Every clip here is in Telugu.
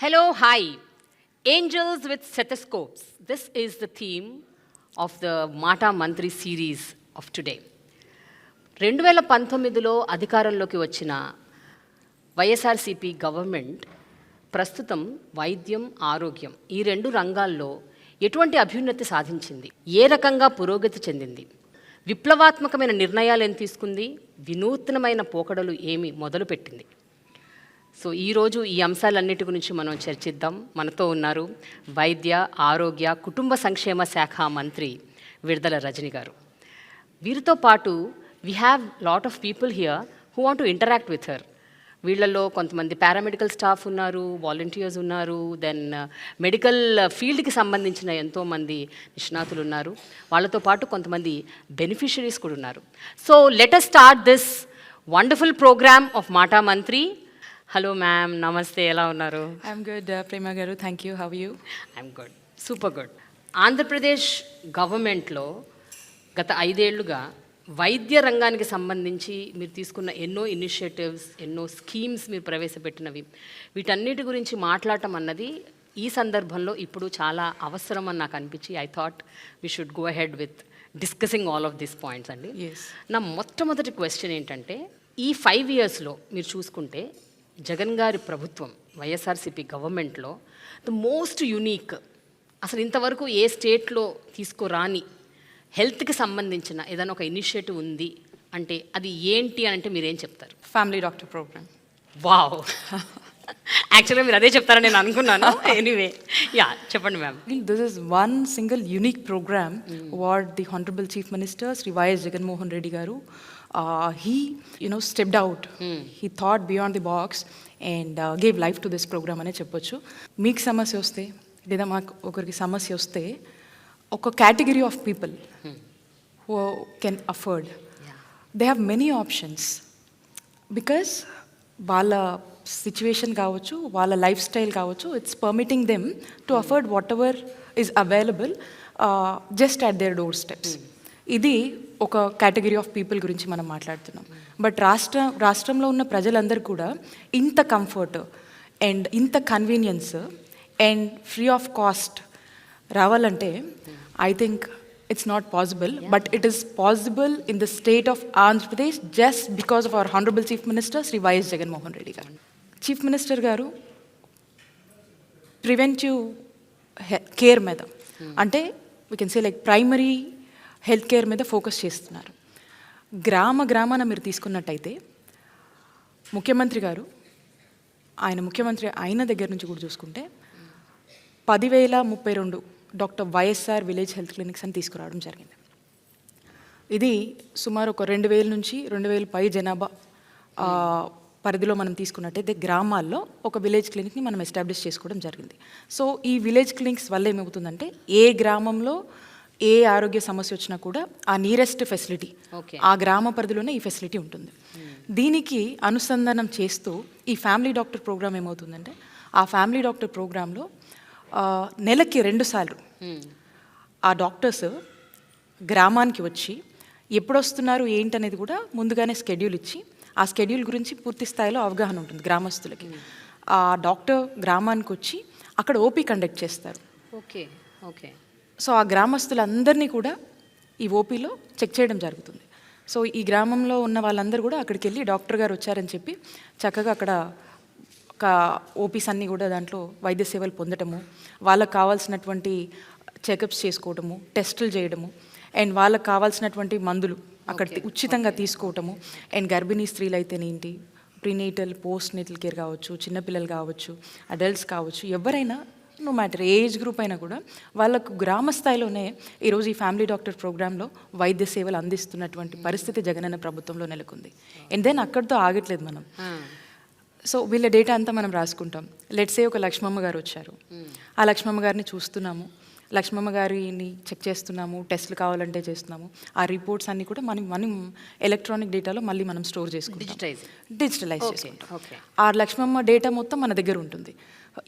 Hello, hi. Angels with stethoscopes. This is the theme of the Mata Mantri series of today. 2019లో అధికారంలోకి వచ్చిన వైఎస్ఆర్సీపీ గవర్నమెంట్ ప్రస్తుతం వైద్యం, ఆరోగ్యం ఈ రెండు రంగాల్లో ఎటువంటి అభ్యున్నతి సాధించింది, ఏ రకంగా పురోగతి చెందింది, విప్లవాత్మకమైన నిర్ణయాలు ఏం తీసుకుంది, వినూత్నమైన పోకడలు ఏమి మొదలుపెట్టింది. సో ఈరోజు ఈ అంశాలన్నిటి గురించి మనం చర్చిద్దాం. మనతో ఉన్నారు వైద్య, ఆరోగ్య, కుటుంబ సంక్షేమ శాఖ మంత్రి విడుదల రజని గారు. వీరితో పాటు we have lot of people here who want to interact with her. వీళ్ళల్లో కొంతమంది పారామెడికల్ స్టాఫ్ ఉన్నారు, వాలంటీర్స్ ఉన్నారు, దెన్ మెడికల్ ఫీల్డ్కి సంబంధించిన ఎంతోమంది నిష్ణాతులు ఉన్నారు. వాళ్ళతో పాటు కొంతమంది బెనిఫిషరీస్ కూడా ఉన్నారు. So let us start this wonderful programme of Maata Mantri. Hello ma'am, నమస్తే, ఎలా ఉన్నారు? ఐఎమ్ గుడ్ ప్రేమ గారు, thank you. How you? I'm good, super good. Andhra Pradesh గవర్నమెంట్లో గత 5 ఏళ్లుగా వైద్య రంగానికి సంబంధించి మీరు తీసుకున్న ఎన్నో ఇనిషియేటివ్స్, ఎన్నో స్కీమ్స్ మీరు ప్రవేశపెట్టినవి, వీటన్నిటి గురించి మాట్లాడటం అన్నది ఈ సందర్భంలో ఇప్పుడు చాలా అవసరం అని నాకు అనిపించి I thought we should go ahead with discussing all of these points అండి. నా మొట్టమొదటి క్వశ్చన్ ఏంటంటే, ఈ 5 ఇయర్స్లో మీరు చూసుకుంటే జగన్ గారి ప్రభుత్వం, వైఎస్ఆర్సీపీ గవర్నమెంట్లో ద మోస్ట్ యునీక్, అసలు ఇంతవరకు ఏ స్టేట్లో తీసుకురాని హెల్త్కి సంబంధించిన ఏదైనా ఒక ఇనిషియేటివ్ ఉంది అంటే అది ఏంటి అని అంటే మీరేం చెప్తారు? Family doctor programme. వావ్, యాక్చువల్గా మీరు అదే చెప్తారని నేను అనుకున్నాను. ఎనీవే, యా, చెప్పండి ma'am. This is one single unique programme what the honourable chief minister Shri YS Jaganmohan Reddy గారు he stepped out. He thought beyond the box and gave life to this program అనే చెప్పొచ్చు. మీకు సమస్య వస్తే లేదా మాకు ఒకరికి సమస్య వస్తే ఒక category of people who can afford, they have many options because వాళ్ళ సిచ్యువేషన్ కావచ్చు, వాళ్ళ లైఫ్ స్టైల్ కావచ్చు, it's permitting them to afford whatever is available just at their doorsteps. ఇది ఒక కేటగిరీ ఆఫ్ పీపుల్ గురించి మనం మాట్లాడుతున్నాం. బట్ రాష్ట్రంలో ఉన్న ప్రజలందరూ కూడా ఇంత కంఫర్ట్ అండ్ ఇంత convenience and free of cost రావాలంటే I think it's not possible. But it is possible in the state of Andhra Pradesh just because of our honourable chief minister Shri YS Jaganmohan Reddy గారు. చీఫ్ మినిస్టర్ గారు ప్రివెంటివ్ కేర్ మీద, అంటే we can say like primary health care మీద ఫోకస్ చేస్తున్నారు. గ్రామాన మీరు తీసుకున్నట్టయితే ముఖ్యమంత్రి గారు, ఆయన ముఖ్యమంత్రి అయిన దగ్గర నుంచి కూడా చూసుకుంటే 10,032 doctor YSR village health clinics అని తీసుకురావడం జరిగింది. ఇది సుమారు ఒక 2,000 నుంచి 2,000 పై జనాభా పరిధిలో మనం తీసుకున్నట్టయితే గ్రామాల్లో ఒక విలేజ్ క్లినిక్ని మనం ఎస్టాబ్లిష్ చేసుకోవడం జరిగింది. సో ఈ విలేజ్ క్లినిక్స్ వల్ల ఏమవుతుందంటే ఏ గ్రామంలో ఏ ఆరోగ్య సమస్య వచ్చినా కూడా ఆ నియరెస్ట్ ఫెసిలిటీ, ఆ గ్రామ పరిధిలోనే ఈ ఫెసిలిటీ ఉంటుంది. దీనికి అనుసంధానం చేస్తూ ఈ ఫ్యామిలీ డాక్టర్ ప్రోగ్రామ్ ఏమవుతుందంటే, ఆ ఫ్యామిలీ డాక్టర్ ప్రోగ్రాంలో నెలకి 2 సార్లు ఆ డాక్టర్స్ గ్రామానికి వచ్చి ఎప్పుడు వస్తున్నారు ఏంటనేది కూడా ముందుగానే స్కెడ్యూల్ ఇచ్చి, ఆ స్కెడ్యూల్ గురించి పూర్తి స్థాయిలో అవగాహన ఉంటుంది గ్రామస్తులకి. ఆ డాక్టర్ గ్రామానికి వచ్చి అక్కడ ఓపీ కండక్ట్ చేస్తారు. Okay okay. సో ఆ గ్రామస్తులందరినీ కూడా ఈ ఓపీలో చెక్ చేయడం జరుగుతుంది. సో ఈ గ్రామంలో ఉన్న వాళ్ళందరూ కూడా అక్కడికి వెళ్ళి డాక్టర్ గారు వచ్చారని చెప్పి చక్కగా అక్కడ ఒక ఓపీస్ అన్నీ కూడా దాంట్లో వైద్య సేవలు పొందటము, వాళ్ళకు కావాల్సినటువంటి చెకప్స్ చేసుకోవటము, టెస్టులు చేయడము, అండ్ వాళ్ళకు కావాల్సినటువంటి మందులు అక్కడ ఉచితంగా తీసుకోవటము, అండ్ గర్భిణీ స్త్రీలు అయితేనేంటి, ప్రీనేటల్, పోస్ట్ నేటల్ కేర్ కావచ్చు, చిన్నపిల్లలు కావచ్చు, అడల్ట్స్ కావచ్చు, ఎవరైనా నో మ్యాటర్ ఏజ్ గ్రూప్ అయినా కూడా వాళ్ళకు గ్రామ స్థాయిలోనే ఈరోజు ఈ ఫ్యామిలీ డాక్టర్ ప్రోగ్రాంలో వైద్య సేవలు అందిస్తున్నటువంటి పరిస్థితి జగనన్న ప్రభుత్వంలో నెలకొంది. అండ్ దెన్ అక్కడితో ఆగట్లేదు మనం. సో వీళ్ళ డేటా అంతా మనం రాసుకుంటాం. లెట్స్ సే ఒక లక్ష్మమ్మ గారు వచ్చారు, ఆ లక్ష్మమ్మ గారిని చూస్తున్నాము, లక్ష్మమ్మ గారిని చెక్ చేస్తున్నాము, టెస్టులు కావాలంటే చేస్తున్నాము. ఆ రిపోర్ట్స్ అన్నీ కూడా మనం ఎలక్ట్రానిక్ డేటాలో మళ్ళీ మనం స్టోర్ చేసుకుంటాం, డిజిటలైజ్ చేసుకుంటాం. ఆ లక్ష్మమ్మ డేటా మొత్తం మన దగ్గర ఉంటుంది.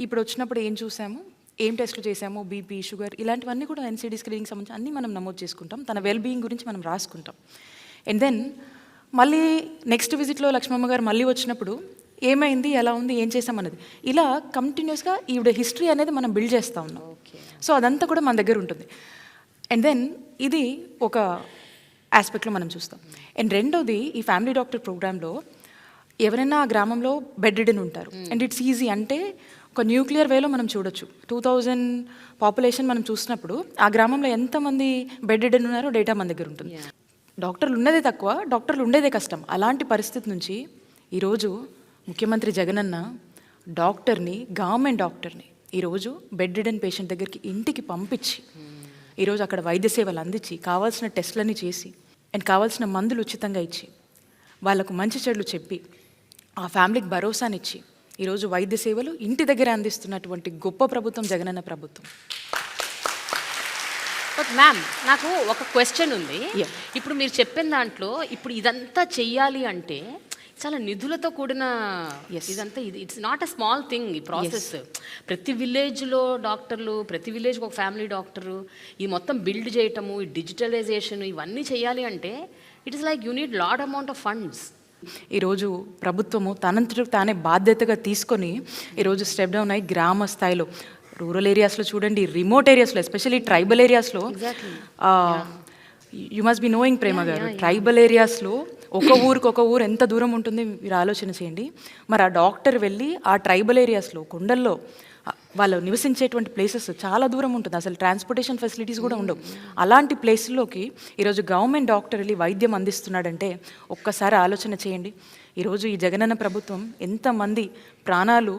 ఇప్పుడు వచ్చినప్పుడు ఏం చూసాము, ఏం టెస్టులు చేసాము, బీపీ, షుగర్, ఇలాంటివన్నీ కూడా ఎన్సీడీ స్క్రీనింగ్ సంబంధించి అన్నీ మనం నమోదు చేసుకుంటాం. తన వెల్బీయింగ్ గురించి మనం రాసుకుంటాం. అండ్ దెన్ మళ్ళీ నెక్స్ట్ విజిట్లో లక్ష్మమ్మ గారు మళ్ళీ వచ్చినప్పుడు ఏమైంది, ఎలా ఉంది, ఏం చేసామన్నది. ఇలా కంటిన్యూస్గా ఈవిడ హిస్టరీ అనేది మనం బిల్డ్ చేస్తూ ఉన్నాం. సో అదంతా కూడా మన దగ్గర ఉంటుంది. అండ్ దెన్ ఇది ఒక ఆస్పెక్ట్లో మనం చూస్తాం. అండ్ రెండోది, ఈ ఫ్యామిలీ డాక్టర్ ప్రోగ్రాంలో ఎవరైనా ఆ గ్రామంలో బెడ్ రిడెన్ ఉంటారు. అండ్ ఇట్స్ ఈజీ, అంటే ఒక న్యూక్లియర్ వేలో మనం చూడొచ్చు. 2000 పాపులేషన్ మనం చూసినప్పుడు ఆ గ్రామంలో ఎంతమంది బెడ్ రిడెన్ ఉన్నారో డేటా మన దగ్గర ఉంటుంది. డాక్టర్లు ఉన్నదే తక్కువ, డాక్టర్లు ఉండేదే కష్టం. అలాంటి పరిస్థితి నుంచి ఈరోజు ముఖ్యమంత్రి జగనన్న డాక్టర్ని, గవర్నమెంట్ డాక్టర్ని ఈరోజు బెడ్ రిడెన్ పేషెంట్ దగ్గరికి ఇంటికి పంపించి ఈరోజు అక్కడ వైద్య సేవలు అందించి కావాల్సిన టెస్టులన్నీ చేసి అండ్ కావాల్సిన మందులు ఉచితంగా ఇచ్చి వాళ్ళకు మంచి చెడులు చెప్పి ఆ ఫ్యామిలీకి భరోసానిచ్చి ఈరోజు వైద్య సేవలు ఇంటి దగ్గర అందిస్తున్నటువంటి గొప్ప ప్రభుత్వం జగనన్న ప్రభుత్వం. బట్ మ్యామ్, నాకు ఒక క్వశ్చన్ ఉంది. ఇప్పుడు మీరు చెప్పిన దాంట్లో ఇప్పుడు ఇదంతా చెయ్యాలి అంటే చాలా నిధులతో కూడిన ఇదంతా, ఇది it's not a small thing ఈ ప్రాసెస్. ప్రతి విలేజ్లో డాక్టర్లు, ప్రతి విలేజ్కి ఒక ఫ్యామిలీ డాక్టరు, ఈ మొత్తం బిల్డ్ చేయటము, ఈ డిజిటలైజేషన్, ఇవన్నీ చేయాలి అంటే it is like you need lot amount of funds. ఈరోజు ప్రభుత్వము తనంతట తానే బాధ్యతగా తీసుకొని ఈరోజు స్టెప్ డౌన్ అయ్యి గ్రామ స్థాయిలో, రూరల్ ఏరియాస్లో చూడండి, రిమోట్ ఏరియాస్లో, ఎస్పెషల్లీ ట్రైబల్ ఏరియాస్లో, యు మస్ట్ బి నోయింగ్ ప్రేమ గారు, ట్రైబల్ ఏరియాస్లో ఒక ఊరు ఎంత దూరం ఉంటుంది మీరు ఆలోచన చేయండి. మరి ఆ డాక్టర్ వెళ్ళి ఆ ట్రైబల్ ఏరియాస్లో, కొండల్లో వాళ్ళు నివసించేటువంటి ప్లేసెస్ చాలా దూరం ఉంటుంది, అసలు ట్రాన్స్పోర్టేషన్ ఫెసిలిటీస్ కూడా ఉండవు. అలాంటి ప్లేస్లోకి ఈరోజు గవర్నమెంట్ డాక్టర్ వెళ్ళి వైద్యం అందిస్తున్నాడంటే ఒక్కసారి ఆలోచన చేయండి. ఈరోజు ఈ జగనన్న ప్రభుత్వం ఎంతమంది ప్రాణాలు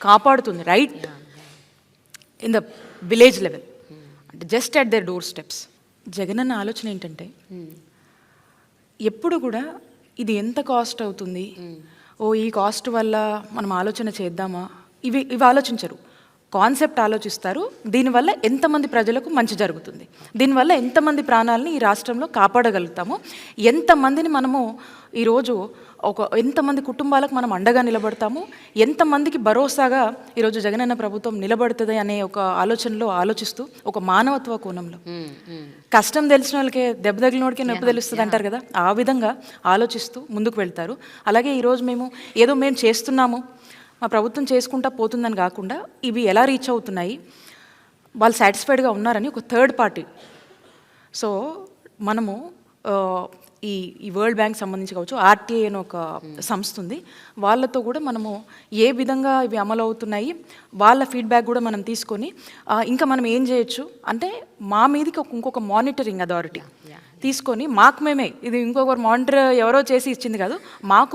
కాపాడుతుంది, right in the village level, అంటే just at their doorsteps. Jagananna ఆలోచన ఏంటంటే ఎప్పుడు కూడా ఇది ఎంత కాస్ట్ అవుతుంది, ఈ కాస్ట్ వల్ల మనం ఆలోచన చేద్దామా, ఇవి ఆలోచించరు. కాన్సెప్ట్ ఆలోచిస్తారు, దీనివల్ల ఎంతమంది ప్రజలకు మంచి జరుగుతుంది, దీనివల్ల ఎంతమంది ప్రాణాలని ఈ రాష్ట్రంలో కాపాడగలుగుతాము, ఎంతమందిని మనము ఈరోజు ఎంతమంది కుటుంబాలకు మనం అండగా నిలబడతాము, ఎంతమందికి భరోసాగా ఈరోజు జగనన్న ప్రభుత్వం నిలబడుతుంది అనే ఒక ఆలోచనలో ఆలోచిస్తూ, ఒక మానవత్వ కోణంలో, కష్టం తెలిసిన వాళ్ళకే దెబ్బ తగిలినోడికే నొప్పి తెలుస్తుంది అంటారు కదా, ఆ విధంగా ఆలోచిస్తూ ముందుకు వెళ్తారు. అలాగే ఈరోజు మేము చేస్తున్నాము, మా ప్రభుత్వం చేసుకుంటా పోతుందని కాకుండా ఇవి ఎలా రీచ్ అవుతున్నాయి, వాళ్ళు సాటిస్ఫైడ్గా ఉన్నారని ఒక థర్డ్ పార్టీ. సో మనము ఈ వరల్డ్ బ్యాంక్ సంబంధించి కావచ్చు, ఆర్టీఐ అని ఒక సంస్థ ఉంది, వాళ్ళతో కూడా మనము ఏ విధంగా ఇవి అమలు అవుతున్నాయి వాళ్ళ ఫీడ్బ్యాక్ కూడా మనం తీసుకొని ఇంకా మనం ఏం చేయొచ్చు అంటే మా మీదకి ఇంకొక మానిటరింగ్ అథారిటీ తీసుకొని మేమే, ఇది ఇంకొకరు మానిటర్ ఎవరో చేసి ఇచ్చింది కాదు,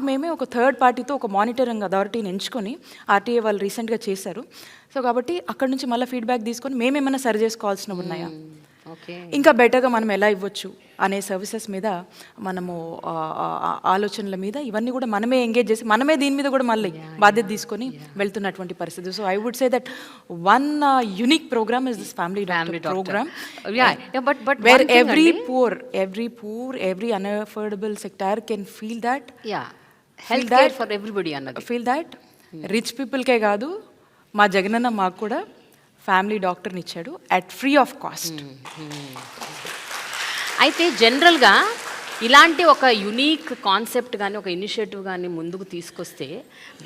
మేమే ఒక థర్డ్ పార్టీతో ఒక మానిటరింగ్ అథారిటీని ఎంచుకొని ఆర్టీఐ వాళ్ళు రీసెంట్గా చేశారు. సో కాబట్టి అక్కడ నుంచి మళ్ళీ ఫీడ్బ్యాక్ తీసుకొని మేమేమైనా సరి చేసుకోవాల్సినవి ఉన్నాయా, ఇంకా బెటర్గా మనం ఎలా ఇవ్వచ్చు అనే సర్వీసెస్ మీద మనము ఆలోచనల మీద ఇవన్నీ కూడా మనమే ఎంగేజ్ చేసి మనమే దీని మీద కూడా మళ్ళీ బాధ్యత తీసుకొని వెళ్తున్నటువంటి పరిస్థితి. So I would say that one unique programme is this family programme, where every poor, every unaffordable sector can feel that, health care for everybody అన్నది, feel that రిచ్ పీపుల్కే కాదు, మా జగనన్న మాకు కూడా ఫ్యామిలీ డాక్టర్ని ఇచ్చాడు అట్ ఫ్రీ ఆఫ్ కాస్ట్. అయితే జనరల్గా ఇలాంటి ఒక యునీక్ కాన్సెప్ట్ కానీ ఒక ఇనిషియేటివ్ కానీ ముందుకు తీసుకొస్తే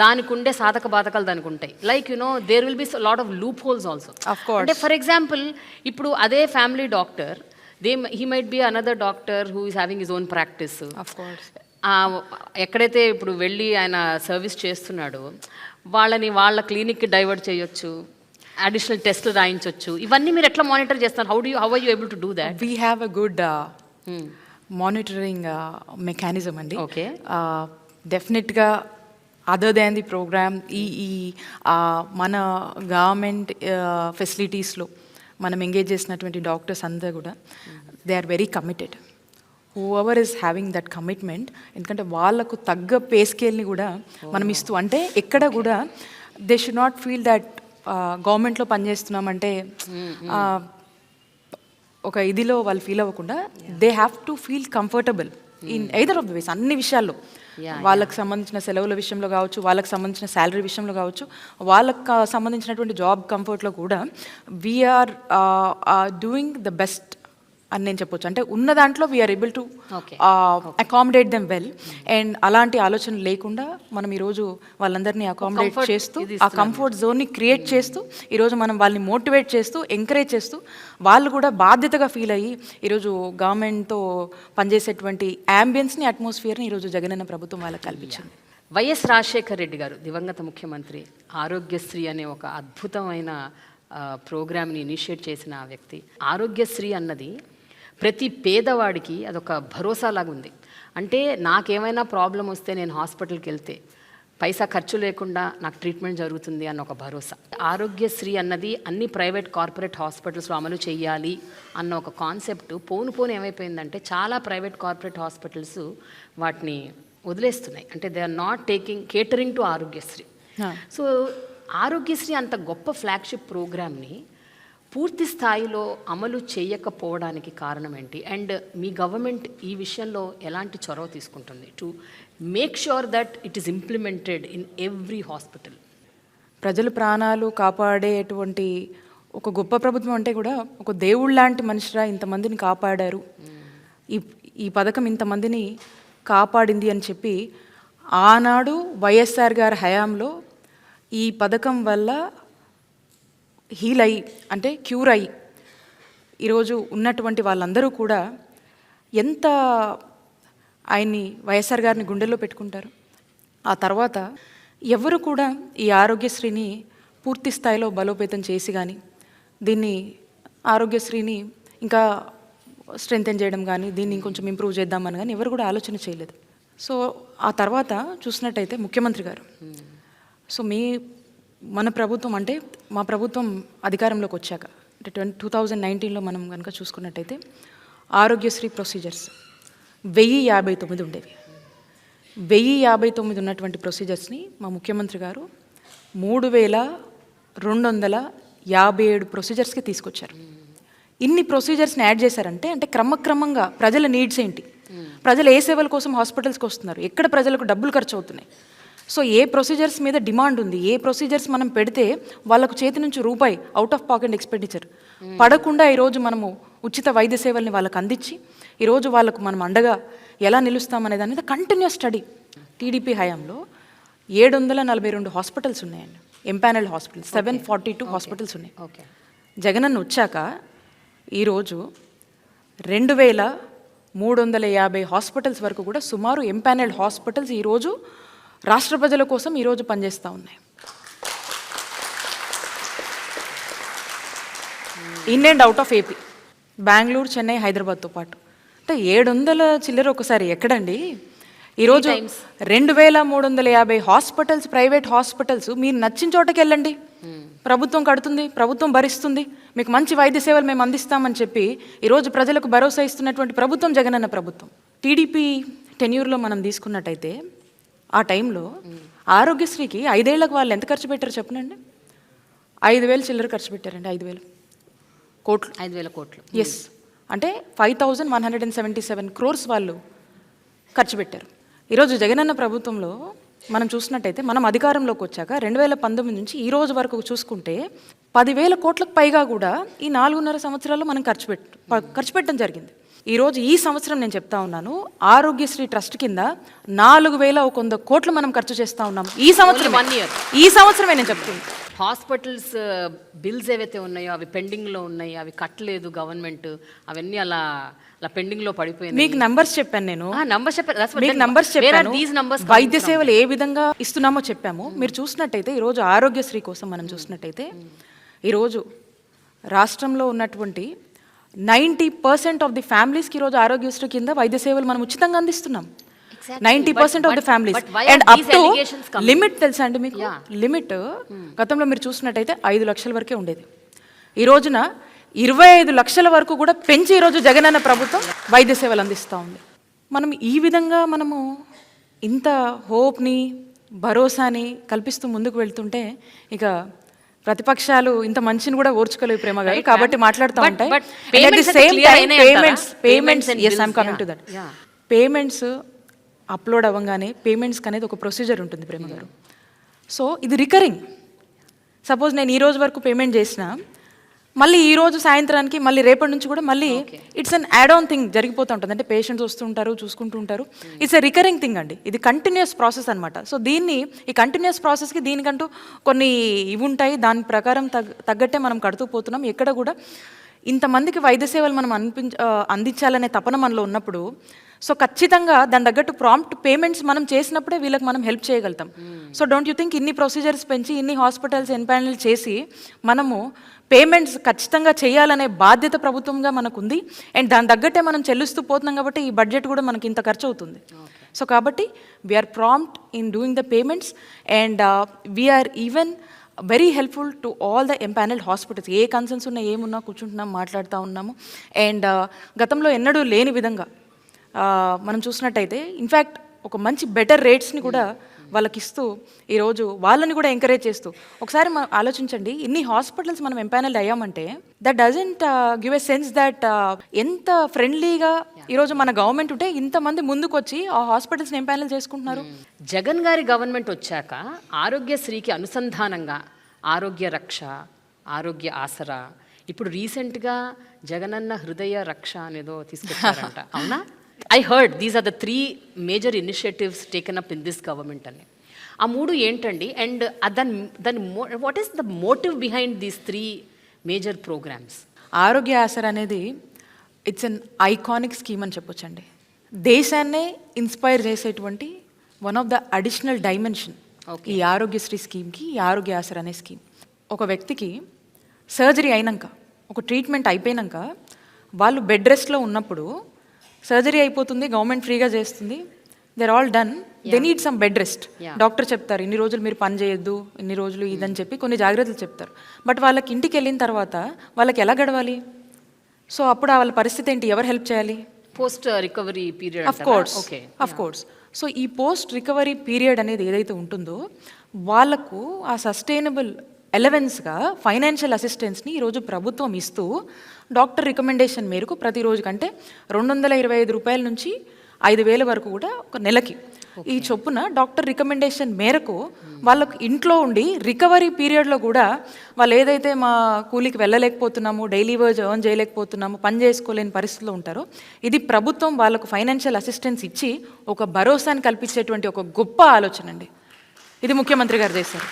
దానికి ఉండే సాధక బాధకాలు దానికి ఉంటాయి. Like there will be lot of loopholes also. అంటే ఫర్ ఎగ్జాంపుల్ ఇప్పుడు అదే family doctor, he might be another doctor who is having his own practice. ఎక్కడైతే ఇప్పుడు వెళ్ళి ఆయన సర్వీస్ చేస్తున్నాడో వాళ్ళ క్లినిక్కి డైవర్ట్ చేయొచ్చు, అడిషనల్ టెస్ట్లు రాయించవచ్చు. ఇవన్నీ మీరు ఎట్లా మానిటర్ చేస్తారు? How are you able to do that? We have a good monitoring mechanism అండి. ఓకే, డెఫినెట్గా అదర్ దాన్ ది ప్రోగ్రామ్ ఈ మన గవర్నమెంట్ ఫెసిలిటీస్లో మనం ఎంగేజ్ చేసినటువంటి డాక్టర్స్ అందరూ కూడా they are very committed. Whoever is having that commitment, ఎందుకంటే వాళ్ళకు తగ్గ పే స్కేల్ని కూడా మనం ఇస్తూ, అంటే ఎక్కడ కూడా they should not feel that గవర్నమెంట్లో పనిచేస్తున్నామంటే ఒక ఇదిలో వాళ్ళు ఫీల్ అవ్వకుండా they have to feel comfortable in either of the ways, అన్ని విషయాల్లో, వాళ్ళకి సంబంధించిన సెలవుల విషయంలో కావచ్చు, వాళ్ళకి సంబంధించిన శాలరీ విషయంలో కావచ్చు, వాళ్ళకి సంబంధించినటువంటి జాబ్ కంఫర్ట్లో కూడా వీఆర్ డూయింగ్ ద బెస్ట్ అని నేను చెప్పొచ్చు. అంటే ఉన్న దాంట్లో we're able to Okay. Accommodate them well. And అలాంటి ఆలోచన లేకుండా మనం ఈరోజు వాళ్ళందరినీ అకామిడేట్ comfort చేస్తూ ఇది ఆ కంఫర్ట్ జోన్ని క్రియేట్ చేస్తూ ఈరోజు మనం వాళ్ళని మోటివేట్ చేస్తూ ఎంకరేజ్ చేస్తూ వాళ్ళు కూడా బాధ్యతగా ఫీల్ అయ్యి ఈరోజు గవర్నమెంట్తో పనిచేసేటువంటి యాంబియన్స్ని అట్మాస్ఫియర్ని ఈరోజు జగనన్న ప్రభుత్వం వాళ్ళకి కల్పించింది. వైఎస్ రాజశేఖర్ రెడ్డి గారు దివంగత ముఖ్యమంత్రి ఆరోగ్యశ్రీ అనే ఒక అద్భుతమైన ప్రోగ్రామ్ని ఇనిషియేట్ చేసిన వ్యక్తి. ఆరోగ్యశ్రీ అన్నది ప్రతి పేదవాడికి అదొక భరోసా లాగా ఉంది. అంటే నాకేమైనా ప్రాబ్లం వస్తే నేను హాస్పిటల్కి వెళ్తే పైసా ఖర్చు లేకుండా నాకు ట్రీట్మెంట్ జరుగుతుంది అన్న ఒక భరోసా. ఆరోగ్యశ్రీ అన్నది అన్ని ప్రైవేట్ కార్పొరేట్ హాస్పిటల్స్లో అమలు చేయాలి అన్న ఒక కాన్సెప్ట్ పోను ఏమైపోయిందంటే చాలా ప్రైవేట్ కార్పొరేట్ హాస్పిటల్స్ వాటిని వదిలేస్తున్నాయి. అంటే they are not catering to Aarogyasri. So Aarogyasri అంత గొప్ప ఫ్లాగ్షిప్ ప్రోగ్రామ్ని పూర్తి స్థాయిలో అమలు చేయకపోవడానికి కారణం ఏంటి? అండ్ మీ గవర్నమెంట్ ఈ విషయంలో ఎలాంటి చొరవ తీసుకుంటుంది to make sure that it is implemented in every hospital? ప్రజల ప్రాణాలు కాపాడేటువంటి ఒక గొప్ప ప్రభుత్వం అంటే కూడా ఒక దేవుళ్ళ లాంటి మనిషిరా ఇంతమందిని కాపాడారు, ఈ పథకం ఇంతమందిని కాపాడింది అని చెప్పి ఆనాడు వైఎస్ఆర్ గారి హయాంలో ఈ పథకం వల్ల హీల్ అయ్యి అంటే క్యూర్ అయ్యి ఈరోజు ఉన్నటువంటి వాళ్ళందరూ కూడా ఎంత ఆయన్ని వైఎస్ఆర్ గారిని గుండెల్లో పెట్టుకుంటారు. ఆ తర్వాత ఎవరు కూడా ఈ ఆరోగ్యశ్రీని పూర్తి స్థాయిలో బలోపేతం చేసి కానీ దీన్ని ఆరోగ్యశ్రీని ఇంకా స్ట్రెంథెన్ చేయడం కానీ దీన్ని ఇంకొంచెం ఇంప్రూవ్ చేద్దామని కానీ ఎవరు కూడా ఆలోచన చేయలేదు. సో ఆ తర్వాత చూసినట్టయితే ముఖ్యమంత్రి గారు సో మన ప్రభుత్వం అంటే మా ప్రభుత్వం అధికారంలోకి వచ్చాక అంటే 2019లో మనం కనుక చూసుకున్నట్టయితే ఆరోగ్యశ్రీ ప్రొసీజర్స్ 1059 ఉండేవి. 1059 ఉన్నటువంటి ప్రొసీజర్స్ని మా ముఖ్యమంత్రి గారు 3257 ప్రొసీజర్స్కి తీసుకొచ్చారు. ఇన్ని ప్రొసీజర్స్ని యాడ్ చేశారంటే అంటే క్రమక్రమంగా ప్రజల నీడ్స్ ఏంటి, ప్రజలు ఏ సేవల కోసం హాస్పిటల్స్కి వస్తున్నారు, ఎక్కడ ప్రజలకు డబ్బులు ఖర్చు అవుతున్నాయి, సో ఏ ప్రొసీజర్స్ మీద డిమాండ్ ఉంది, ఏ ప్రొసీజర్స్ మనం పెడితే వాళ్ళకు చేతి నుంచి రూపాయి అవుట్ ఆఫ్ పాకెట్ ఎక్స్పెండిచర్ పడకుండా ఈరోజు మనము ఉచిత వైద్య సేవల్ని వాళ్ళకి అందించి ఈరోజు వాళ్ళకు మనం అండగా ఎలా నిలుస్తామనే దాని మీద కంటిన్యూస్ స్టడీ. టీడీపీ హయాంలో 742 హాస్పిటల్స్ ఉన్నాయండి, ఎంపానల్ హాస్పిటల్స్ 742 హాస్పిటల్స్ ఉన్నాయి. జగనన్న వచ్చాక ఈరోజు 2350 హాస్పిటల్స్ వరకు కూడా సుమారు ఎంపానల్డ్ హాస్పిటల్స్ ఈరోజు రాష్ట్ర ప్రజల కోసం ఈరోజు పనిచేస్తూ ఉన్నాయి. In and out of AP, Bengaluru, Chennai, హైదరాబాద్తో పాటు అంటే 700 చిల్లర ఒకసారి ఎక్కడండి. ఈరోజు 2350 హాస్పిటల్స్, ప్రైవేట్ హాస్పిటల్స్ మీరు నచ్చిన చోటకి వెళ్ళండి, ప్రభుత్వం కడుతుంది, ప్రభుత్వం భరిస్తుంది, మీకు మంచి వైద్య సేవలు మేము అందిస్తామని చెప్పి ఈరోజు ప్రజలకు భరోసా ఇస్తున్నటువంటి ప్రభుత్వం జగనన్న ప్రభుత్వం. టీడీపీ టెన్యూర్లో మనం తీసుకున్నట్టయితే ఆ టైంలో ఆరోగ్యశ్రీకి 5 ఏళ్లకు వాళ్ళు ఎంత ఖర్చు పెట్టారు చెప్పనండి? 5,000 చిల్లర ఖర్చు పెట్టారండి, 5,000 కోట్లు. ఎస్, అంటే 5177 crores వాళ్ళు ఖర్చు పెట్టారు. ఈరోజు జగనన్న ప్రభుత్వంలో మనం చూసినట్టయితే మనం అధికారంలోకి వచ్చాక 2019 నుంచి ఈ రోజు వరకు చూసుకుంటే 10,000 కోట్లకు పైగా కూడా ఈ 4.5 సంవత్సరాల్లో మనం ఖర్చు పెట్టడం జరిగింది. ఈరోజు ఈ సంవత్సరం నేను చెప్తా ఉన్నాను, ఆరోగ్యశ్రీ ట్రస్ట్ కింద 4,100 కోట్లు మనం ఖర్చు చేస్తూ ఉన్నాం ఈ సంవత్సరం. 1 year ఈ సంవత్సరమే నేను చెప్తుంది. హాస్పిటల్స్ బిల్స్ ఏవైతే ఉన్నాయో అవి పెండింగ్లో ఉన్నాయి, అవి కట్టలేదు గవర్నమెంట్, అవన్నీ అలా పెండింగ్లో పడిపోయింది. మీకు నంబర్స్ చెప్పాను నేను, మీకు నంబర్స్ చెప్పాను, చెప్పాను, వైద్య సేవలు ఏ విధంగా ఇస్తున్నామో చెప్పాము. మీరు చూసినట్టయితే ఈరోజు ఆరోగ్యశ్రీ కోసం మనం చూసినట్టయితే ఈరోజు రాష్ట్రంలో ఉన్నటువంటి 90% ఆఫ్ ది ఫ్యామిలీస్కి ఈరోజు ఆరోగ్యశ్రీ కింద వైద్య సేవలు మనం ఉచితంగా అందిస్తున్నాం. 90% of the families. And up to limit తెలుసా అండి మీకు? లిమిట్ గతంలో మీరు చూసినట్టయితే 5 లక్షల వరకే ఉండేది. ఈ రోజున 25 లక్షల వరకు కూడా పెంచి ఈరోజు జగనన్న ప్రభుత్వం వైద్య సేవలు అందిస్తూ ఉంది. మనం ఈ విధంగా మనము ఇంత హోప్ని, భరోసాని కల్పిస్తూ ముందుకు వెళ్తుంటే ఇక ప్రతిపక్షాలు ఇంత మంచిని కూడా ఓర్చుకోలేవు ప్రేమ గారు, కాబట్టి మాట్లాడుతూ ఉంటాయి. పేమెంట్స్ అప్లోడ్ అవ్వగానే పేమెంట్స్కి అనేది ఒక ప్రొసీజర్ ఉంటుంది ప్రేమ గారు. సో ఇది రికరింగ్. సపోజ్ నేను ఈ రోజు వరకు పేమెంట్ చేసిన మళ్ళీ ఈ రోజు సాయంత్రానికి మళ్ళీ రేపటి నుంచి కూడా మళ్ళీ it's an add on thing జరిగిపోతూ ఉంటుంది. అంటే పేషెంట్స్ వస్తుంటారు, చూసుకుంటూ ఉంటారు. ఇట్స్ ఎ రికరింగ్ థింగ్ అండి, ఇది కంటిన్యూస్ ప్రాసెస్ అనమాట. సో దీన్ని, ఈ కంటిన్యూస్ ప్రాసెస్కి దీనికంటూ కొన్ని ఇవి ఉంటాయి, దాని ప్రకారం తగ్గట్టే మనం కడుతూ పోతున్నాం. ఎక్కడ కూడా ఇంతమందికి వైద్య సేవలు మనం అందించాలనే తపన మనలో ఉన్నప్పుడు, సో ఖచ్చితంగా దాని తగ్గట్టు ప్రాంప్ట్ పేమెంట్స్ మనం చేసినప్పుడే వీళ్ళకి మనం హెల్ప్ చేయగలుగుతాం. సో డోంట్ యూ థింక్ ఇన్ని ప్రొసీజర్స్ పెంచి ఇన్ని హాస్పిటల్స్ ఎన్పానల్ చేసి మనము పేమెంట్స్ ఖచ్చితంగా చేయాలనే బాధ్యత ప్రభుత్వంగా మనకుంది. అండ్ దాని తగ్గట్టే మనం చెల్లిస్తూ పోతున్నాం కాబట్టి ఈ బడ్జెట్ కూడా మనకి ఇంత ఖర్చు అవుతుంది. సో కాబట్టి we're prompt in doing the payments and we're even very helpful to all the empanelled hospitals. ఏ కన్సర్న్స్ ఉన్నా ఏమున్నా కూర్చుంటున్నాం, మాట్లాడుతూ ఉన్నాము. అండ్ గతంలో ఎన్నడూ లేని విధంగా మనం చూసినట్టయితే ఇన్ఫ్యాక్ట్ ఒక మంచి బెటర్ రేట్స్ని కూడా వాళ్ళకి ఇస్తూ ఈరోజు వాళ్ళని కూడా ఎంకరేజ్ చేస్తూ, ఒకసారి మనం ఆలోచించండి, ఇన్ని హాస్పిటల్స్ మనం ఎంపానల్డ్ అయ్యామంటే that doesn't give a sense that ఎంత ఫ్రెండ్లీగా ఈరోజు మన గవర్నమెంట్ ఉంటే ఇంతమంది ముందుకు వచ్చి ఆ హాస్పిటల్స్ని ఎంపానల్ చేసుకుంటున్నారు. జగన్ గారి గవర్నమెంట్ వచ్చాక ఆరోగ్యశ్రీకి అనుసంధానంగా ఆరోగ్య రక్ష, ఆరోగ్య ఆసరా, ఇప్పుడు రీసెంట్గా జగనన్న హృదయ రక్ష అనేదో తీసుకొచ్చారంట, అవునా? I heard these are the 3 major initiatives taken up in this government అని. ఆ 3 ఏంటండి? అండ్ దాని what is the motive behind these 3 major programmes? Aarogya Aasara అనేది ఇట్స్ అన్ ఐకానిక్ స్కీమ్ అని చెప్పొచ్చండి. దేశాన్నే ఇన్స్పైర్ చేసేటువంటి one of the additional dimension ఈ ఆరోగ్యశ్రీ స్కీమ్కి, ఈ ఆరోగ్య ఆసరా అనే స్కీమ్. ఒక వ్యక్తికి సర్జరీ అయినాక, ఒక ట్రీట్మెంట్ అయిపోయినాక వాళ్ళు బెడ్ రెస్ట్లో ఉన్నప్పుడు, సర్జరీ అయిపోతుంది, గవర్నమెంట్ ఫ్రీగా చేస్తుంది, they're all done, they need some bed rest. Doctor చెప్తారు ఇన్ని రోజులు మీరు పని చేయొద్దు, ఇన్ని రోజులు ఇదని చెప్పి కొన్ని జాగ్రత్తలు చెప్తారు. బట్ వాళ్ళకి ఇంటికి వెళ్ళిన తర్వాత వాళ్ళకి ఎలా గడవాలి? సో అప్పుడు వాళ్ళ పరిస్థితి ఏంటి? ఎవరు హెల్ప్ చేయాలి? Post recovery period. Of course. So ఈ పోస్ట్ రికవరీ పీరియడ్ అనేది ఏదైతే ఉంటుందో వాళ్ళకు ఆ సస్టైనబుల్ ఎలవెన్స్గా ఫైనాన్షియల్ అసిస్టెన్స్ని ఈరోజు ప్రభుత్వం ఇస్తూ డాక్టర్ రికమెండేషన్ మేరకు ప్రతిరోజు కంటే 225 రూపాయల నుంచి 5,000 వరకు కూడా ఒక నెలకి ఈ చొప్పున డాక్టర్ రికమెండేషన్ మేరకు వాళ్ళకు ఇంట్లో ఉండి రికవరీ పీరియడ్లో కూడా వాళ్ళు ఏదైతే మా కూలికి వెళ్ళలేకపోతున్నాము, డైలీ వేజ్ ఎర్న్ చేయలేకపోతున్నాము, పని చేసుకోలేని పరిస్థితిలో ఉంటారో, ఇది ప్రభుత్వం వాళ్ళకు ఫైనాన్షియల్ అసిస్టెన్స్ ఇచ్చి ఒక భరోసాని కల్పించేటువంటి ఒక గొప్ప ఆలోచన అండి. ఇది ముఖ్యమంత్రి గారు చేశారు.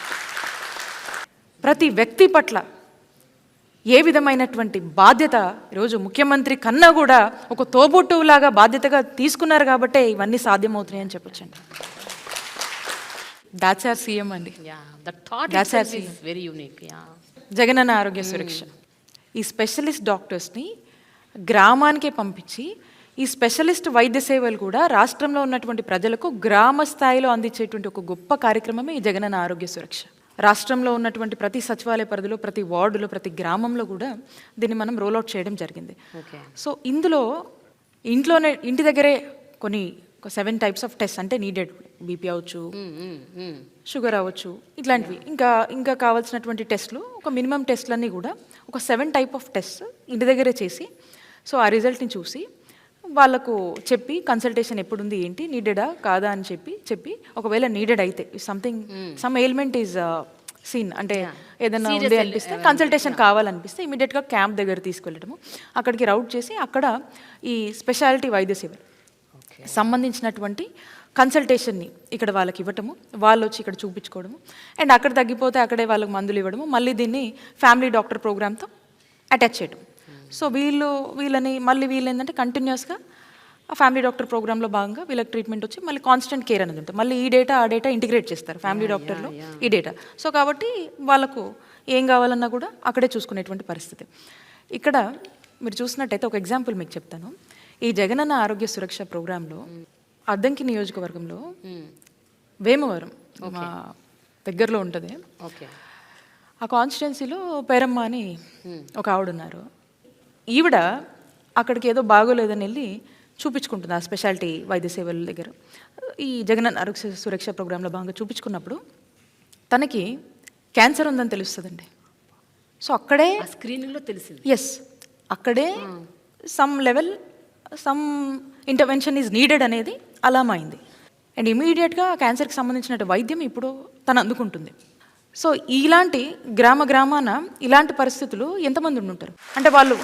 ప్రతి వ్యక్తి పట్ల ఏ విధమైనటువంటి బాధ్యత ఈరోజు ముఖ్యమంత్రి కన్నా కూడా ఒక తోబుట్టువులాగా బాధ్యతగా తీసుకున్నారు కాబట్టే ఇవన్నీ సాధ్యమవుతున్నాయి అని చెప్పొచ్చండి. దాట్స్ ఆర్ సీఎం అండి. Very unique. జగనన్న ఆరోగ్య సురక్ష. ఈ స్పెషలిస్ట్ డాక్టర్స్ని గ్రామానికే పంపించి ఈ స్పెషలిస్ట్ వైద్య సేవలు కూడా రాష్ట్రంలో ఉన్నటువంటి ప్రజలకు గ్రామ స్థాయిలో అందించేటువంటి ఒక గొప్ప కార్యక్రమమే ఈ జగనన్న ఆరోగ్య సురక్ష. రాష్ట్రంలో ఉన్నటువంటి ప్రతి సచివాలయ పరిధిలో, ప్రతి వార్డులో, ప్రతి గ్రామంలో కూడా దీన్ని మనం రోల్అవుట్ చేయడం జరిగింది. సో ఇందులో ఇంటి దగ్గరే కొన్ని 7 టైప్స్ ఆఫ్ టెస్ట్ అంటే నీడెడ్, బీపీ అవ్వచ్చు, షుగర్ అవ్వచ్చు, ఇట్లాంటివి ఇంకా కావాల్సినటువంటి టెస్ట్లు, ఒక మినిమం టెస్ట్లన్నీ కూడా ఒక 7 టైప్ ఆఫ్ టెస్ట్ ఇంటి దగ్గరే చేసి, సో ఆ రిజల్ట్ని చూసి వాళ్ళకు చెప్పి కన్సల్టేషన్ ఎప్పుడుంది, ఏంటి, నీడెడా కాదా అని చెప్పి ఒకవేళ నీడెడ్ అయితే సమ్ ఎయిల్మెంట్ ఈజ్ సీన్, అంటే ఏదైనా ఉంది అనిపిస్తే, కన్సల్టేషన్ కావాలనిపిస్తే ఇమీడియట్గా క్యాంప్ దగ్గర తీసుకెళ్ళడము, అక్కడికి రౌట్ చేసి అక్కడ ఈ స్పెషాలిటీ వైద్య సేవలు సంబంధించినటువంటి కన్సల్టేషన్ని ఇక్కడ వాళ్ళకి ఇవ్వటము, వాళ్ళు వచ్చి ఇక్కడ చూపించుకోవడము, అండ్ అక్కడ తగ్గిపోతే అక్కడే వాళ్ళకి మందులు ఇవ్వడము, మళ్ళీ దీన్ని ఫ్యామిలీ డాక్టర్ ప్రోగ్రామ్తో అటాచ్ చేయడం. సో వీళ్ళు ఏంటంటే కంటిన్యూస్గా ఆ ఫ్యామిలీ డాక్టర్ ప్రోగ్రాంలో భాగంగా వీళ్ళకి ట్రీట్మెంట్ వచ్చి మళ్ళీ కాన్స్టెంట్ కేర్ అనేది ఉంటుంది. మళ్ళీ ఈ డేటా ఇంటిగ్రేట్ చేస్తారు ఫ్యామిలీ డాక్టర్లో ఈ డేటా. సో కాబట్టి వాళ్ళకు ఏం కావాలన్నా కూడా అక్కడే చూసుకునేటువంటి పరిస్థితి. ఇక్కడ మీరు చూసినట్టయితే ఒక ఎగ్జాంపుల్ మీకు చెప్తాను. ఈ జగనన్న ఆరోగ్య సురక్ష ప్రోగ్రాంలో అద్దంకి నియోజకవర్గంలో వేమవరం మా దగ్గరలో ఉంటుంది. ఆ కాన్స్టిట్యున్సీలో పేరమ్మ అని ఒక ఆవిడ ఉన్నారు. ఈవిడ అక్కడికి ఏదో బాగోలేదని వెళ్ళి చూపించుకుంటుంది ఆ స్పెషాలిటీ వైద్య సేవల దగ్గర. ఈ జగనన్న ఆరోగ్య సురక్ష ప్రోగ్రాంలో భాగంగా చూపించుకున్నప్పుడు తనకి క్యాన్సర్ ఉందని తెలుస్తుందండి. సో అక్కడే స్క్రీనింగ్లో తెలిసింది. అక్కడే సమ్ ఇంటర్వెన్షన్ ఈజ్ నీడెడ్ అనేది అలామైంది. అండ్ ఇమీడియట్గా క్యాన్సర్కి సంబంధించిన వైద్యం ఇప్పుడు తను అందుకుంటుంది. సో ఇలాంటి గ్రామాన ఇలాంటి పరిస్థితులు ఎంతమంది ఉండుంటారు? అంటే వాళ్ళు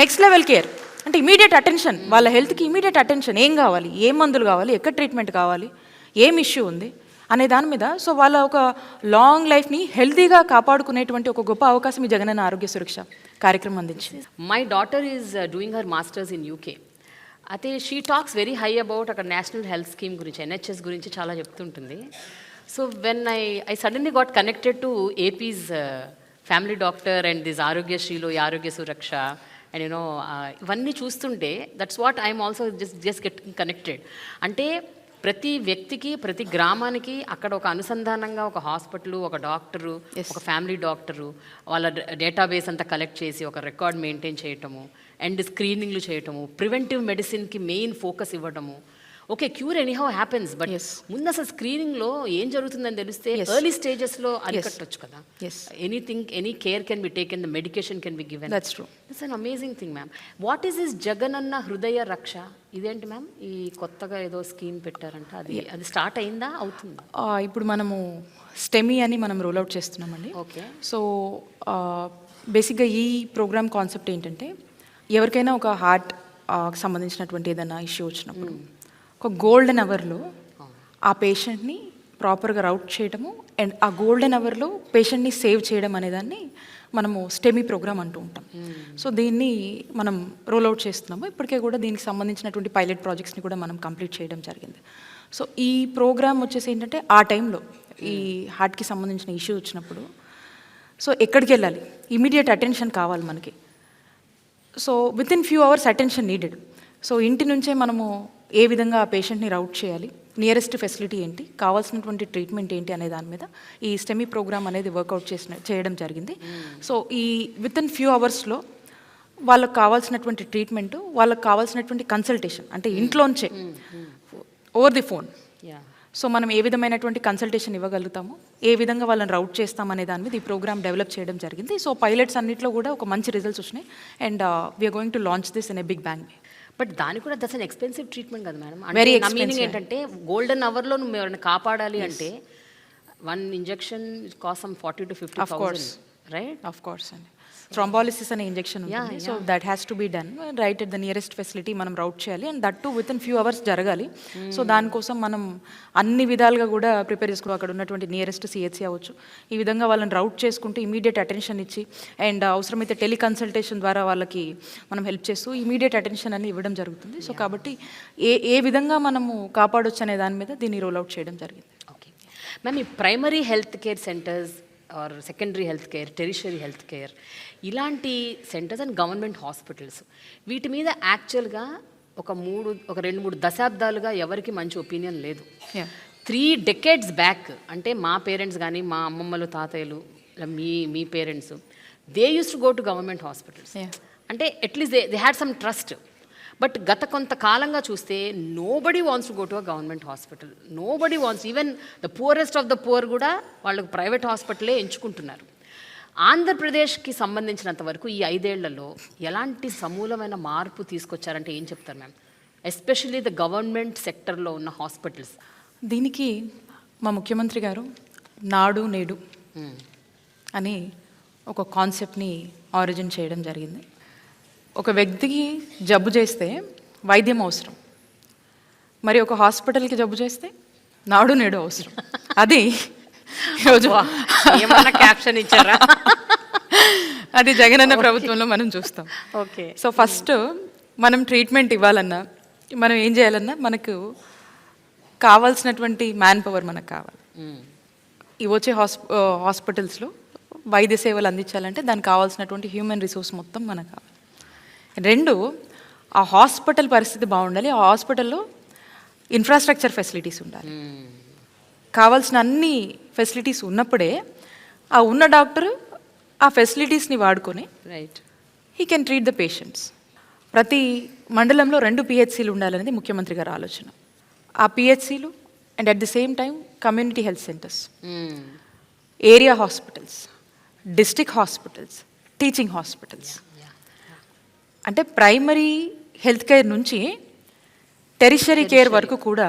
నెక్స్ట్ లెవెల్ కేర్ అంటే ఇమీడియట్ అటెన్షన్, వాళ్ళ హెల్త్కి ఇమీడియట్ అటెన్షన్, ఏం కావాలి, ఏం మందులు కావాలి, ఎక్కడ ట్రీట్మెంట్ కావాలి, ఏం ఇష్యూ ఉంది అనే దాని మీద. సో వాళ్ళ ఒక లాంగ్ లైఫ్ని హెల్తీగా కాపాడుకునేటువంటి ఒక గొప్ప అవకాశం ఈ జగనన్న ఆరోగ్య సురక్ష కార్యక్రమం అందించింది. My daughter is doing her masters in UK. అయితే she talks very high about అక్కడ నేషనల్ హెల్త్ స్కీమ్ గురించి, ఎన్హెచ్ఎస్ గురించి చాలా చెప్తుంటుంది. So when I suddenly got connected to AP's family doctor and this ఆరోగ్యశ్రీలో ఈ ఆరోగ్య సురక్ష అండ్ యూనో ఇవన్నీ చూస్తుంటే that's what I'm also just getting connected. అంటే ప్రతి వ్యక్తికి, ప్రతి గ్రామానికి అక్కడ ఒక అనుసంధానంగా ఒక హాస్పిటల్, ఒక డాక్టరు, ఒక ఫ్యామిలీ డాక్టరు, వాళ్ళ డేటాబేస్ అంతా కలెక్ట్ చేసి ఒక రికార్డ్ మెయింటైన్ చేయటము అండ్ స్క్రీనింగ్లు చేయటము, ప్రివెంటివ్ మెడిసిన్కి మెయిన్ ఫోకస్ ఇవ్వటము. Okay, cure anyhow happens, but ముందు అసలు స్క్రీనింగ్లో ఏం జరుగుతుందని తెలిస్తే ఎర్లీ స్టేజెస్లో అరికట్టొచ్చు కదా. Any care can be taken, the medication can be given. That's true. It's an amazing thing ma'am. What is this Jagananna హృదయ రక్ష? ఇదేంటి మ్యామ్? ఈ కొత్తగా ఏదో స్కీమ్ పెట్టారంట, అది స్టార్ట్ అయిందా, అవుతుందా? ఇప్పుడు మనము స్టెమీ అని మనం రోల్ అవుట్ చేస్తున్నామండి. ఓకే. సో బేసిక్గా ఈ ప్రోగ్రామ్ కాన్సెప్ట్ ఏంటంటే, ఎవరికైనా ఒక హార్ట్ సంబంధించినటువంటి ఏదైనా ఇష్యూ వచ్చినప్పుడు ఒక గోల్డెన్ అవర్లో ఆ పేషెంట్ని ప్రాపర్గా రౌట్ చేయడము అండ్ ఆ గోల్డెన్ అవర్లో పేషెంట్ని సేవ్ చేయడం అనేదాన్ని మనము స్టెమీ ప్రోగ్రామ్ అంటూ ఉంటాం. సో దీన్ని మనం రోల్ అవుట్ చేస్తున్నాము. ఇప్పటికే కూడా దీనికి సంబంధించినటువంటి పైలట్ ప్రాజెక్ట్స్ని కూడా మనం కంప్లీట్ చేయడం జరిగింది. సో ఈ ప్రోగ్రామ్ వచ్చేసి ఏంటంటే, ఆ టైంలో ఈ హార్ట్కి సంబంధించిన ఇష్యూ వచ్చినప్పుడు సో ఎక్కడికి వెళ్ళాలి, ఇమీడియట్ అటెన్షన్ కావాలి మనకి. So with in few hours attention needed. So ఇంటి నుంచే మనము ఏ విధంగా ఆ పేషెంట్ని రౌట్ చేయాలి, నియరెస్ట్ ఫెసిలిటీ ఏంటి, కావాల్సినటువంటి ట్రీట్మెంట్ ఏంటి అనే దాని మీద ఈ స్టెమీ ప్రోగ్రామ్ అనేది వర్కౌట్ చేయడం జరిగింది. సో ఈ విత్ ఇన్ ఫ్యూ అవర్స్లో వాళ్ళకి కావాల్సినటువంటి ట్రీట్మెంట్, వాళ్ళకి కావాల్సినటువంటి కన్సల్టేషన్, అంటే ఇంట్లోంచే ఓవర్ ది ఫోన్. సో మనం ఏ విధమైనటువంటి కన్సల్టేషన్ ఇవ్వగలుగుతాము, ఏ విధంగా వాళ్ళని రౌట్ చేస్తామనే దాని మీద ఈ ప్రోగ్రామ్ డెవలప్ చేయడం జరిగింది. సో పైలట్స్ అన్నింటిలో కూడా ఒక మంచి రిజల్ట్స్ వచ్చినాయి and we're going to launch this in a big bang. But దానికి కూడా దట్స్ అన్ ఎక్స్పెన్సివ్ ట్రీట్మెంట్ కదా మేడం. వెరీ నా మీనింగ్ ఏంటంటే, గోల్డెన్ అవర్లో నువ్వు ఎవరైనా కాపాడాలి అంటే one injection cost 40 to 50,000, right? Of course అండి. థ్రాంబాలిసిస్ అనే ఇంజెక్షన్ ఉంటుంది. So that has to be done right at the nearest facility మనం రౌట్ చేయాలి and that too within few hours జరగాలి. సో దానికోసం మనం అన్ని విధాలుగా కూడా ప్రిపేర్ చేసుకోవాలి. అక్కడ ఉన్నటువంటి నియరెస్ట్ సిహెచ్సి అవ్వచ్చు, ఈ విధంగా వాళ్ళని రౌట్ చేసుకుంటూ ఇమీడియట్ అటెన్షన్ ఇచ్చి అండ్ అవసరమైతే టెలికన్సల్టేషన్ ద్వారా వాళ్ళకి మనం హెల్ప్ చేస్తూ ఇమీడియట్ అటెన్షన్ అని ఇవ్వడం జరుగుతుంది. సో కాబట్టి ఏ విధంగా మనము కాపాడొచ్చు అనే దాని మీద దీన్ని రోల్ అవుట్ చేయడం జరిగింది. ఓకే మ్యామ్, ఈ primary health care centres or secondary health care, tertiary health care, ఇలాంటి సెంటర్స్ అండ్ గవర్నమెంట్ హాస్పిటల్స్, వీటి మీద యాక్చువల్గా ఒక 2-3 దశాబ్దాలుగా ఎవరికి మంచి ఒపీనియన్ లేదు. 3 decades బ్యాక్, అంటే మా పేరెంట్స్ కానీ, మా అమ్మమ్మలు, తాతయ్యలు, మీ parents, they used to go to government hospitals. అంటే at least they had some trust. But గత కొంతకాలంగా చూస్తే nobody wants to go to a government hospital. Nobody wants, even the poorest of the poor కూడా వాళ్ళకు ప్రైవేట్ హాస్పిటలే ఎంచుకుంటున్నారు. ఆంధ్రప్రదేశ్కి సంబంధించినంత వరకు ఈ 5 ఏళ్లలో ఎలాంటి సమూలమైన మార్పు తీసుకొచ్చారంటే ఏం చెప్తారు మ్యామ్, ఎస్పెషల్లీ ద గవర్నమెంట్ సెక్టర్లో ఉన్న హాస్పిటల్స్? దీనికి మా ముఖ్యమంత్రి గారు నాడు నేడు అని ఒక కాన్సెప్ట్ని ఆరిజిన్ చేయడం జరిగింది. ఒక వ్యక్తికి జబ్బు చేస్తే వైద్యం అవసరం, మరి ఒక హాస్పిటల్కి జబ్బు చేస్తే నాడు నేడు అవసరం. అది ఈరోజు ఏమన్నా క్యాప్షన్ ఇచ్చారా? అది జగనన్న ప్రభుత్వంలో మనం చూస్తాం. ఓకే. సో ఫస్ట్ మనం ట్రీట్మెంట్ ఇవ్వాలన్నా, మనం ఏం చేయాలన్నా, మనకు కావాల్సినటువంటి మ్యాన్ పవర్ మనకు కావాలి. ఈ వచ్చే హాస్పిటల్స్లో వైద్య సేవలు అందించాలంటే దానికి కావాల్సినటువంటి హ్యూమన్ రిసోర్స్ మొత్తం మనకు కావాలి. 2, ఆ హాస్పిటల్ పరిస్థితి బాగుండాలి. ఆ హాస్పిటల్లో ఇన్ఫ్రాస్ట్రక్చర్ ఫెసిలిటీస్ ఉండాలి. కావాల్సిన అన్ని ఫెసిలిటీస్ ఉన్నప్పుడే ఆ ఉన్న డాక్టరు ఆ ఫెసిలిటీస్ని వాడుకొని he can treat the patients. ప్రతి మండలంలో 2 పిహెచ్సిలు ఉండాలనేది ముఖ్యమంత్రి గారి ఆలోచన. ఆ పిహెచ్సిలు and at the same time community health centres, area hospitals, district hospitals, teaching hospitals, అంటే ప్రైమరీ హెల్త్ కేర్ నుంచి టెరిషరీ కేర్ వరకు కూడా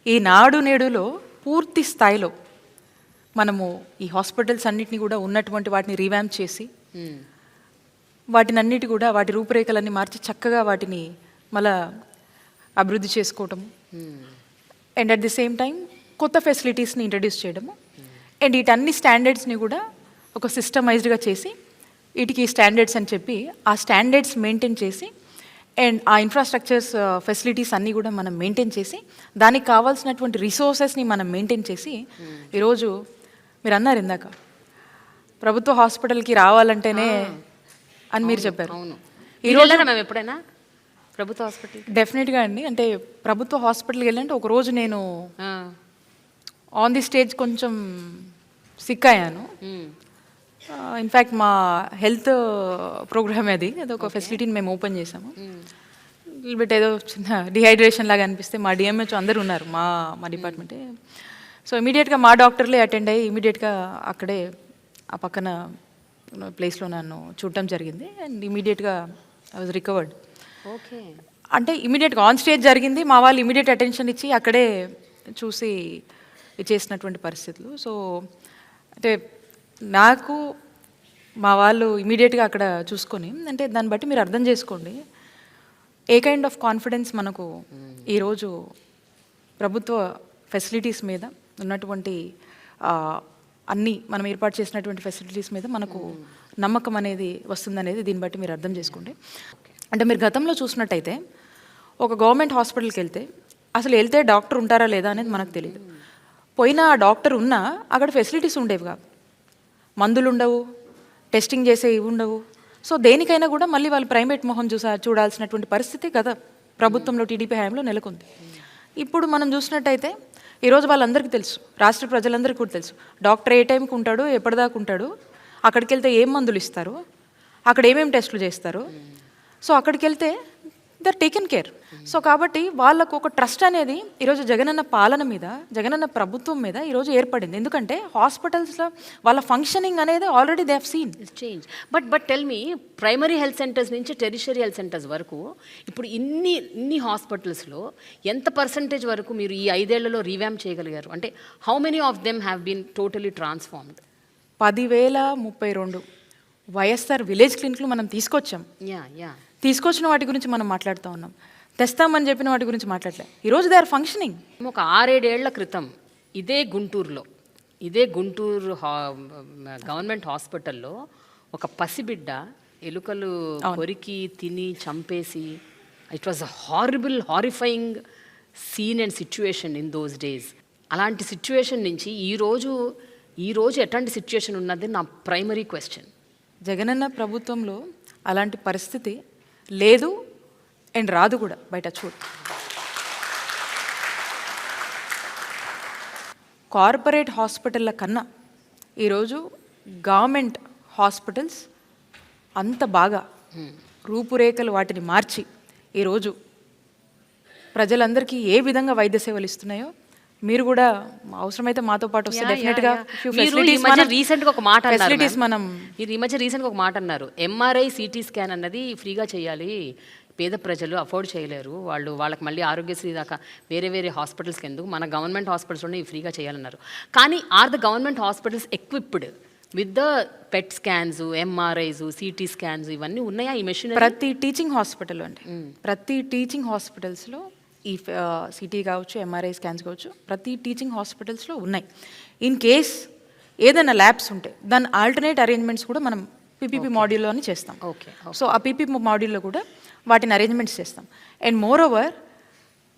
ఈ నాడు నేడులో పూర్తి స్థాయిలో మనము ఈ హాస్పిటల్స్ అన్నిటిని కూడా ఉన్నటువంటి వాటిని రీవ్యాంప్ చేసి వాటిని అన్నిటి కూడా వాటి రూపురేఖలన్నీ మార్చి చక్కగా వాటిని మళ్ళా అభివృద్ధి చేసుకోవటం and at the same time కొత్త ఫెసిలిటీస్ని ఇంట్రడ్యూస్ చేయడము అండ్ వీటన్ని స్టాండర్డ్స్ని కూడా ఒక సిస్టమైజ్డ్గా చేసి వీటికి స్టాండర్డ్స్ అని చెప్పి ఆ స్టాండర్డ్స్ మెయింటైన్ చేసి అండ్ ఆ ఇన్ఫ్రాస్ట్రక్చర్స్ ఫెసిలిటీస్ అన్నీ కూడా మనం మెయింటైన్ చేసి దానికి కావాల్సినటువంటి రిసోర్సెస్ని మనం మెయింటైన్ చేసి ఈరోజు మీరు అన్నారు ఇందాక ప్రభుత్వ హాస్పిటల్కి రావాలంటేనే అని మీరు చెప్పారు. ఈరోజు మేము ఎప్పుడైనా ప్రభుత్వ హాస్పిటల్ డెఫినెట్గా అండి. అంటే ప్రభుత్వ హాస్పిటల్కి వెళ్ళంటే ఒకరోజు నేను ఆన్ ది స్టేజ్ కొంచెం సిక్ అయ్యాను. ఇన్ఫ్యాక్ట్ మా హెల్త్ ప్రోగ్రామ్ అది ఒక ఫెసిలిటీని మేము ఓపెన్ చేసాము. బట్ ఏదో చిన్న డిహైడ్రేషన్ లాగా అనిపిస్తే మా డిఎంహెచ్ అందరూ ఉన్నారు మా డిపార్ట్మెంటే. సో ఇమీడియట్గా మా డాక్టర్లే అటెండ్ అయ్యి ఇమీడియట్గా అక్కడే ఆ పక్కన ప్లేస్లో నన్ను చూడటం జరిగింది అండ్ ఇమీడియట్గా ఐ వాజ్ రికవర్డ్. ఓకే. అంటే ఇమీడియట్గా ఆన్ స్టేజ్ జరిగింది, మా వాళ్ళు ఇమీడియట్ అటెన్షన్ ఇచ్చి అక్కడే చూసి చేసినటువంటి పరిస్థితులు. సో అంటే నాకు మా వాళ్ళు ఇమీడియట్గా అక్కడ చూసుకొని అంటే దాన్ని బట్టి మీరు అర్థం చేసుకోండి ఏ కైండ్ ఆఫ్ కాన్ఫిడెన్స్ మనకు ఈరోజు ప్రభుత్వ ఫెసిలిటీస్ మీద ఉన్నటువంటి అన్నీ మనం ఏర్పాటు చేసినటువంటి ఫెసిలిటీస్ మీద మనకు నమ్మకం అనేది వస్తుందనేది దీన్ని బట్టి మీరు అర్థం చేసుకోండి. అంటే మీరు గతంలో చూసినట్టయితే ఒక గవర్నమెంట్ హాస్పిటల్కి వెళ్తే అసలు వెళ్తే డాక్టర్ ఉంటారా లేదా అనేది మనకు తెలియదు. పోయినా ఆ డాక్టర్ ఉన్నా అక్కడ ఫెసిలిటీస్ ఉండేవి కాదు, మందులు ఉండవు, టెస్టింగ్ చేసే ఇవి ఉండవు. సో దేనికైనా కూడా మళ్ళీ వాళ్ళు ప్రైవేట్ మొహం చూడాల్సినటువంటి పరిస్థితి గత ప్రభుత్వంలో టీడీపీ హయాంలో నెలకొంది. ఇప్పుడు మనం చూసినట్టయితే ఈరోజు వాళ్ళందరికీ తెలుసు, రాష్ట్ర ప్రజలందరికీ కూడా తెలుసు డాక్టర్ ఏ టైంకి ఉంటాడు, ఎప్పటిదాకా ఉంటాడు, అక్కడికి వెళ్తే ఏం మందులు ఇస్తారు, అక్కడ ఏమేమి టెస్టులు చేస్తారు. సో అక్కడికి వెళ్తే they are taken care. So కాబట్టి వాళ్ళకు ఒక ట్రస్ట్ అనేది ఈరోజు జగనన్న పాలన మీద, జగనన్న ప్రభుత్వం మీద ఈరోజు ఏర్పడింది. ఎందుకంటే హాస్పిటల్స్లో వాళ్ళ ఫంక్షనింగ్ అనేది already they have seen change. But tell me, primary health centres నుంచి టెరిషరీ హెల్త్ సెంటర్స్ వరకు ఇప్పుడు ఇన్ని హాస్పిటల్స్లో ఎంత పర్సంటేజ్ వరకు మీరు ఈ 5 ఏళ్లలో రీవ్యాంప్ చేయగలిగారు? అంటే how many of them have been totally transformed? 10,032 YSR village క్లినిక్లు మనం తీసుకొచ్చాం. తీసుకొచ్చిన వాటి గురించి మనం మాట్లాడుతూ ఉన్నాం, తెస్తామని చెప్పిన వాటి గురించి మాట్లాడలే. ఈరోజు దే ఆర్ ఫంక్షనింగ్. ఒక 6-7 ఏళ్ల క్రితం ఇదే గుంటూరు గవర్నమెంట్ హాస్పిటల్లో ఒక పసిబిడ్డ ఎలుకలు కొరికి తిని చంపేసి, it was a horrifying scene and situation in those days. అలాంటి సిచ్యువేషన్ నుంచి ఈరోజు ఎట్లాంటి సిచ్యువేషన్ ఉన్నది నా ప్రైమరీ క్వశ్చన్. జగనన్న ప్రభుత్వంలో అలాంటి పరిస్థితి లేదు అండ్ రాదు కూడా, బయట చూడు. కార్పొరేట్ హాస్పిటళ్ళ కన్నా ఈరోజు గవర్నమెంట్ హాస్పిటల్స్ అంత బాగా రూపురేఖలు వాటిని మార్చి ఈరోజు ప్రజలందరికీ ఏ విధంగా వైద్య సేవలు ఇస్తున్నాయో మీరు కూడా అవసరమైతే మాతో పాటు వస్తే డెఫినెట్గా రీసెంట్గా ఒక మాట ఒక మాట అన్నారు, ఎంఆర్ఐ సిటీ స్కాన్ అన్నది ఫ్రీగా చేయాలి, పేద ప్రజలు అఫోర్డ్ చేయలేరు, వాళ్ళకి మళ్ళీ ఆరోగ్యశ్రీ దాకా వేరే హాస్పిటల్స్కి ఎందుకు, మన గవర్నమెంట్ హాస్పిటల్స్లోనే ఫ్రీగా చేయాలన్నారు. కానీ are the government hospitals equipped with the PET scans, MRIs, CT scans ఇవన్నీ ఉన్నాయా ఈ మెషిన్? ప్రతి టీచింగ్ హాస్పిటల్ అండి, ప్రతి టీచింగ్ హాస్పిటల్స్లో ఈ సిటీ కావచ్చు, ఎంఆర్ఐ స్కాన్స్ కావచ్చు, ప్రతి టీచింగ్ హాస్పిటల్స్లో ఉన్నాయి. ఇన్ కేస్ ఏదైనా ల్యాబ్స్ ఉంటే దాని ఆల్టర్నేట్ అరేంజ్మెంట్స్ కూడా మనం పీపీపీ మాడ్యూల్లోనే చేస్తాం. సో ఆ పీపీపీ మాడ్యూల్లో కూడా వాటిని అరేంజ్మెంట్స్ చేస్తాం. అండ్ మోర్ ఓవర్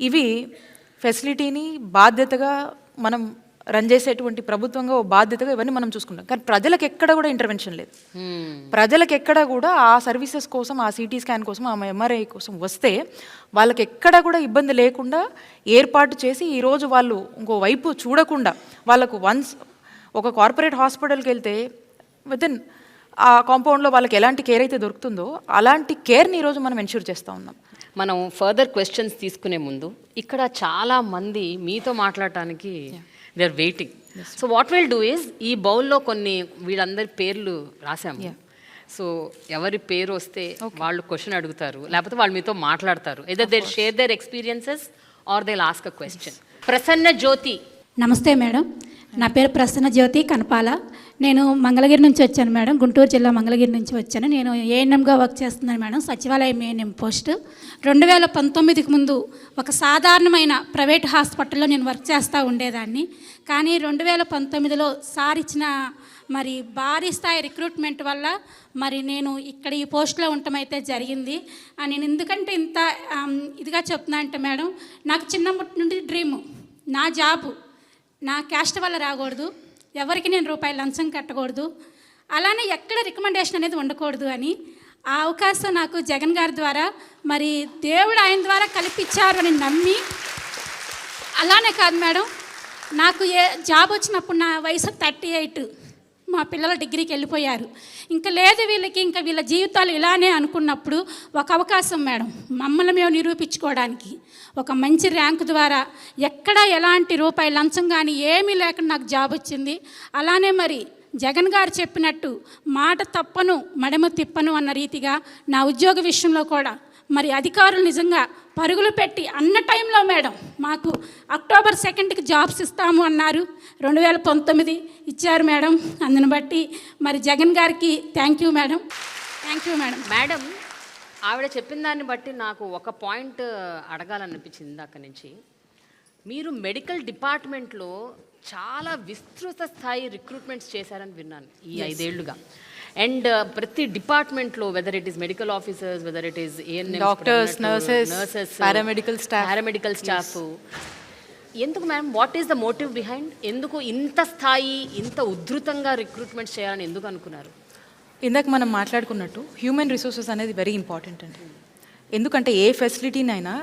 ఇవి ఫెసిలిటీని బాధ్యతగా మనం రన్ చేసేటువంటి ప్రభుత్వంగా బాధ్యతగా ఇవన్నీ మనం చూసుకుంటాం. కానీ ప్రజలకు ఎక్కడ కూడా ఇంటర్వెన్షన్ లేదు. ప్రజలకు ఎక్కడ కూడా ఆ సర్వీసెస్ కోసం, ఆ సిటీ స్కాన్ కోసం, ఆ ఎంఆర్ఐ కోసం వస్తే వాళ్ళకి ఎక్కడ కూడా ఇబ్బంది లేకుండా ఏర్పాటు చేసి ఈరోజు వాళ్ళు ఇంకో వైపు చూడకుండా వాళ్ళకు వన్స్ ఒక కార్పొరేట్ హాస్పిటల్కి వెళ్తే వితిన్ ఆ కాంపౌండ్లో వాళ్ళకి ఎలాంటి కేర్ అయితే దొరుకుతుందో అలాంటి కేర్ని ఈరోజు మనం ఎన్ష్యూర్ చేస్తూ ఉన్నాం. మనం ఫర్దర్ క్వశ్చన్స్ తీసుకునే ముందు ఇక్కడ చాలా మంది మీతో మాట్లాడటానికి they are waiting. So what will do is, ఈ బౌల్లో కొన్ని వీళ్ళందరి పేర్లు రాసాము. సో ఎవరి పేరు వస్తే వాళ్ళు క్వశ్చన్ అడుగుతారు, లేకపోతే వాళ్ళు మీతో మాట్లాడతారు. Either they share their experiences or they ask a question. Prasanna Jyothi. నమస్తే మేడం, నా పేరు ప్రసన్న జ్యోతి కనపాల. నేను మంగళగిరి నుంచి వచ్చాను మేడం, గుంటూరు జిల్లా మంగళగిరి నుంచి వచ్చాను. నేను ఏఎన్ఎంగా వర్క్ చేస్తున్నాను మేడం, సచివాలయం ఏఎన్ఎం పోస్ట్. 2019కి ముందు ఒక సాధారణమైన ప్రైవేట్ హాస్పిటల్లో నేను వర్క్ చేస్తూ ఉండేదాన్ని. కానీ 2019లో సార్ ఇచ్చిన మరి భారీ స్థాయి రిక్రూట్మెంట్ వల్ల మరి నేను ఇక్కడ ఈ పోస్ట్లో ఉండటం అయితే జరిగింది. నేను ఎందుకంటే ఇంత ఇదిగా చెప్తున్నా అంటే మేడం, నాకు చిన్నప్పటి నుండి డ్రీము, నా జాబు నా క్యాస్ట్ వల్ల రాకూడదు, ఎవరికి నేను రూపాయలు లంచం కట్టకూడదు, అలానే ఎక్కడ రికమెండేషన్ అనేది ఉండకూడదు అని ఆ అవకాశం నాకు జగన్ గారి ద్వారా మరి దేవుడు ఆయన ద్వారా కల్పించారు అని నమ్మి, అలానే కాదు మేడం, నాకు జాబ్ వచ్చినప్పుడు నా వయసు 38, మా పిల్లలు డిగ్రీకి వెళ్ళిపోయారు. ఇంకా లేదు వీళ్ళకి, ఇంకా వీళ్ళ జీవితాలు ఇలానే అనుకున్నప్పుడు ఒక అవకాశం మేడం, మమ్మల్ని మేము నిరూపించుకోవడానికి ఒక మంచి ర్యాంకు ద్వారా ఎక్కడ ఎలాంటి రూపాయి లంచం కానీ ఏమీ లేకుండా నాకు జాబ్ వచ్చింది. అలానే మరి జగన్ గారు చెప్పినట్టు మాట తప్పను మడమ తిప్పను అన్న రీతిగా నా ఉద్యోగ విషయంలో కూడా మరి అధికారులు నిజంగా పరుగులు పెట్టి అన్న టైంలో మేడం మాకు అక్టోబర్ 2కి జాబ్స్ ఇస్తాము అన్నారు. 2019 ఇచ్చారు మేడం. అందుని బట్టి మరి జగన్ గారికి థ్యాంక్ యూ మేడం. మేడం, ఆవిడ చెప్పిన దాన్ని బట్టి నాకు ఒక పాయింట్ అడగాలనిపించింది ఇందాక నుంచి. మీరు మెడికల్ డిపార్ట్మెంట్లో చాలా విస్తృత స్థాయి రిక్రూట్మెంట్స్ చేశారని విన్నాను ఈ 5 ఏళ్లుగా. అండ్ ప్రతి డిపార్ట్మెంట్లో, whether it is medical officers, whether it is ANM, doctors, nurses, paramedical staff. ఎందుకు ma'am, what is the motive behind? ఎందుకు ఇంత స్థాయి, ఇంత ఉధృతంగా రిక్రూట్మెంట్ చేయాలని ఎందుకు అనుకున్నారు? ఇందాక మనం మాట్లాడుకున్నట్టు హ్యూమన్ రిసోర్సెస్ అనేది వెరీ ఇంపార్టెంట్ అండి. ఎందుకంటే ఏ ఫెసిలిటీనైనా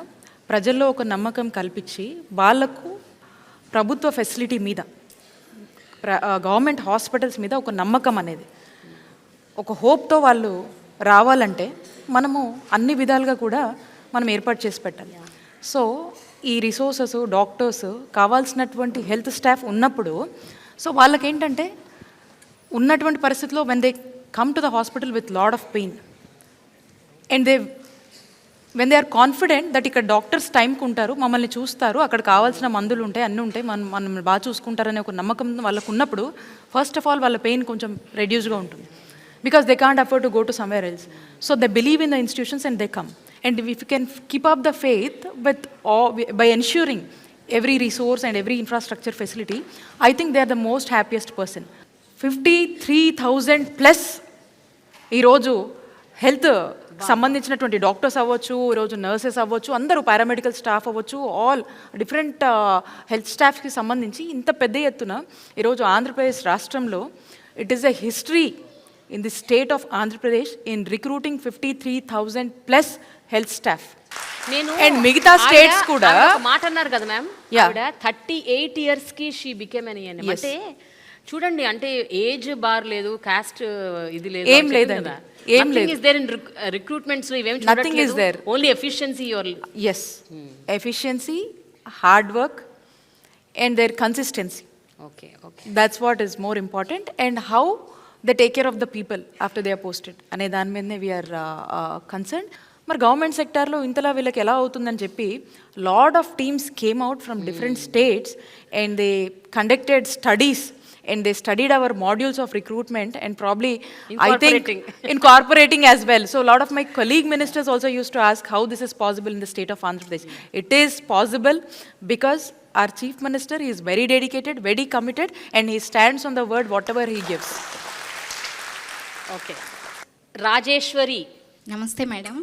ప్రజల్లో ఒక నమ్మకం కల్పించి వాళ్ళకు ప్రభుత్వ ఫెసిలిటీ మీద, గవర్నమెంట్ హాస్పిటల్స్ మీద ఒక నమ్మకం అనేది, ఒక హోప్తో వాళ్ళు రావాలంటే మనము అన్ని విధాలుగా కూడా మనం ఏర్పాటు చేసి పెట్టాలి. సో ఈ రిసోర్సెస్, డాక్టర్స్, కావాల్సినటువంటి హెల్త్ స్టాఫ్ ఉన్నప్పుడు సో వాళ్ళకేంటంటే ఉన్నటువంటి పరిస్థితిలో when they come to the hospital with lot of pain and when they are confident that ఇక్కడ డాక్టర్స్ టైంకి ఉంటారు, మమ్మల్ని చూస్తారు, అక్కడ కావాల్సిన మందులు ఉంటాయి, అన్నీ ఉంటాయి, మనం బాగా చూసుకుంటారనే ఒక నమ్మకం వాళ్ళకు ఉన్నప్పుడు ఫస్ట్ ఆఫ్ ఆల్ వాళ్ళ పెయిన్ కొంచెం రెడ్యూస్గా ఉంటుంది. Because they can't afford to go to somewhere else. So they believe in the institutions and they come. And if you can keep up the faith by ensuring every resource and every infrastructure facility, I think they are the most happiest person. 53,000 plus ఈరోజు హెల్త్ సంబంధించినటువంటి డాక్టర్స్ అవ్వచ్చు, ఈరోజు నర్సెస్ అవ్వచ్చు, అందరూ పారామెడికల్ స్టాఫ్ అవ్వచ్చు, ఆల్ డిఫరెంట్ హెల్త్ స్టాఫ్కి సంబంధించి ఇంత పెద్ద ఎత్తున ఈరోజు ఆంధ్రప్రదేశ్ రాష్ట్రంలో it is a history in the state of Andhra Pradesh in recruiting 53,000 plus health staff. And మిగతా స్టేట్స్ కూడా మాట అన్నారు కదా మ్యామ్, 38 yearsకి షీ బికేమ్ అని. అంటే చూడండి, అంటే ఏజ్ బార్ లేదు, కాస్ట్ ఇది లేదు, ఏం లేదండి, ఏం లేదు. ఇస్ దేర్ ఇన్ రిక్రూట్మెంట్స్ లో ఇవేం nothing is there, only efficiency. yes, efficiency, hard work and their consistency. Okay. That's what is more important. And how they take care of the people after they are posted అనే దాని మీదనే వీఆర్ కన్సర్న్. మరి గవర్నమెంట్ సెక్టార్లో ఇంతలా వీళ్ళకి ఎలా అవుతుందని చెప్పి lot of teams came out from different states and they conducted studies and they studied our modules of recruitment and probably I think incorporating as well. So a lot of my colleague ministers also used to ask how this is possible in the state of Andhra Pradesh. It is possible because our chief minister is very dedicated, very committed, and he stands on the word whatever he gives. Okay. Rajeshwari. నమస్తే మేడం.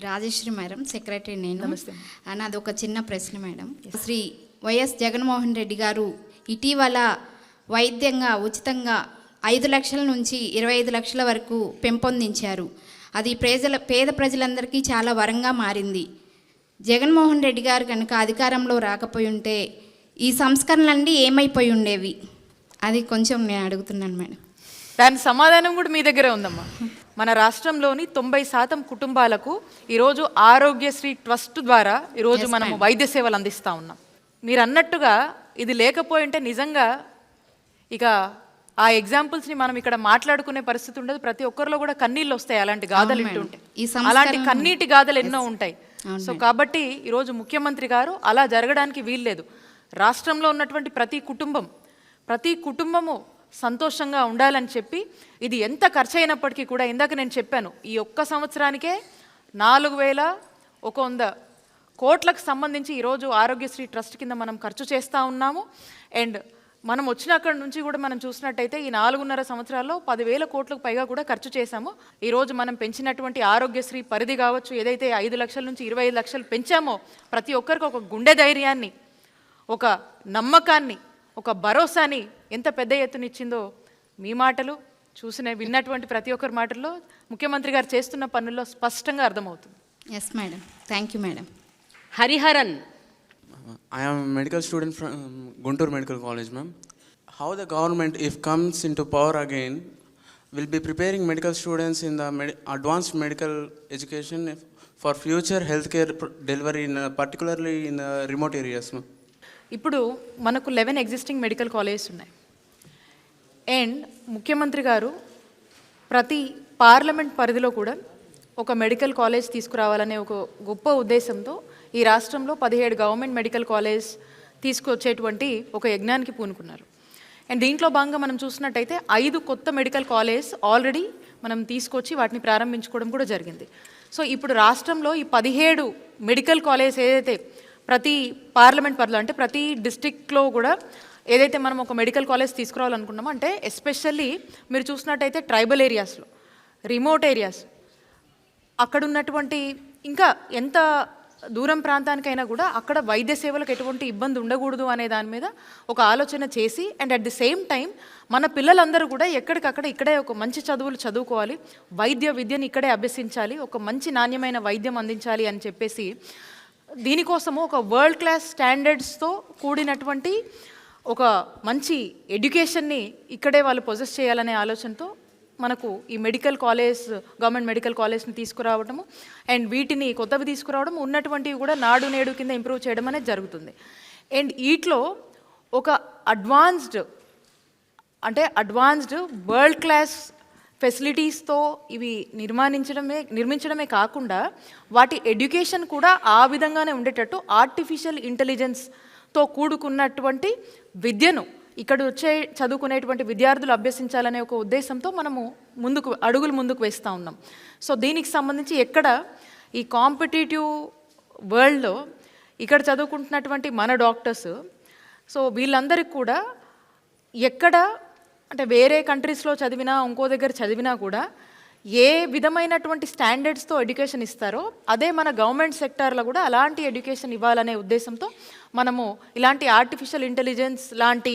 రాజేశ్వరి మేడం, సెక్రటరీ నేను. నమస్తే. నాది ఒక చిన్న ప్రశ్న మేడం. శ్రీ వైఎస్ జగన్మోహన్ రెడ్డి గారు ఇటీవల వైద్యంగా ఉచితంగా 5 లక్షల నుంచి 25 లక్షల వరకు పెంపొందించారు. అది పేద ప్రజలందరికీ చాలా వరంగా మారింది. జగన్మోహన్ రెడ్డి గారు కనుక అధికారంలో రాకపోయి ఉంటే ఈ సంస్కరణలన్నీ ఏమైపోయి ఉండేవి? అది కొంచెం నేను అడుగుతున్నాను మేడం. దాని సమాధానం కూడా మీ దగ్గరే ఉందమ్మా. మన రాష్ట్రంలోని 90% కుటుంబాలకు ఈరోజు ఆరోగ్యశ్రీ ట్రస్ట్ ద్వారా ఈరోజు మనము వైద్య సేవలు అందిస్తూ ఉన్నాం. మీరు అన్నట్టుగా ఇది లేకపోయి ఉంటే నిజంగా ఇక ఆ ఎగ్జాంపుల్స్ని మనం ఇక్కడ మాట్లాడుకునే పరిస్థితి ఉండదు. ప్రతి ఒక్కరిలో కూడా కన్నీళ్ళు వస్తాయి అలాంటి గాథలు వింటుంటే. అలాంటి కన్నీటి గాథలు ఎన్నో ఉంటాయి. సో కాబట్టి ఈరోజు ముఖ్యమంత్రి గారు అలా జరగడానికి వీల్లేదు. రాష్ట్రంలో ఉన్నటువంటి ప్రతి కుటుంబం ప్రతి కుటుంబము సంతోషంగా ఉండాలని చెప్పి ఇది ఎంత ఖర్చు అయినప్పటికీ కూడా ఇందాక నేను చెప్పాను, ఈ ఒక్క సంవత్సరానికే 4100 కోట్లకు సంబంధించి ఈరోజు ఆరోగ్యశ్రీ ట్రస్ట్ కింద మనం ఖర్చు చేస్తూ ఉన్నాము. అండ్ మనం వచ్చినక్కడి నుంచి కూడా మనం చూసినట్టయితే ఈ 4.5 సంవత్సరాల్లో 10,000 కోట్లకు పైగా కూడా ఖర్చు చేశాము. ఈరోజు మనం పెంచినటువంటి ఆరోగ్యశ్రీ పరిధి కావచ్చు, ఏదైతే 5 లక్షల నుంచి 25 లక్షలు పెంచామో ప్రతి ఒక్కరికి ఒక గుండె ధైర్యాన్ని, ఒక నమ్మకాన్ని, ఒక భరోసాని ఎంత పెద్ద ఎత్తునిచ్చిందో మీ మాటలు విన్నటువంటి ప్రతి ఒక్కరి మాటల్లో ముఖ్యమంత్రి గారు చేస్తున్న పనుల్లో స్పష్టంగా అర్థమవుతుంది. Yes madam, thank you madam. Hariharan. I am a medical student from Guntur Medical College, ma'am. How the government, if comes into power again, will be preparing medical students in the advanced medical education for future healthcare delivery, particularly in remote areas, ma'am? ఇప్పుడు మనకు 11 ఎగ్జిస్టింగ్ మెడికల్ కాలేజెస్ ఉన్నాయి. అండ్ ముఖ్యమంత్రి గారు ప్రతి పార్లమెంట్ పరిధిలో కూడా ఒక మెడికల్ కాలేజ్ తీసుకురావాలనే ఒక గొప్ప ఉద్దేశంతో ఈ రాష్ట్రంలో 17 గవర్నమెంట్ మెడికల్ కాలేజ్ తీసుకొచ్చేటువంటి ఒక యజ్ఞానికి పూనుకున్నారు. అండ్ దీంట్లో భాగంగా మనం చూసినట్టయితే 5 కొత్త మెడికల్ కాలేజ్ ఆల్రెడీ మనం తీసుకొచ్చి వాటిని ప్రారంభించుకోవడం కూడా జరిగింది. సో ఇప్పుడు రాష్ట్రంలో ఈ 17 మెడికల్ కాలేజ్ ఏదైతే ప్రతి పార్లమెంట్ పరిధిలో అంటే ప్రతి డిస్టిక్లో కూడా ఏదైతే మనం ఒక మెడికల్ కాలేజ్ తీసుకురావాలనుకున్నామో, అంటే ఎస్పెషల్లీ మీరు చూసినట్టయితే ట్రైబల్ ఏరియాస్లో, రిమోట్ ఏరియాస్, అక్కడ ఉన్నటువంటి ఇంకా ఎంత దూరం ప్రాంతానికైనా కూడా అక్కడ వైద్య సేవలకు ఎటువంటి ఇబ్బంది ఉండకూడదు అనే దాని మీద ఒక ఆలోచన చేసి, and at the same time మన పిల్లలందరూ కూడా ఎక్కడికక్కడ ఇక్కడే ఒక మంచి చదువులు చదువుకోవాలి, వైద్య విద్యను ఇక్కడే అభ్యసించాలి, ఒక మంచి నాణ్యమైన వైద్యం అందించాలి అని చెప్పేసి దీనికోసము ఒక వరల్డ్ క్లాస్ స్టాండర్డ్స్తో కూడినటువంటి ఒక మంచి ఎడ్యుకేషన్ని ఇక్కడే వాళ్ళు పొజెస్ చేయాలనే ఆలోచనతో మనకు ఈ మెడికల్ కాలేజ్, గవర్నమెంట్ మెడికల్ కాలేజ్ని తీసుకురావడము అండ్ వీటిని కొత్తవి తీసుకురావడం, ఉన్నటువంటివి కూడా నాడు నేడు కింద ఇంప్రూవ్ చేయడం అనేది జరుగుతుంది. అండ్ వీటిలో ఒక అడ్వాన్స్డ్ వరల్డ్ క్లాస్ ఫెసిలిటీస్తో ఇవి నిర్మించడమే కాకుండా వాటి ఎడ్యుకేషన్ కూడా ఆ విధంగానే ఉండేటట్టు ఆర్టిఫిషియల్ ఇంటెలిజెన్స్తో కూడుకున్నటువంటి విద్యను ఇక్కడ చదువుకునేటువంటి విద్యార్థులు అభ్యసించాలనే ఒక ఉద్దేశంతో మనము అడుగులు ముందుకు వేస్తూ ఉన్నాం. సో దీనికి సంబంధించి ఎక్కడ ఈ కాంపిటేటివ్ వరల్డ్లో ఇక్కడ చదువుకుంటున్నటువంటి మన డాక్టర్స్, సో వీళ్ళందరికీ కూడా ఎక్కడ అంటే వేరే కంట్రీస్లో చదివినా ఇంకో దగ్గర చదివినా కూడా ఏ విధమైనటువంటి స్టాండర్డ్స్తో ఎడ్యుకేషన్ ఇస్తారో అదే మన గవర్నమెంట్ సెక్టార్లో కూడా అలాంటి ఎడ్యుకేషన్ ఇవ్వాలనే ఉద్దేశంతో మనము ఇలాంటి ఆర్టిఫిషియల్ ఇంటెలిజెన్స్ లాంటి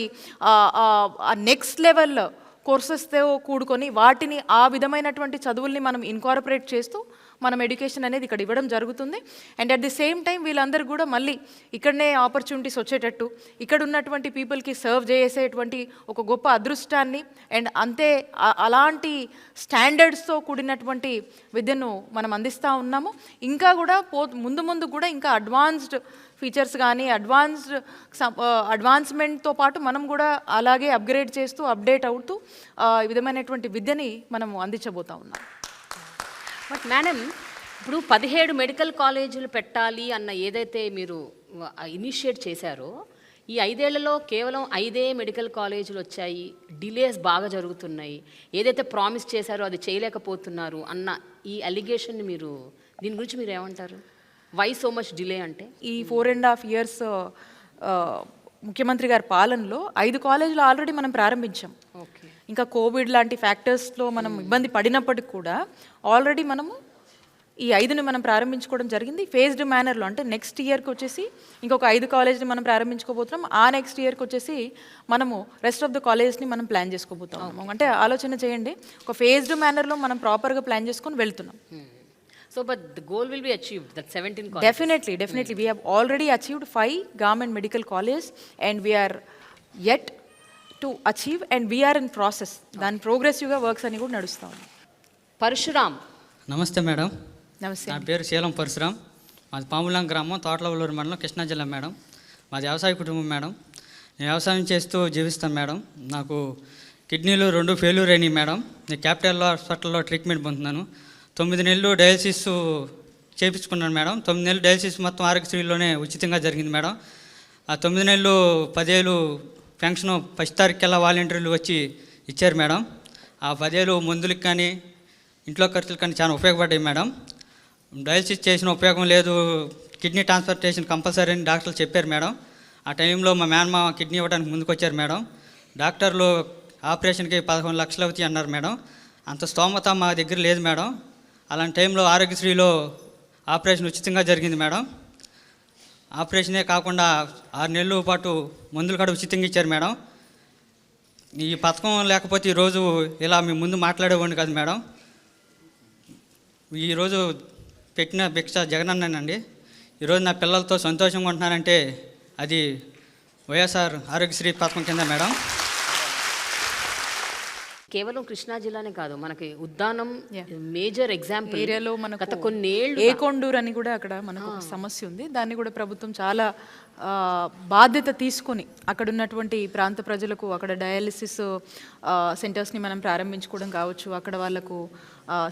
నెక్స్ట్ లెవెల్ కోర్సెస్తో కూడుకొని వాటిని ఆ విధమైనటువంటి చదువుల్ని మనం ఇన్కార్పొరేట్ చేస్తూ మనం ఎడ్యుకేషన్ అనేది ఇక్కడ ఇవ్వడం జరుగుతుంది. And at the same time వీళ్ళందరూ కూడా మళ్ళీ ఇక్కడనే ఆపర్చునిటీస్ వచ్చేటట్టు ఇక్కడ ఉన్నటువంటి పీపుల్కి సర్వ్ చేసేటువంటి ఒక గొప్ప అదృష్టాన్ని అండ్ అంతే అలాంటి స్టాండర్డ్స్తో కూడినటువంటి విద్యను మనం అందిస్తూ ఉన్నాము. ఇంకా కూడా ముందు కూడా ఇంకా అడ్వాన్స్డ్ ఫీచర్స్ కానీ అడ్వాన్స్మెంట్తో పాటు మనం కూడా అలాగే అప్గ్రేడ్ చేస్తూ అప్డేట్ అవుతూ ఈ విధమైనటువంటి విద్యని మనము అందించబోతూ ఉన్నాం. బట్ మేడం, ఇప్పుడు 17 మెడికల్ కాలేజీలు పెట్టాలి అన్న ఏదైతే మీరు ఇనిషియేట్ చేశారో, ఈ 5 ఏళ్లలో కేవలం 5 మెడికల్ కాలేజీలు వచ్చాయి, డిలేస్ బాగా జరుగుతున్నాయి, ఏదైతే ప్రామిస్ చేశారో అది చేయలేకపోతున్నారు అన్న ఈ అలిగేషన్ని దీని గురించి మీరు ఏమంటారు? వై సో మచ్ డిలే అంటే? ఈ 4.5 years ముఖ్యమంత్రి గారి పాలనలో 5 కాలేజీలు ఆల్రెడీ మనం ప్రారంభించాం. ఓకే. ఇంకా కోవిడ్ లాంటి ఫ్యాక్టర్స్లో మనం ఇబ్బంది పడినప్పటికి కూడా ఆల్రెడీ మనము ఈ 5ని మనం ప్రారంభించుకోవడం జరిగింది ఫేజ్డ్ మేనర్లో. అంటే నెక్స్ట్ ఇయర్కి వచ్చేసి ఇంకొక 5 కాలేజ్ని మనం ప్రారంభించుకోబోతున్నాం. ఆ నెక్స్ట్ ఇయర్కి వచ్చేసి మనము రెస్ట్ ఆఫ్ ద కాలేజ్ని మనం ప్లాన్ చేసుకోబోతున్నాం. అంటే ఆలోచన చేయండి, ఒక ఫేజ్డ్ మేనర్లో మనం ప్రాపర్గా ప్లాన్ చేసుకొని వెళ్తున్నాం. So, but the goal will be achieved, that 17 colleges. Definitely. We have already achieved 5 government medical colleges and we are yet to achieve and we are in process. దాని ప్రోగ్రెసివ్గా వర్క్స్ అని కూడా నడుస్తూ ఉంది. పరశురామ్. నమస్తే మేడం. నమస్తే. నా పేరు శీలం పరశురామ్. మాది పాములాం గ్రామం, తోటలవల్లూరు మండలం, కృష్ణా జిల్లా మేడం. మాది వ్యవసాయ కుటుంబం మేడం. నేను వ్యవసాయం చేస్తూ జీవిస్తాను మేడం. నాకు కిడ్నీలు 2 ఫెయిల్యూర్ అయినాయి మేడం. నేను క్యాపిటల్ హాస్పిటల్లో ట్రీట్మెంట్ పొందుతున్నాను. 9 నెలలు డయాలసిస్ చేయించుకున్నాను మేడం. 9 నెలలు డయాలసిస్ మొత్తం ఆరోగ్యశ్రీలోనే ఉచితంగా జరిగింది మేడం. ఆ 9 నెలలు 10,000 పెన్షన్ ఫస్ట్ తారీఖుకెల్లా వాలంటీర్లు వచ్చి ఇచ్చారు మేడం. ఆ 10,000 మందులకు కానీ ఇంట్లో ఖర్చులకు కానీ చాలా ఉపయోగపడ్డాయి మేడం. డయాలసిస్ చేసిన ఉపయోగం లేదు, కిడ్నీ ట్రాన్స్ప్లాంటేషన్ కంపల్సరీ అని డాక్టర్లు చెప్పారు మేడం. ఆ టైంలో మా మేనమామ కిడ్నీ ఇవ్వడానికి ముందుకు వచ్చారు మేడం. డాక్టర్లు ఆపరేషన్కి 11 లక్షలు అవుతాయి అన్నారు మేడం. అంత స్తోమత మా దగ్గర లేదు మేడం. అలాంటి టైంలో ఆరోగ్యశ్రీలో ఆపరేషన్ ఉచితంగా జరిగింది మేడం. ఆపరేషనే కాకుండా 6 నెలల పాటు మందులు కూడా ఉచితంగా ఇచ్చారు మేడం. ఈ పథకం లేకపోతే ఈరోజు ఇలా మీ ముందు మాట్లాడేవాడిని కాదు మేడం. ఈరోజు పెట్టిన భిక్ష జగనన్నండి. ఈరోజు నా పిల్లలతో సంతోషంగా ఉంటున్నానంటే అది వైఎస్ఆర్ ఆరోగ్యశ్రీ పథకం కింద మేడం. కేవలం కృష్ణా జిల్లానే కాదు, మనకి ఉద్దానం మేజర్ ఎగ్జాంపుల్. ఏరియాలో మనకు గత కొన్నేళ్ళు ఏకొండూరు అని కూడా అక్కడ మనకు ఒక సమస్య ఉంది. దాన్ని కూడా ప్రభుత్వం చాలా బాధ్యత తీసుకొని అక్కడ ఉన్నటువంటి ప్రాంత ప్రజలకు అక్కడ డయాలిసిస్ సెంటర్స్ని మనం ప్రారంభించుకోవడం కావచ్చు, అక్కడ వాళ్ళకు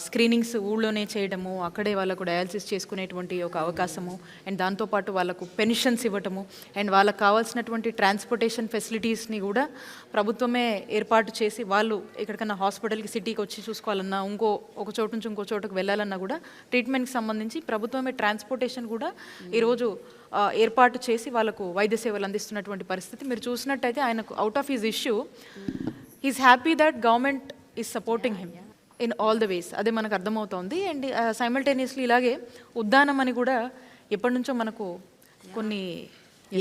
స్క్రీనింగ్స్ ఊళ్ళోనే చేయడము, అక్కడే వాళ్ళకు డయాలిసిస్ చేసుకునేటువంటి ఒక అవకాశము, అండ్ దాంతోపాటు వాళ్ళకు పెన్షన్స్ ఇవ్వటము, అండ్ వాళ్ళకు కావాల్సినటువంటి ట్రాన్స్పోర్టేషన్ ఫెసిలిటీస్ని కూడా ప్రభుత్వమే ఏర్పాటు చేసి వాళ్ళు ఎక్కడికన్నా హాస్పిటల్కి సిటీకి వచ్చి చూసుకోవాలన్నా, ఒక చోటు నుంచి ఇంకో చోటుకు వెళ్ళాలన్నా కూడా ట్రీట్మెంట్కి సంబంధించి ప్రభుత్వమే ట్రాన్స్పోర్టేషన్ కూడా ఈరోజు ఏర్పాటు చేసి వాళ్ళకు వైద్య సేవలు అందిస్తున్నటువంటి పరిస్థితి మీరు చూసినట్టయితే ఆయనకు out of his issue he's happy that government is supporting him in all the ways. అదే మనకు అర్థమవుతోంది. అండ్ సైమల్టేనియస్లీ ఇలాగే ఉద్దానం అని కూడా ఎప్పటి నుంచో మనకు కొన్ని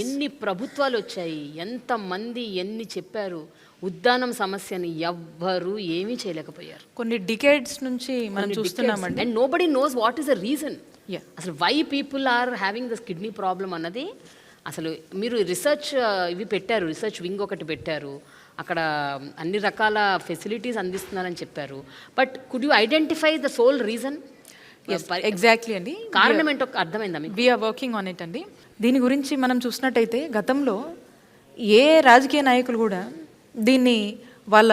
ఎన్ని ప్రభుత్వాలు వచ్చాయి, ఎంతమంది ఎన్ని చెప్పారు, ఉద్దానం సమస్యని ఎవ్వరూ ఏమీ చేయలేకపోయారు. కొన్ని డికేడ్స్ నుంచి మనం చూస్తున్నామండి. And nobody knows what is the reason. అసలు why people are having this kidney problem అన్నది అసలు మీరు రీసెర్చ్ ఇవి పెట్టారు, రీసెర్చ్ వింగ్ ఒకటి పెట్టారు, అక్కడ అన్ని రకాల ఫెసిలిటీస్ అందిస్తున్నారని చెప్పారు. But could you identify the sole reason? Exactly అండి, కారణం ఏంటో అర్థమైందా మీకు? వీఆర్ వర్కింగ్ ఆన్ ఇట్ అండి. దీని గురించి మనం చూసినట్టయితే గతంలో ఏ రాజకీయ నాయకులు కూడా దీన్ని వాళ్ళ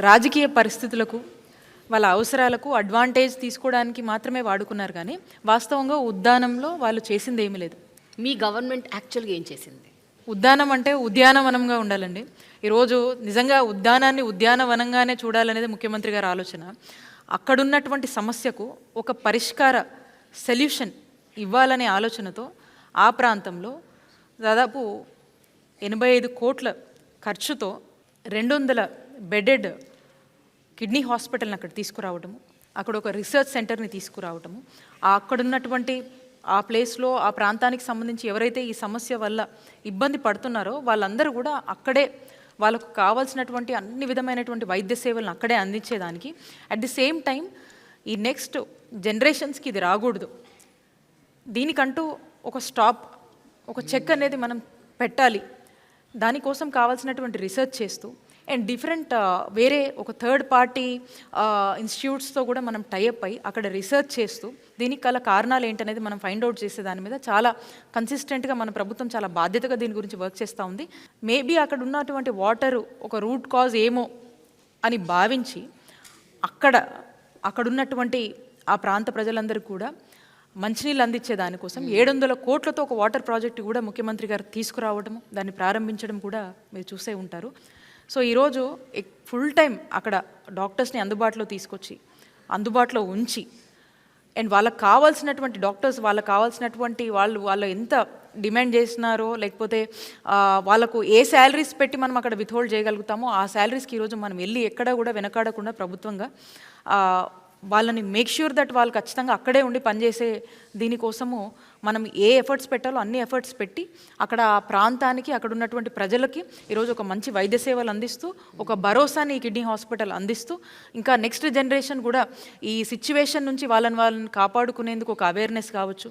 రాజకీయ పరిస్థితులకు వాళ్ళ అవసరాలకు అడ్వాంటేజ్ తీసుకోవడానికి మాత్రమే వాడుకున్నారు, కానీ వాస్తవంగా ఉద్దానంలో వాళ్ళు చేసింది ఏమీ లేదు. మీ గవర్నమెంట్ యాక్చువల్గా ఏం చేసింది? ఉద్దానం అంటే ఉద్యానవనంగా ఉండాలండి. ఈరోజు నిజంగా ఉద్యానాన్ని ఉద్యానవనంగానే చూడాలనేది ముఖ్యమంత్రి గారి ఆలోచన. అక్కడున్నటువంటి సమస్యకు ఒక పరిష్కార సొల్యూషన్ ఇవ్వాలనే ఆలోచనతో ఆ ప్రాంతంలో దాదాపు 85 కోట్ల ఖర్చుతో 200 బెడెడ్ కిడ్నీ హాస్పిటల్ని అక్కడ తీసుకురావటము, అక్కడ ఒక రీసెర్చ్ సెంటర్ని తీసుకురావటము, అక్కడున్నటువంటి ఆ ప్లేస్లో ఆ ప్రాంతానికి సంబంధించి ఎవరైతే ఈ సమస్య వల్ల ఇబ్బంది పడుతున్నారో వాళ్ళందరూ కూడా అక్కడే వాళ్ళకు కావాల్సినటువంటి అన్ని విధమైనటువంటి వైద్య సేవలను అక్కడే అందించేదానికి, అట్ ది సేమ్ టైం ఈ నెక్స్ట్ జనరేషన్స్కి ఇది రాకూడదు, దీనికంటూ ఒక స్టాప్, ఒక చెక్ అనేది మనం పెట్టాలి, దానికోసం కావాల్సినటువంటి రీసెర్చ్ చేస్తూ అండ్ డిఫరెంట్ వేరే ఒక థర్డ్ పార్టీ ఇన్స్టిట్యూట్స్తో కూడా మనం టైఅప్ అయ్యి అక్కడ రీసెర్చ్ చేస్తూ దీనికి గల కారణాలు ఏంటనేది మనం ఫైండ్ అవుట్ చేసే దాని మీద చాలా కన్సిస్టెంట్గా మన ప్రభుత్వం చాలా బాధ్యతగా దీని గురించి వర్క్ చేస్తూ ఉంది. మేబీ అక్కడ ఉన్నటువంటి వాటర్ ఒక రూట్ కాజ్ ఏమో అని భావించి అక్కడున్నటువంటి ఆ ప్రాంత ప్రజలందరూ కూడా మంచినీళ్ళు అందించే దానికోసం 700 కోట్లతో ఒక వాటర్ ప్రాజెక్ట్ కూడా ముఖ్యమంత్రి గారు తీసుకురావడము, దాన్ని ప్రారంభించడం కూడా మీరు చూసే ఉంటారు. సో ఈరోజు ఫుల్ టైం అక్కడ డాక్టర్స్ని అందుబాటులో ఉంచి అండ్ వాళ్ళకి కావాల్సినటువంటి డాక్టర్స్ వాళ్ళకి కావాల్సినటువంటి వాళ్ళు ఎంత డిమాండ్ చేసినారో లేకపోతే వాళ్ళకు ఏ శాలరీస్ పెట్టి మనం అక్కడ విత్హోల్డ్ చేయగలుగుతామో ఆ శాలరీస్కి ఈరోజు మనం వెళ్ళి ఎక్కడా కూడా వెనకాడకుండా ప్రభుత్వంగా వాళ్ళని మేక్ ష్యూర్ దట్ వాళ్ళు ఖచ్చితంగా అక్కడే ఉండి పనిచేసే దీనికోసము మనం ఏ ఎఫర్ట్స్ పెట్టాలో అన్ని ఎఫర్ట్స్ పెట్టి అక్కడ ఆ ప్రాంతానికి అక్కడ ఉన్నటువంటి ప్రజలకి ఈరోజు ఒక మంచి వైద్య సేవలు అందిస్తూ ఒక భరోసాని ఈ కిడ్నీ హాస్పిటల్ అందిస్తూ ఇంకా నెక్స్ట్ జనరేషన్ కూడా ఈ సిచ్యువేషన్ నుంచి వాళ్ళని కాపాడుకునేందుకు ఒక అవేర్నెస్ కావచ్చు,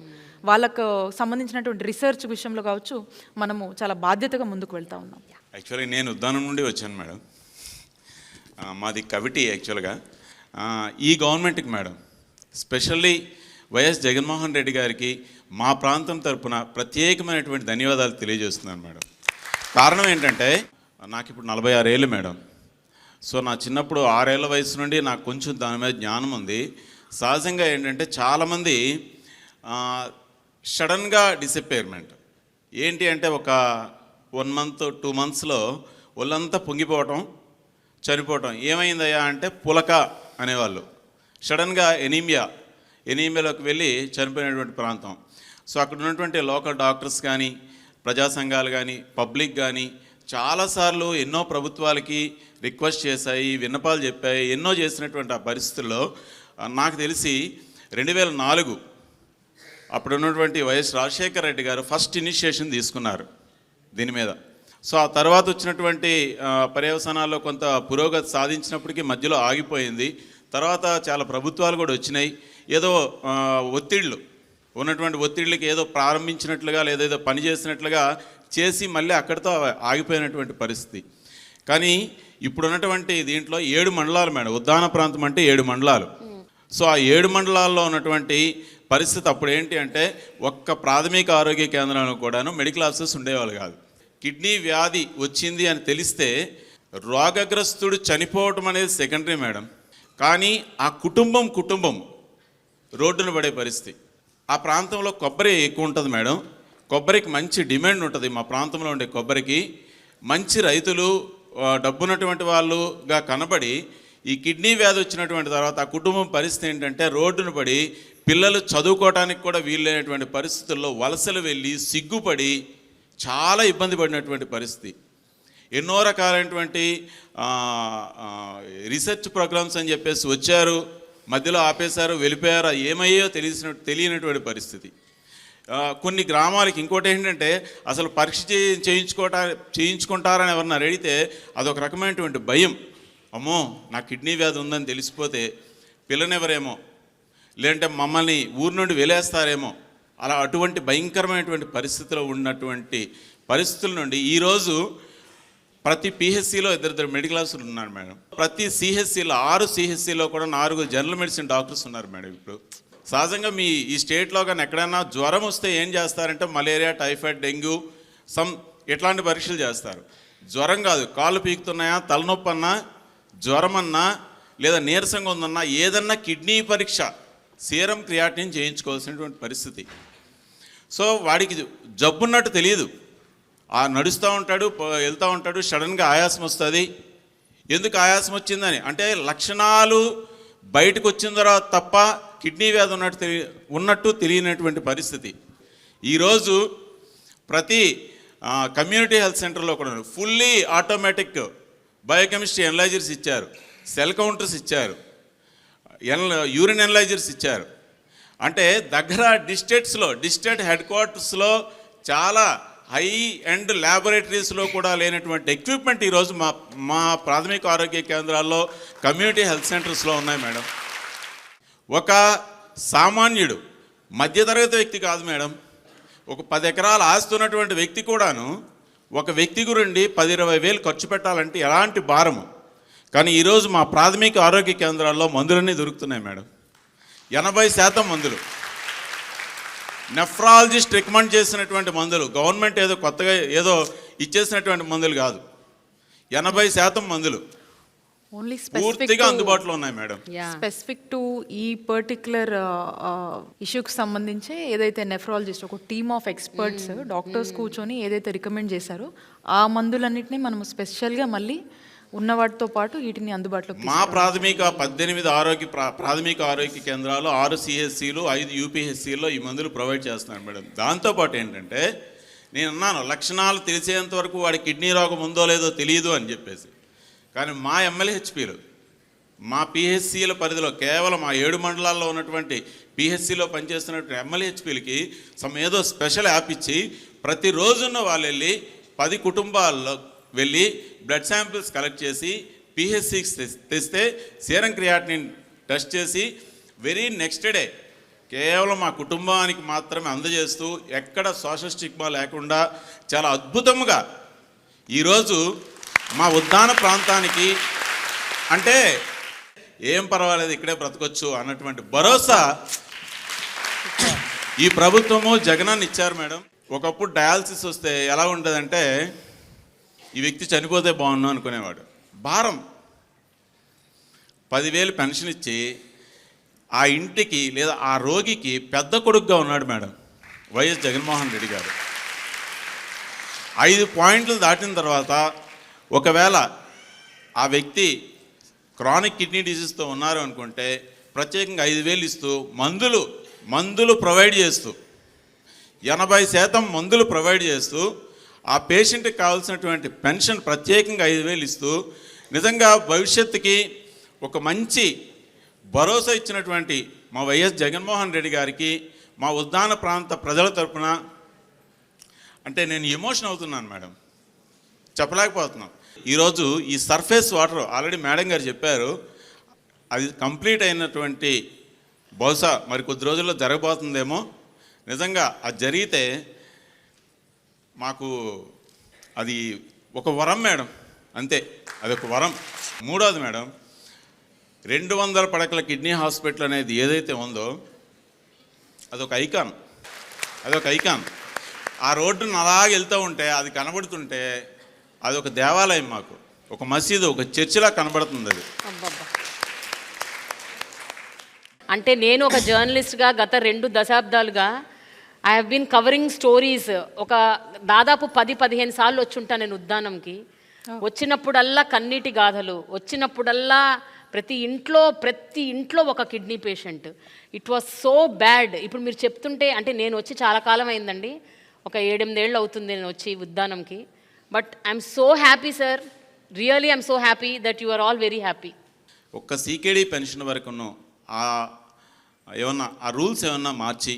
వాళ్ళకు సంబంధించినటువంటి రీసెర్చ్ విషయంలో కావచ్చు, మనము చాలా బాధ్యతగా ముందుకు వెళ్తూ ఉన్నాం. యాక్చువల్లీ నేను ఉద్దానం నుండి వచ్చాను మేడం. మాది కవిటి యాక్చువల్గా. ఈ గవర్నమెంట్కి madam specially YS Jaganmohan Reddy గారికి మా ప్రాంతం తరపున ప్రత్యేకమైనటువంటి ధన్యవాదాలు తెలియజేస్తున్నాను మేడం. కారణం ఏంటంటే నాకు ఇప్పుడు 46 ఏళ్ళు మేడం. సో నా చిన్నప్పుడు 6 ఏళ్ల వయసు నుండి నాకు కొంచెం దాని మీద జ్ఞానం ఉంది. సహజంగా ఏంటంటే చాలామంది సడన్గా డిసప్పేర్మెంట్ ఏంటి అంటే ఒక 1 month 2 monthsలో ఒళ్ళంతా పొంగిపోవటం, చనిపోవటం. ఏమైందయ్యా అంటే పులక అనేవాళ్ళు. సడన్గా ఎనీమియాలోకి వెళ్ళి చనిపోయినటువంటి ప్రాంతం. సో అక్కడ ఉన్నటువంటి లోకల్ డాక్టర్స్ కానీ, ప్రజా సంఘాలు కానీ, పబ్లిక్ కానీ చాలాసార్లు ఎన్నో ప్రభుత్వాలకి రిక్వెస్ట్ చేశాయి, విన్నపాలు చెప్పాయి, ఎన్నో చేసినటువంటి ఆ పరిస్థితుల్లో నాకు తెలిసి 2004 అప్పుడు ఉన్నటువంటి వైఎస్ రాజశేఖర రెడ్డి గారు ఫస్ట్ ఇనిషియేషన్ తీసుకున్నారు దీని మీద. సో ఆ తర్వాత వచ్చినటువంటి పర్యవసానాల్లో కొంత పురోగతి సాధించినప్పటికీ మధ్యలో ఆగిపోయింది. తర్వాత చాలా ప్రభుత్వాలు కూడా వచ్చినాయి. ఏదో ఉన్నటువంటి ఒత్తిళ్ళకి ఏదో ప్రారంభించినట్లుగా లేదా ఏదో పని చేసినట్లుగా చేసి మళ్ళీ అక్కడితో ఆగిపోయినటువంటి పరిస్థితి. కానీ ఇప్పుడున్నటువంటి దీంట్లో 7 మండలాలు మేడం. ఉద్దాన ప్రాంతం అంటే 7 మండలాలు. సో ఆ 7 మండలాల్లో ఉన్నటువంటి పరిస్థితి అప్పుడు ఏంటి అంటే ఒక్క ప్రాథమిక ఆరోగ్య కేంద్రంలో కూడాను మెడికల్ ఆఫీసర్స్ ఉండేవాళ్ళు కాదు. కిడ్నీ వ్యాధి వచ్చింది అని తెలిస్తే రోగగ్రస్తుడు చనిపోవటం అనేది సెకండరీ మేడం. కానీ ఆ కుటుంబం రోడ్డున పడే పరిస్థితి. ఆ ప్రాంతంలో కొబ్బరి ఎక్కువ ఉంటుంది మేడం. కొబ్బరికి మంచి డిమాండ్ ఉంటుంది. మా ప్రాంతంలో ఉండే కొబ్బరికి మంచి రైతులు, డబ్బున్నటువంటి వాళ్ళుగా కనబడి ఈ కిడ్నీ వ్యాధి వచ్చినటువంటి తర్వాత ఆ కుటుంబం పరిస్థితి ఏంటంటే రోడ్డును పడి పిల్లలు చదువుకోవడానికి కూడా వీలైనటువంటి పరిస్థితుల్లో వలసలు వెళ్ళి సిగ్గుపడి చాలా ఇబ్బంది పడినటువంటి పరిస్థితి. ఎన్నో రకాలైనటువంటి రీసెర్చ్ ప్రోగ్రామ్స్ అని చెప్పేసి వచ్చారు, మధ్యలో ఆపేశారు, వెళ్ళిపోయారు. ఏమయ్యో తెలియనటువంటి పరిస్థితి. కొన్ని గ్రామాలకి ఇంకోటి ఏంటంటే అసలు పరీక్ష చేయించుకుంటారని ఎవరన్నా అడిగితే అదొక రకమైనటువంటి భయం. అమ్మో నా కిడ్నీ వ్యాధి ఉందని తెలిసిపోతే పిల్లనెవరేమో, లేదంటే మమ్మల్ని ఊరి నుండి వెళ్ళేస్తారేమో, అలా అటువంటి భయంకరమైనటువంటి పరిస్థితిలో ఉన్నటువంటి పరిస్థితుల నుండి ఈరోజు ప్రతి పిహెచ్సిలో 2 మెడికల్ ఆఫీసర్లు ఉన్నారు మేడం. ప్రతి సిహెచ్సిలో 6 సిహెచ్సిలో కూడా 4 జనరల్ మెడిసిన్ డాక్టర్స్ ఉన్నారు మేడం. ఇప్పుడు సహజంగా మీ ఈ స్టేట్లో కానీ ఎక్కడైనా జ్వరం వస్తే ఏం చేస్తారంటే మలేరియా, టైఫాయిడ్, డెంగ్యూ ఇట్లాంటి పరీక్షలు చేస్తారు. జ్వరం కాదు, కాళ్ళు పీకుతున్నాయా, తలనొప్పి అన్నా, జ్వరం అన్నా, లేదా నీరసంగా ఉందన్నా, ఏదన్నా కిడ్నీ పరీక్ష, సీరం క్రియాటినిన్ చేయించుకోవాల్సినటువంటి పరిస్థితి. సో వాడికి జబ్బున్నట్టు తెలియదు, నడుస్తూ ఉంటాడు, వెళ్తూ ఉంటాడు, సడన్గా ఆయాసం వస్తుంది. ఎందుకు ఆయాసం వచ్చిందని అంటే లక్షణాలు బయటకు వచ్చిన తర్వాత తప్ప కిడ్నీ వ్యాధి ఉన్నట్టు తెలియనటువంటి పరిస్థితి. ఈరోజు ప్రతి కమ్యూనిటీ హెల్త్ సెంటర్లో కూడా ఫుల్లీ ఆటోమేటిక్ బయోకెమిస్ట్రీ ఎనలైజర్స్ ఇచ్చారు, సెల్ కౌంటర్స్ ఇచ్చారు, యూరిన్ ఎనలైజర్స్ ఇచ్చారు. అంటే దగ్గర డిస్ట్రిక్ట్ హెడ్ క్వార్టర్స్లో చాలా హై అండ్ ల్యాబొరేటరీస్లో కూడా లేనటువంటి ఎక్విప్మెంట్ ఈరోజు మా ప్రాథమిక ఆరోగ్య కేంద్రాల్లో, కమ్యూనిటీ హెల్త్ సెంటర్స్లో ఉన్నాయి మేడం. ఒక సామాన్యుడు, మధ్యతరగతి వ్యక్తి కాదు మేడం, ఒక 10 ఎకరాల ఆస్తి ఉన్నటువంటి వ్యక్తి కూడాను ఒక వ్యక్తి గురించి 10-20 వేలు ఖర్చు పెట్టాలంటే ఎలాంటి భారము. కానీ ఈరోజు మా ప్రాథమిక ఆరోగ్య కేంద్రాల్లో మందులన్నీ దొరుకుతున్నాయి మేడం. 80% మందులు నెఫ్రాలజిస్ట్ రికమెండ్ చేసినటువంటి మందులు, గవర్నమెంట్ ఏదో కొత్తగా ఏదో ఇచ్చేసినటువంటి మందులు కాదు. 80% మందులు ఓన్లీ పూర్తిగా అందుబాటులో ఉన్నాయి మేడం. స్పెసిఫిక్ టు ఈ పర్టిక్యులర్ ఇష్యూకి సంబంధించి ఏదైతే నెఫ్రాలజిస్ట్ ఒక టీమ్ ఆఫ్ ఎక్స్పర్ట్స్ డాక్టర్స్ కూర్చొని ఏదైతే రికమెండ్ చేశారో ఆ మందులన్నింటినీ మనం స్పెషల్గా మళ్ళీ ఉన్న వాటితో పాటు వీటిని అందుబాటులో మా ప్రాథమిక 18 ప్రాథమిక ఆరోగ్య కేంద్రాలు, 6 సిహెచ్సిలు, 5 యూపీహెచ్సిలో ఈ మందులు ప్రొవైడ్ చేస్తున్నారు మేడం. దాంతోపాటు ఏంటంటే నేను అన్నాను లక్షణాలు తెలిసేంత వరకు వాడి కిడ్నీ రోగం ఉందో లేదో తెలియదు అని చెప్పేసి. కానీ మా ఎమ్మెల్యేహెచ్పీలు, మా పిహెచ్సిల పరిధిలో కేవలం ఆ 7 మండలాల్లో ఉన్నటువంటి పిహెచ్సిలో పనిచేస్తున్నటువంటి ఎమ్మెల్యేహెచ్పీలకి ఏదో స్పెషల్ యాప్ ఇచ్చి ప్రతిరోజున్న వాళ్ళు వెళ్ళి 10 కుటుంబాల్లో వెళ్ళి బ్లడ్ శాంపిల్స్ కలెక్ట్ చేసి పిహెచ్సికి తెస్తే సీరం క్రియాటినిన్ టెస్ట్ చేసి వెరీ నెక్స్ట్ డే కేవలం మా కుటుంబానికి మాత్రమే అందజేస్తూ ఎక్కడ సోషల్ స్టిగ్మా లేకుండా చాలా అద్భుతంగా ఈరోజు మా ఉద్దాన ప్రాంతానికి అంటే ఏం పర్వాలేదు ఇక్కడే బ్రతకొచ్చు అన్నటువంటి భరోసా ఈ ప్రభుత్వము జగనన్న ఇచ్చారు మేడం. ఒకప్పుడు డయాలసిస్ వస్తే ఎలా ఉండదంటే ఈ వ్యక్తి చనిపోతే బాగున్నాను అనుకునేవాడు. భారం 10,000 పెన్షన్ ఇచ్చి ఆ ఇంటికి లేదా ఆ రోగికి పెద్ద కొడుకుగా ఉన్నాడు మేడం వైఎస్ జగన్మోహన్ రెడ్డి గారు. 5 పాయింట్లు దాటిన తర్వాత ఒకవేళ ఆ వ్యక్తి క్రానిక్ కిడ్నీ డిసీజ్తో ఉన్నారు అనుకుంటే ప్రత్యేకంగా 5,000 ఇస్తూ మందులు ప్రొవైడ్ చేస్తూ 80% మందులు ప్రొవైడ్ చేస్తూ ఆ పేషెంట్కి కావాల్సినటువంటి పెన్షన్ ప్రత్యేకంగా 5,000 ఇస్తూ నిజంగా భవిష్యత్తుకి ఒక మంచి భరోసా ఇచ్చినటువంటి మా వైఎస్ జగన్మోహన్ రెడ్డి గారికి మా ఉద్దాన ప్రాంత ప్రజల తరపున అంటే నేను ఎమోషన్ అవుతున్నాను మేడం, చెప్పలేకపోతున్నాం. ఈరోజు ఈ సర్ఫేస్ వాటర్ ఆల్రెడీ మేడం గారు చెప్పారు, అది కంప్లీట్ అయినటువంటి బహుశా మరి కొద్ది రోజుల్లో జరగబోతుందేమో. నిజంగా అది జరిగితే మాకు అది ఒక వరం మేడం, అంతే, అదొక వరం. మూడోది మేడం, 200 పడకల కిడ్నీ హాస్పిటల్ అనేది ఏదైతే ఉందో అదొక ఐకాన్. ఆ రోడ్డును అలాగే వెళ్తూ ఉంటే అది కనబడుతుంటే అది ఒక దేవాలయం, మాకు ఒక మసీదు, ఒక చర్చిలా కనబడుతుంది అది. అంటే నేను ఒక జర్నలిస్ట్గా గత 2 దశాబ్దాలుగా I have been covering stories. ఒక దాదాపు 10-15 సార్లు వచ్చుంటా నేను ఉద్దానంకి. వచ్చినప్పుడల్లా కన్నీటి గాథలు, వచ్చినప్పుడల్లా ప్రతి ఇంట్లో ఒక kidney patient. It was so bad. ఇప్పుడు మీరు చెప్తుంటే అంటే నేను వచ్చి చాలా కాలం అయిందండి, ఒక 7-8 ఏళ్ళు అవుతుంది నేను వచ్చి ఉద్దానంకి. But I'm so happy sir, really I'm so happy that you are all very happy. ఒక్క సీకేడీ పెన్షన్ వరకును ఏమన్నా ఆ రూల్స్ ఏమన్నా మార్చి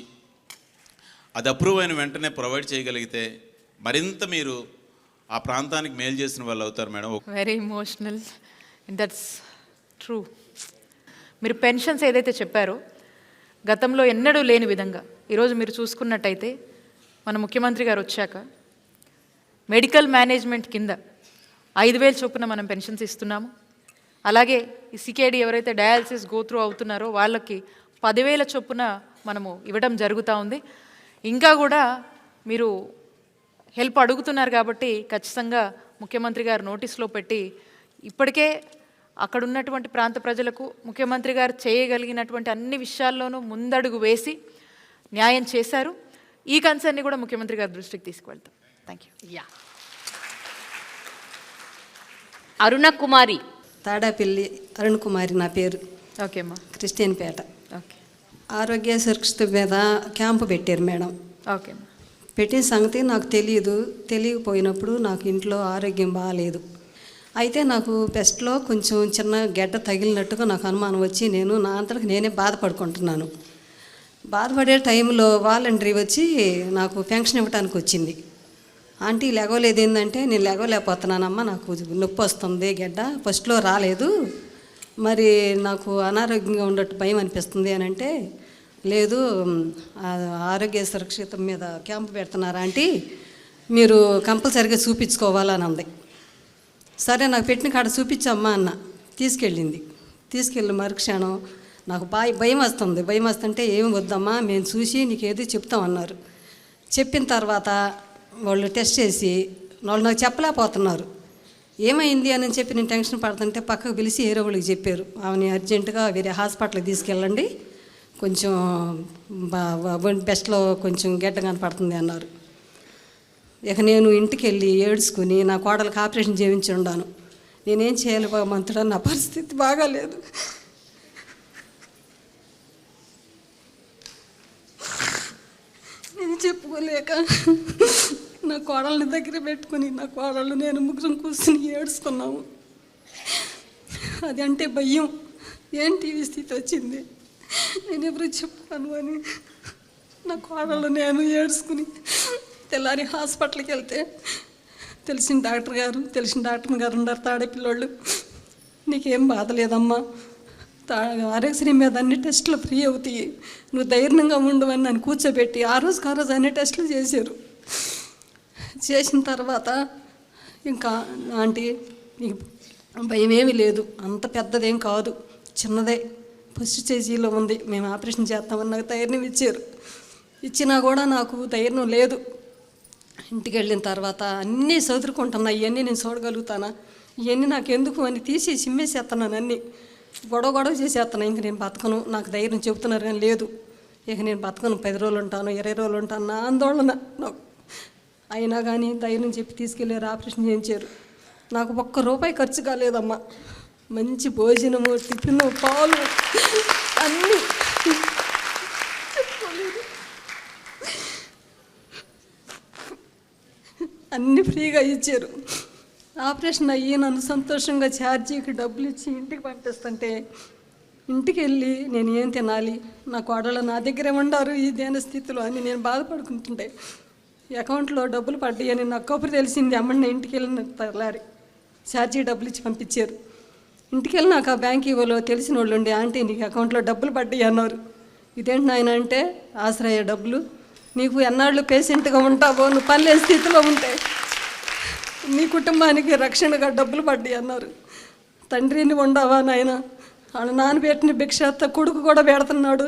అది అప్రూవ్ అయిన వెంటనే ప్రొవైడ్ చేయగలిగితే మరింత మీరు ఆ ప్రాంతానికి మేలు చేసిన వాళ్ళు అవుతారు madam. Very emotional, that's true. మీరు పెన్షన్స్ ఏదైతే చెప్పారో గతంలో ఎన్నడూ లేని విధంగా ఈరోజు మీరు చూసుకున్నట్టయితే మన ముఖ్యమంత్రి గారు వచ్చాక మెడికల్ మేనేజ్మెంట్ కింద 5,000 చొప్పున మనం పెన్షన్స్ ఇస్తున్నాము. అలాగే ఈ సికేడి ఎవరైతే డయాలసిస్ గోత్రూ అవుతున్నారో వాళ్ళకి 10,000 చొప్పున మనము ఇవ్వడం జరుగుతూ ఉంది. ఇంకా కూడా మీరు హెల్ప్ అడుగుతున్నారు కాబట్టి ఖచ్చితంగా ముఖ్యమంత్రి గారు నోటీస్లో పెట్టి ఇప్పటికే అక్కడ ఉన్నటువంటి ప్రాంత ప్రజలకు ముఖ్యమంత్రి గారు చేయగలిగినటువంటి అన్ని విషయాల్లోనూ ముందడుగు వేసి న్యాయం చేశారు. ఈ కన్సర్న్ని కూడా ముఖ్యమంత్రి గారి దృష్టికి తీసుకువెళ్తాం. Thank you. Yeah, Aruna Kumari. Tadapalli Arun Kumari నా పేరు. ఓకే అమ్మా. క్రిస్టియన్పేట. ఓకే. ఆరోగ్య సురక్షిత మీద క్యాంపు పెట్టారు మేడం. ఓకే అమ్మా. పెట్టిన సంగతి నాకు తెలియకపోయినప్పుడు నాకు ఇంట్లో ఆరోగ్యం బాగాలేదు. అయితే నాకు పెస్ట్లో కొంచెం చిన్న గడ్డ తగిలినట్టుగా నాకు అనుమానం వచ్చి నేను నా అంతటికి నేనే బాధపడుకుంటున్నాను. బాధపడే టైంలో వాలంటరీ వచ్చి నాకు పెన్షన్ ఇవ్వడానికి వచ్చింది. ఆంటీ లెగవలేదు ఏంటంటే, నేను లెగవలేకపోతున్నానమ్మా, నాకు నొప్పి వస్తుంది, గడ్డ ఫస్ట్లో రాలేదు, మరి నాకు అనారోగ్యంగా ఉండట్టు భయం అనిపిస్తుంది అని అంటే, లేదు ఆరోగ్య సురక్షితం మీద క్యాంపు పెడుతున్నారు ఆంటీ, మీరు కంపల్సరీగా చూపించుకోవాలని అంది. సరే నాకు పెట్టిన కాడ చూపించమ్మా అన్న. తీసుకెళ్ళి మరుక్షణం నాకు భయం వస్తుంది. భయం వస్తుంటే ఏమి వద్దమ్మా, మేము చూసి నీకు ఏదో చెప్తామన్నారు. చెప్పిన తర్వాత వాళ్ళు టెస్ట్ చేసి వాళ్ళు నాకు చెప్పలేకపోతున్నారు ఏమైంది అని చెప్పి. నేను టెన్షన్ పడుతుంటే పక్కకు పిలిచి ఏరో వాళ్ళకి చెప్పారు, ఆమెని అర్జెంటుగా వేరే హాస్పిటల్కి తీసుకెళ్ళండి, కొంచెం బెస్ట్లో కొంచెం గడ్డ కనపడుతుంది అన్నారు. ఇక నేను ఇంటికి వెళ్ళి ఏడ్చుకుని నా కోడలకు ఆపరేషన్ చేయించి ఉన్నాను. నేనేం చేయాలి భగవంతుడా, నా పరిస్థితి బాగాలేదు. నేను చెప్పుకోలేక నా కోడల్ని దగ్గర పెట్టుకుని నా కోడళ్ళు నేను ముగ్గురం కూర్చుని ఏడ్చుకున్నాము. అది అంటే భయం, ఏంటి ఈ స్థితి వచ్చింది, నేను ఎవరు చెప్పాను అని నా కోడళ్ళు నేను ఏడ్చుకుని తెల్లారి హాస్పిటల్కి వెళ్తే తెలిసిన డాక్టర్ గారు ఉన్నారు, తాడేపిల్లోళ్ళు, నీకేం బాధ లేదమ్మా, ఆరోగ్యశ్రీ మీద అన్ని టెస్టులు ఫ్రీ అవుతాయి, నువ్వు ధైర్యంగా ఉండవని నన్ను కూర్చోబెట్టి ఆ రోజు అన్ని టెస్టులు చేశారు. చేసిన తర్వాత ఇంకా ఆంటీ నీకు భయం ఏమీ లేదు, అంత పెద్దదేం కాదు, చిన్నదే, ఫస్ట్ స్టేజీలో ఉంది, మేము ఆపరేషన్ చేస్తామని నాకు ధైర్యం ఇచ్చారు. ఇచ్చినా కూడా నాకు ధైర్యం లేదు. ఇంటికి వెళ్ళిన తర్వాత అన్నీ చదువుకుంటున్నా, ఇవన్నీ నేను చూడగలుగుతానా, ఇవన్నీ నాకు ఎందుకు అని తీసి చిమ్మేసేస్తున్నాను, అన్నీ గొడవ చేసేస్తాను. ఇంక నేను బతకను, నాకు ధైర్యం చెబుతున్నారు కానీ లేదు, ఇక నేను బతకను, 10 రోజులు ఉంటాను, 20 రోజులు ఉంటాను, నా ఆందోళన నాకు. అయినా కానీ ధైర్యం చెప్పి తీసుకెళ్ళారు, ఆపరేషన్ చేయించారు. నాకు ఒక్క రూపాయి ఖర్చు కాలేదమ్మా. మంచి భోజనము, టిఫిన్, పాలు అన్నీ అన్నీ ఫ్రీగా ఇచ్చారు. ఆపరేషన్ అయ్యి నన్ను సంతోషంగా ఛార్జీకి డబ్బులు ఇచ్చి ఇంటికి పంపిస్తుంటే ఇంటికి వెళ్ళి నేను ఏం తినాలి, నా కోడలు నా దగ్గరే ఉండారు ఈ దేన స్థితిలో అని నేను బాధపడుకుంటుంటే అకౌంట్లో డబ్బులు పడ్డాయి అని నాకు కబురు తెలిసింది. అమ్మని ఇంటికి వెళ్ళిన తెల్లారి ఛార్జీ డబ్బులు ఇచ్చి పంపించారు. ఇంటికి వెళ్ళి నాకు ఆ బ్యాంక్ ఇవ్వలో తెలిసిన వాళ్ళు ఉండి, ఆంటీ నీకు అకౌంట్లో డబ్బులు పడ్డాయి అన్నారు. ఇదేంటి నాయన అంటే, ఆశ్రయ డబ్బులు, నీకు ఎన్నాళ్ళు పేషెంట్గా ఉంటావో, నువ్వు పనిలేని స్థితిలో ఉంటే నీ కుటుంబానికి రక్షణగా డబ్బులు పడ్డాయి అన్నారు. తండ్రిని ఉండవా నాయన, వాళ్ళ నాన్నబెట్టిన భిక్షాత్త కొడుకు కూడా పెడుతున్నాడు,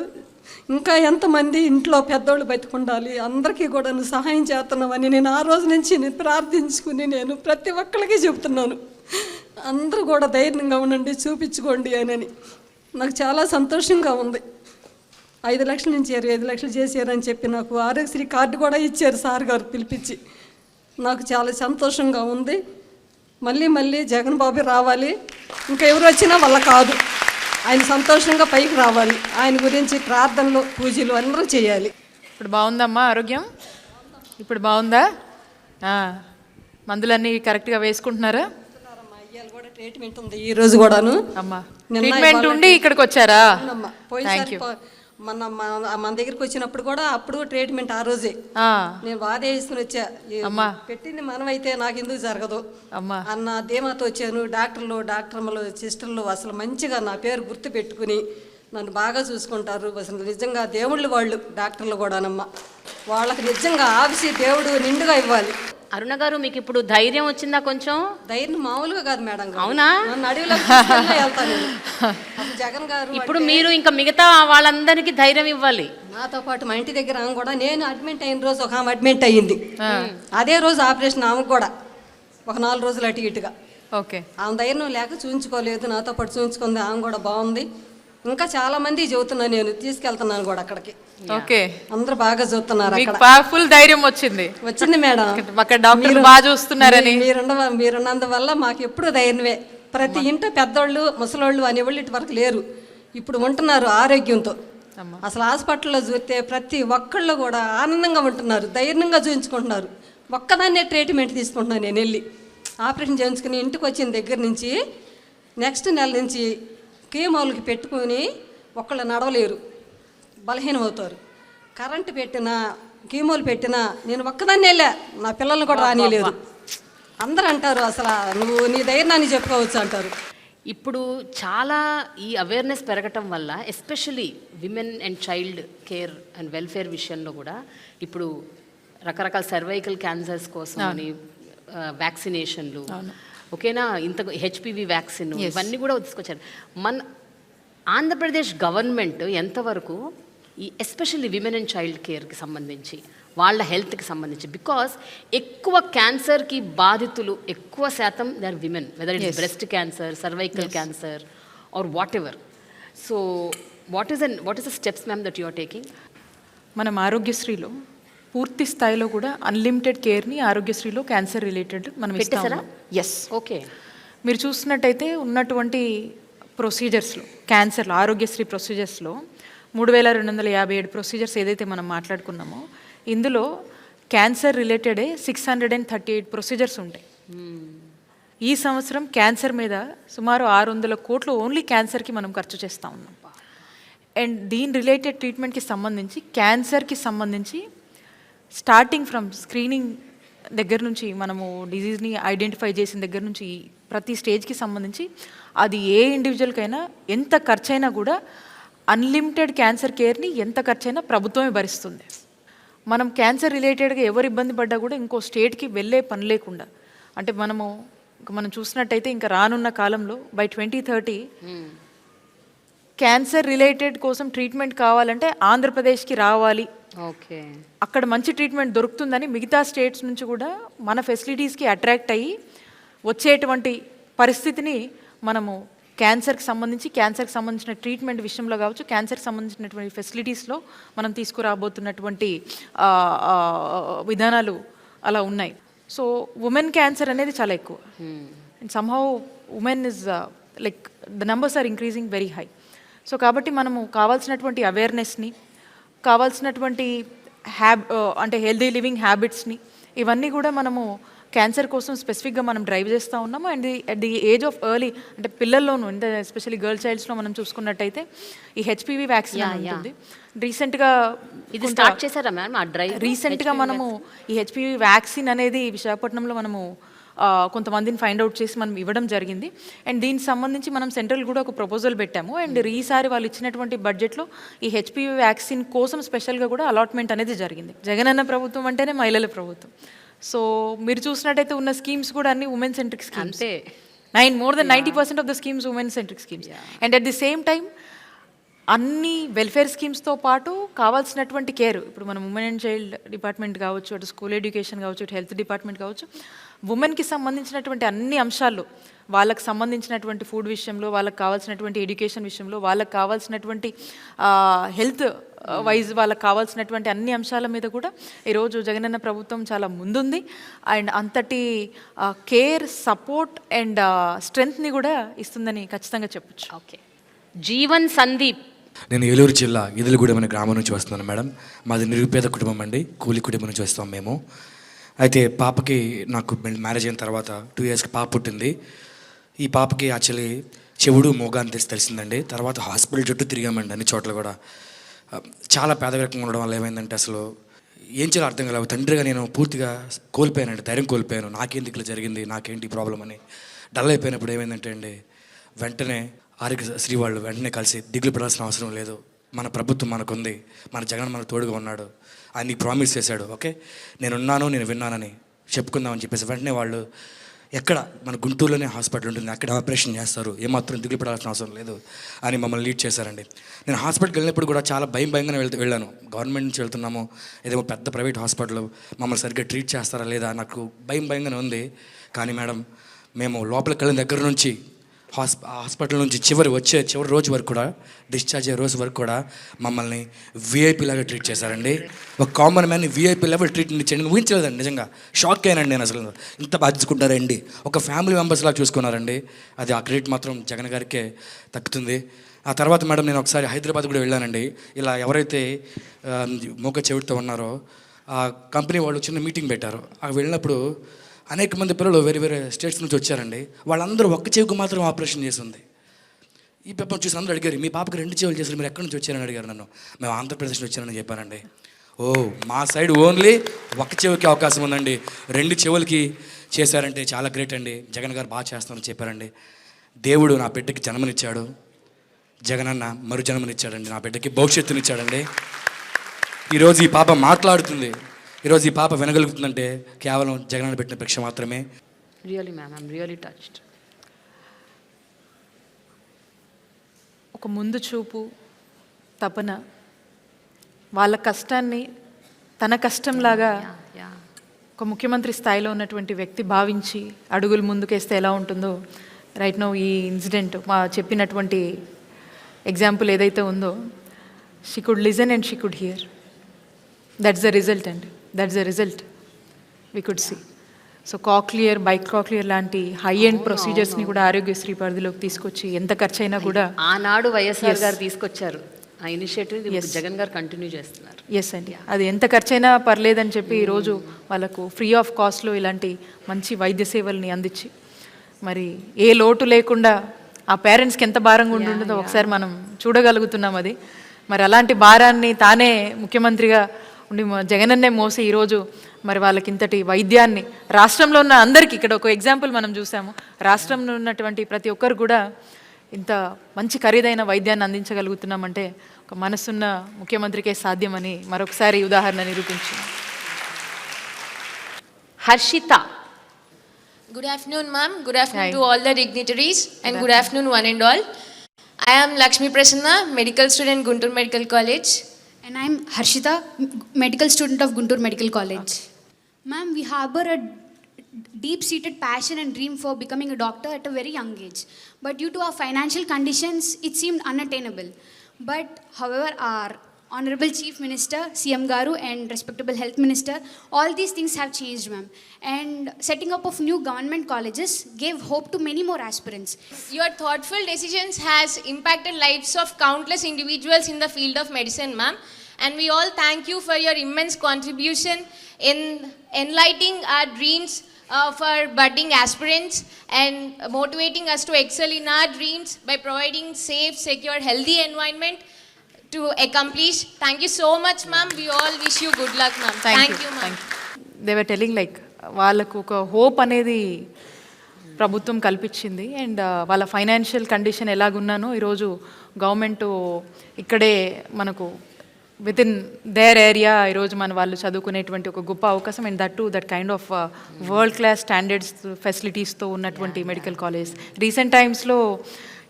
ఇంకా ఎంతమంది ఇంట్లో పెద్దోళ్ళు బతికుండాలి, అందరికీ కూడా నువ్వు సహాయం చేస్తున్నావని నేను ఆ రోజు నుంచి నేను ప్రార్థించుకుని నేను ప్రతి ఒక్కరికి చెబుతున్నాను. అందరూ కూడా ధైర్యంగా ఉండండి, చూపించుకోండి అని. నాకు చాలా సంతోషంగా ఉంది. 5 లక్షల నుంచి 25 లక్షలు చేశారని చెప్పి నాకు ఆరోగ్యశ్రీ కార్డు కూడా ఇచ్చారు సార్ గారు పిలిపించి. నాకు చాలా సంతోషంగా ఉంది. మళ్ళీ మళ్ళీ జగన్ బాబు రావాలి, ఇంకా ఎవరు వచ్చినా వల్ల కాదు, ఆయన సంతోషంగా పైకి రావాలి. ఆయన గురించి ప్రార్థనలు, పూజలు అందరూ చేయాలి. ఇప్పుడు బాగుందమ్మా ఆరోగ్యం? ఇప్పుడు బాగుందా? మందులన్నీ కరెక్ట్గా వేసుకుంటున్నారా? కూడా ట్రీట్మెంట్ ఉంది ఈ రోజు కూడాను. అమ్మా ట్రీట్మెంట్ ఉండి ఇక్కడికి వచ్చారా? పోయినసారి మన దగ్గరికి వచ్చినప్పుడు కూడా అప్పుడు ట్రీట్మెంట్ ఆ రోజే నేను బాధ వేసుకుని వచ్చా. పెట్టింది మనమైతే నాకు ఎందుకు జరగదు అన్న ధీమాతో వచ్చాను. డాక్టర్లు సిస్టర్లు అసలు మంచిగా నా పేరు గుర్తు పెట్టుకుని నన్ను బాగా చూసుకుంటారు. అసలు నిజంగా దేవుళ్ళు వాళ్ళు డాక్టర్లు కూడానమ్మా. వాళ్ళకి నిజంగా ఆఫీసి దేవుడు నిండుగా ఇవ్వాలి. అరుణ గారు, మీకు ఇప్పుడు ధైర్యం వచ్చిందా? కొంచెం ధైర్యం మామూలుగా కాదు మేడం. అవునా? నన్ను అడవిలో వెళ్తాను. జగన్ గారు ఇప్పుడు మీరు ఇంకా మిగతా వాళ్ళందరికీ ధైర్యం ఇవ్వాలి. నాతో పాటు మా ఇంటి దగ్గర ఆమె కూడా, నేను అడ్మిట్ అయిన రోజు ఒక ఆమె అడ్మిట్ అయ్యింది. అదే రోజు ఆపరేషన్ ఆమెకు కూడా ఒక 4 రోజులు అటు ఇటుగా. ఓకే, ఆమె ధైర్యం లేక చూయించుకోలేదు, నాతో పాటు చూయించుకుంది. ఆమె కూడా బాగుంది. ఇంకా చాలా మంది చెబుతున్నాను, నేను తీసుకెళ్తున్నాను కూడా అక్కడికి. ఓకే, అందరూ బాగా చూస్తున్నారు. ఫుల్ ధైర్యం వచ్చింది మేడం. అక్కడ డాక్టర్లు బాగా చూస్తున్నారని మీరున్నందువల్ల మాకు ఎప్పుడు ధైర్యమే. ప్రతి ఇంట పెద్దోళ్ళు, ముసలోళ్ళు అనేవాళ్ళు ఇటు వరకు లేరు, ఇప్పుడు ఉంటున్నారు ఆరోగ్యంతో. అసలు హాస్పిటల్లో చూస్తే ప్రతి ఒక్కళ్ళు కూడా ఆనందంగా ఉంటున్నారు, ధైర్యంగా చూపించుకుంటున్నారు. ఒక్కదాన్నే ట్రీట్మెంట్ తీసుకుంటున్నాను నేను. వెళ్ళి ఆపరేషన్ చేయించుకుని ఇంటికి వచ్చిన దగ్గర నుంచి నెక్స్ట్ నెల నుంచి కీమోలకి పెట్టుకుని ఒక్కళ్ళు నడవలేరు, బలహీనం అవుతారు. కరెంటు పెట్టినా, కీమోలు పెట్టినా నేను ఒక్కదాన్ని వెళ్ళా, నా పిల్లల్ని కూడా రానిలేదు. అందరూ అంటారు అసలు నువ్వు నీ ధైర్యాన్ని చెప్పుకోవచ్చు అంటారు. ఇప్పుడు చాలా ఈ అవేర్నెస్ పెరగటం వల్ల especially women and child care and welfare విషయంలో కూడా ఇప్పుడు రకరకాల సర్వైకల్ క్యాన్సర్స్ కోసం అని వ్యాక్సినేషన్లు, ఓకేనా, ఇంత హెచ్పివి వ్యాక్సిన్, ఇవన్నీ కూడా తీసుకొచ్చారు. మన ఆంధ్రప్రదేశ్ గవర్నమెంట్ ఎంతవరకు ఈ ఎస్పెషల్లీ విమెన్ అండ్ చైల్డ్ కేర్కి సంబంధించి, వాళ్ళ హెల్త్కి సంబంధించి, బికాస్ ఎక్కువ క్యాన్సర్కి బాధితులు ఎక్కువ శాతం they are women, whether it's breast cancer, cervical cancer or whatever. So what is the steps ma'am that you are taking? మనం ఆరోగ్యశ్రీలో పూర్తి స్థాయిలో కూడా అన్లిమిటెడ్ కేర్ని ఆరోగ్యశ్రీలో క్యాన్సర్ రిలేటెడ్ మనం ఇస్తాం. Yes, okay. మీరు చూసినట్టయితే ఉన్నటువంటి ప్రొసీజర్స్లో, క్యాన్సర్లో ఆరోగ్యశ్రీ ప్రొసీజర్స్లో 3257 ప్రొసీజర్స్ ఏదైతే మనం మాట్లాడుకున్నామో, ఇందులో క్యాన్సర్ రిలేటెడే 638 ప్రొసీజర్స్ ఉంటాయి. ఈ సంవత్సరం క్యాన్సర్ మీద సుమారు 600 కోట్లు ఓన్లీ క్యాన్సర్కి మనం ఖర్చు చేస్తూ ఉన్నాం. అండ్ దీని రిలేటెడ్ ట్రీట్మెంట్కి సంబంధించి, క్యాన్సర్కి సంబంధించి స్టార్టింగ్ ఫ్రమ్ స్క్రీనింగ్ దగ్గర నుంచి, మనము డిజీజ్ని ఐడెంటిఫై చేసిన దగ్గర నుంచి ప్రతి స్టేజ్కి సంబంధించి అది ఏ ఇండివిజువల్కైనా ఎంత ఖర్చైనా కూడా అన్లిమిటెడ్ క్యాన్సర్ కేర్ని ఎంత ఖర్చైనా ప్రభుత్వమే భరిస్తుంది. మనం క్యాన్సర్ రిలేటెడ్గా ఎవరు ఇబ్బంది పడ్డా కూడా ఇంకో స్టేట్కి వెళ్ళే పని లేకుండా, అంటే మనం చూసినట్టయితే ఇంకా రానున్న కాలంలో బై 2030 క్యాన్సర్ రిలేటెడ్ కోసం ట్రీట్మెంట్ కావాలంటే ఆంధ్రప్రదేశ్కి రావాలి, ఓకే, అక్కడ మంచి ట్రీట్మెంట్ దొరుకుతుందని మిగతా స్టేట్స్ నుంచి కూడా మన ఫెసిలిటీస్కి అట్రాక్ట్ అయ్యి వచ్చేటువంటి పరిస్థితిని మనము క్యాన్సర్కి సంబంధించిన ట్రీట్మెంట్ విషయంలో కావచ్చు, క్యాన్సర్కి సంబంధించినటువంటి ఫెసిలిటీస్లో మనం తీసుకురాబోతున్నటువంటి విధానాలు అలా ఉన్నాయి. సో ఉమెన్ క్యాన్సర్ అనేది చాలా ఎక్కువ. And somehow women is like the numbers are increasing very high. So కాబట్టి మనము కావాల్సినటువంటి అవేర్నెస్ని, కావాల్సినటువంటి అంటే హెల్దీ లివింగ్ హ్యాబిట్స్ని, ఇవన్నీ కూడా మనము క్యాన్సర్ కోసం స్పెసిఫిక్గా మనం డ్రైవ్ చేస్తూ ఉన్నాము. And at the age of early అంటే పిల్లల్లోనూ, అంటే ఎస్పెషల్లీ గర్ల్ చైల్డ్స్లో మనం చూసుకున్నట్టయితే ఈ హెచ్పివి వ్యాక్సిన్ ఉంటుంది. రీసెంట్గా ఇది స్టార్ట్ చేశారా మ్యామ్ ఆ డ్రైవ్? రీసెంట్గా మనము ఈ హెచ్పివి వ్యాక్సిన్ అనేది విశాఖపట్నంలో మనము కొంతమందిని ఫైండ్ అవుట్ చేసి మనం ఇవ్వడం జరిగింది. అండ్ దీనికి సంబంధించి మనం సెంట్రల్ కూడా ఒక ప్రపోజల్ పెట్టాము. అండ్ ఈసారి వాళ్ళు ఇచ్చినటువంటి బడ్జెట్లో ఈ హెచ్పివి వ్యాక్సిన్ కోసం స్పెషల్గా కూడా అలాట్మెంట్ అనేది జరిగింది. జగనన్న ప్రభుత్వం అంటేనే మహిళల ప్రభుత్వం. సో మీరు చూసినట్టయితే ఉన్న స్కీమ్స్ కూడా అన్ని women centric schemes. more than 90% of the schemes women centric schemes. And at the same time అన్ని వెల్ఫేర్ స్కీమ్స్తో పాటు కావాల్సినటువంటి కేర్, ఇప్పుడు మనం ఉమెన్ అండ్ చైల్డ్ డిపార్ట్మెంట్ కావచ్చు, అటు స్కూల్ ఎడ్యుకేషన్ కావచ్చు, అటు హెల్త్ డిపార్ట్మెంట్ కావచ్చు, ఉమెన్కి సంబంధించినటువంటి అన్ని అంశాల్లో, వాళ్ళకి సంబంధించినటువంటి ఫుడ్ విషయంలో, వాళ్ళకి కావాల్సినటువంటి ఎడ్యుకేషన్ విషయంలో, వాళ్ళకి కావాల్సినటువంటి హెల్త్ వైజ్ వాళ్ళకి కావాల్సినటువంటి అన్ని అంశాల మీద కూడా ఈరోజు జగనన్న ప్రభుత్వం చాలా ముందుంది. అండ్ అంతటి కేర్, సపోర్ట్ అండ్ స్ట్రెంగ్త్ని కూడా ఇస్తుందని ఖచ్చితంగా చెప్పచ్చు. ఓకే. జీవన్ సందీప్. నేను ఏలూరు జిల్లా ఇదలగూడెం అనే గ్రామం నుంచి వస్తున్నాను మేడం. మాది నిరుపేద కుటుంబం అండి, కూలి కుటుంబం నుంచి వస్తాం మేము. అయితే పాపకి నాకు మ్యారేజ్ అయిన తర్వాత 2 yearsకి పాప పుట్టింది. ఈ పాపకి యాక్చువల్లీ చెవుడు మోగా అని తెలిసిందండి. తర్వాత హాస్పిటల్ చుట్టూ తిరిగామండి అన్ని చోట్ల కూడా. చాలా పేదరికంగా ఉండడం వల్ల ఏమైందంటే అసలు ఏం చేయాలో అర్థం కాలేదు. తండ్రిగా నేను పూర్తిగా కోల్పోయానండి, ధైర్యం కోల్పోయాను. నాకేంటి ఇట్లా జరిగింది, నాకేంటి ప్రాబ్లం అని డల్ అయిపోయినప్పుడు ఏమైందంటే అండి, వెంటనే ఆరోగ్యశ్రీ వాళ్ళు వెంటనే కలిసి దిగులు పడాల్సిన అవసరం లేదు, మన ప్రభుత్వం మనకుంది, మన జగన్ మనకు తోడుగా ఉన్నాడు, ఆయన నీకు ప్రామిస్ చేశాడు, ఓకే నేనున్నాను, నేను విన్నానని చెప్పుకుందామని చెప్పేసి వెంటనే వాళ్ళు ఎక్కడ మన గుంటూరులోనే హాస్పిటల్ ఉంటుంది, అక్కడ ఆపరేషన్ చేస్తారు, ఏమాత్రం దిగులు పడాల్సిన అవసరం లేదు అని మమ్మల్ని లీడ్ చేశారండి. నేను హాస్పిటల్కి వెళ్ళినప్పుడు కూడా చాలా భయంగానే వెళ్ళాను. గవర్నమెంట్ నుంచి వెళ్తున్నాము, ఏదేమో పెద్ద ప్రైవేట్ హాస్పిటల్, మమ్మల్ని సరిగ్గా ట్రీట్ చేస్తారా లేదా నాకు భయంగానే ఉంది. కానీ మేడం మేము లోపలికి వెళ్ళిన దగ్గర నుంచి హాస్పిటల్ నుంచి చివరి రోజు వరకు కూడా, డిశ్చార్జ్ అయ్యే రోజు వరకు కూడా మమ్మల్ని విఐపీ లాగా ట్రీట్ చేశారండి. ఒక కామన్ మ్యాన్ని విఐపీ లెవెల్ ట్రీట్మెంట్ ఇచ్చేయండి, ఊహించలేదండి. నిజంగా షాక్ అయ్యానండి నేను. అసలు ఇంత బాధ్యతకుంటారండి, ఒక ఫ్యామిలీ మెంబర్స్ లాగా చూసుకున్నారండి. అది ఆ క్రెడిట్ మాత్రం జగన్ గారికే దక్కుతుంది. ఆ తర్వాత మేడం నేను ఒకసారి హైదరాబాద్ కూడా వెళ్ళానండి. ఇలా ఎవరైతే మోక చెవిటితో ఉన్నారో ఆ కంపెనీ వాళ్ళు చిన్న మీటింగ్ పెట్టారు. అక్కడ వెళ్ళినప్పుడు అనేక మంది పిల్లలు వేరే స్టేట్స్ నుంచి వచ్చారండి. వాళ్ళందరూ ఒక్క చెవికి మాత్రం ఆపరేషన్ చేసింది. ఈ పేపర్ చూసి అందరూ అడిగారు, మీ పాపకి 2 చెవులు చేశారు, మీరు ఎక్కడి నుంచి వచ్చారని అడిగారు నన్ను. మేము ఆంధ్రప్రదేశ్ నుంచి వచ్చానని చెప్పానండి. ఓ మా సైడ్ ఓన్లీ ఒక్క చెవికి అవకాశం ఉందండి, 2 చెవులకి చేశారంటే చాలా గ్రేట్ అండి, జగన్ గారు బాగా చేస్తామని చెప్పారండి. దేవుడు నా బిడ్డకి జన్మనిచ్చాడు, జగనన్న మరు జన్మనిచ్చాడండి, నా బిడ్డకి భవిష్యత్తునిచ్చాడండి. ఈరోజు ఈ పాప మాట్లాడుతుంది, ఈరోజు ఈ పాప వినగలుగుతుందంటే కేవలం జగనన్న పెట్టిన భిక్ష మాత్రమే. Really ma'am, I'm really touched. ఒక ముందు చూపు, తపన, వాళ్ళ కష్టాన్ని తన కష్టంలాగా ఒక ముఖ్యమంత్రి స్థాయిలో ఉన్నటువంటి వ్యక్తి భావించి అడుగులు ముందుకేస్తే ఎలా ఉంటుందో రైట్ నో ఈ ఇన్సిడెంట్ మా చెప్పినటువంటి ఎగ్జాంపుల్ ఏదైతే ఉందో, she could listen and she could hear. That's the result అండి, that's the result we could see. So cochlear, bicochlear లాంటి హై ఎండ్ ప్రొసీజర్స్ని కూడా ఆరోగ్యశ్రీ పరిధిలోకి తీసుకొచ్చి ఎంత ఖర్చు అయినా కూడా ఆనాడు వైఎస్ఆర్ గారు తీసుకొచ్చారు ఆ ఇనిషియేటివ్, జగన్ గారు కంటిన్యూ చేస్తున్నారు. ఎస్ అండి, అది ఎంత ఖర్చు అయినా పర్లేదని చెప్పి ఈరోజు వాళ్ళకు ఫ్రీ ఆఫ్ కాస్ట్లో ఇలాంటి మంచి వైద్య సేవల్ని అందించి మరి ఏ లోటు లేకుండా ఆ పేరెంట్స్కి ఎంత భారంగా ఉంటుందో ఒకసారి మనం చూడగలుగుతున్నాం. అది మరి అలాంటి భారాన్ని తానే ముఖ్యమంత్రిగా ఉండి జగనన్నే మోసి ఈరోజు మరి వాళ్ళకి ఇంతటి వైద్యాన్ని రాష్ట్రంలో ఉన్న అందరికీ, ఇక్కడ ఒక ఎగ్జాంపుల్ మనం చూసాము, రాష్ట్రంలో ఉన్నటువంటి ప్రతి ఒక్కరు కూడా ఇంత మంచి ఖరీదైన వైద్యాన్ని అందించగలుగుతున్నామంటే ఒక మనసున్న ముఖ్యమంత్రికే సాధ్యమని మరొకసారి ఉదాహరణ నిరూపించింది. Harshita. Good afternoon, ma'am. Good afternoon to all the dignitaries and good afternoon one and all. I am Lakshmi Prasanna, medical student, Guntur Medical College. And I am Harshita, medical student of Guntur Medical College. Ma'am, we harbor a deep-seated passion and dream for becoming a doctor at a very young age. But due to our financial conditions, it seemed unattainable. But however, our Honorable Chief Minister, CM Garu, and respectable Health Minister, all these things have changed, ma'am. And setting up of new government colleges gave hope to many more aspirants. Your thoughtful decisions has impacted lives of countless individuals in the field of medicine, ma'am. And we all thank you for your immense contribution in enlightening our dreams of our budding aspirants and motivating us to excel in our dreams by providing safe, secure, healthy environment to accomplish. Thank you so much, ma'am. We all wish you good luck, ma'am. Thank you, ma'am. They were telling like వాళ్ళకు ఒక హోప్ అనేది ప్రభుత్వం కల్పించింది. అండ్ వాళ్ళ ఫైనాన్షియల్ కండిషన్ ఎలాగున్నానో ఈరోజు గవర్నమెంట్ ఇక్కడే మనకు విత్ ఇన్ దేర్ ఏరియా ఈరోజు మన వాళ్ళు చదువుకునేటువంటి ఒక గొప్ప అవకాశం. And that kind of world class standards ఫెసిలిటీస్తో ఉన్నటువంటి మెడికల్ కాలేజ్. రీసెంట్ టైమ్స్లో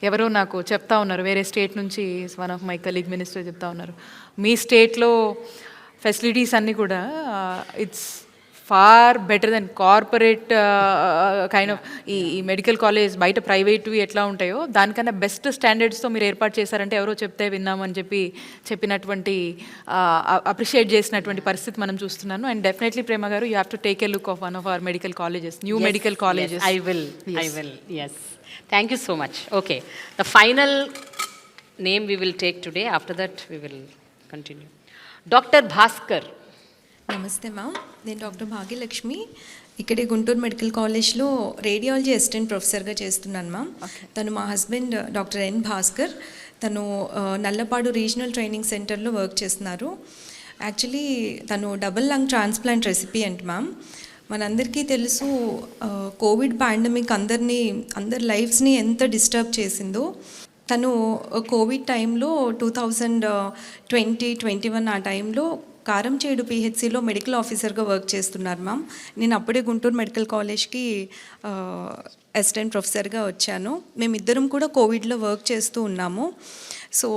ఎవరో నాకు చెప్తా ఉన్నారు, వేరే స్టేట్ నుంచి one of my colleague minister చెప్తా ఉన్నారు, మీ స్టేట్లో ఫెసిలిటీస్ అన్నీ కూడా it's far better than corporate kind of ఈ మెడికల్ కాలేజ్ బయట ప్రైవేట్వి ఎట్లా ఉంటాయో దానికన్నా బెస్ట్ స్టాండర్డ్స్తో మీరు ఏర్పాటు చేశారంటే ఎవరో చెప్తే విన్నామని చెప్పినటువంటి అప్రిషియేట్ చేసినటువంటి పరిస్థితి మనం చూస్తున్నాను. అండ్ డెఫినెట్లీ ప్రేమ గారు, you have to take a look of one of our medical colleges, new medical colleges. I will, yes. Thank you so much. Okay, the final name we will take today. After that, we will continue. Dr. Bhaskar. నమస్తే మ్యామ్, నేను డాక్టర్ భాగ్యలక్ష్మి, ఇక్కడే గుంటూరు మెడికల్ కాలేజ్లో రేడియాలజీ అసిస్టెంట్ ప్రొఫెసర్గా చేస్తున్నాను మ్యామ్. తను మా హస్బెండ్ డాక్టర్ ఎన్ భాస్కర్, తను నల్లపాడు రీజనల్ ట్రైనింగ్ సెంటర్లో వర్క్ చేస్తున్నారు. యాక్చువల్లీ తను double lung transplant recipient ma'am. మనందరికీ తెలుసు కోవిడ్ పాండమిక్ అందరి లైఫ్స్ని ఎంత డిస్టర్బ్ చేసిందో. తను కోవిడ్ టైంలో 2020-21 ఆ టైంలో కారంచేడు పిహెచ్సిలో మెడికల్ ఆఫీసర్గా వర్క్ చేస్తున్నారు మ్యామ్. నేను అప్పుడే గుంటూరు మెడికల్ కాలేజ్కి అసిస్టెంట్ ప్రొఫెసర్గా వచ్చాను. మేమిద్దరం కూడా కోవిడ్లో వర్క్ చేస్తూ ఉన్నాము. సో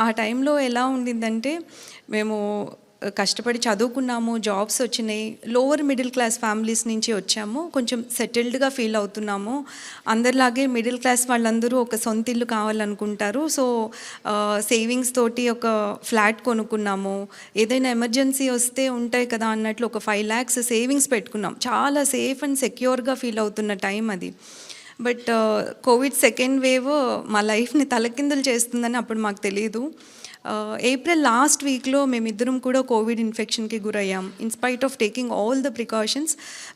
ఆ టైంలో ఎలా ఉండిందంటే, మేము కష్టపడి చదువుకున్నాము, జాబ్స్ వచ్చినాయి, లోవర్ మిడిల్ క్లాస్ ఫ్యామిలీస్ నుంచి వచ్చాము, కొంచెం సెటిల్డ్గా ఫీల్ అవుతున్నాము. అందరిలాగే మిడిల్ క్లాస్ వాళ్ళందరూ ఒక సొంత ఇల్లు కావాలనుకుంటారు. సో సేవింగ్స్ తోటి ఒక ఫ్లాట్ కొనుక్కున్నాము. ఏదైనా ఎమర్జెన్సీ వస్తే ఉంటాయి కదా అన్నట్లు ఒక 5 lakhs సేవింగ్స్ పెట్టుకున్నాం. చాలా సేఫ్ అండ్ సెక్యూర్గా ఫీల్ అవుతున్న టైం అది. బట్ కోవిడ్ సెకండ్ వేవ్ మా లైఫ్ని తలకిందులు చేస్తుందని అప్పుడు మాకు తెలియదు. ఏప్రిల్ లాస్ట్ వీక్లో మేమిద్దరం కూడా కోవిడ్ ఇన్ఫెక్షన్కి గురయ్యాము. In spite of taking all the precautions,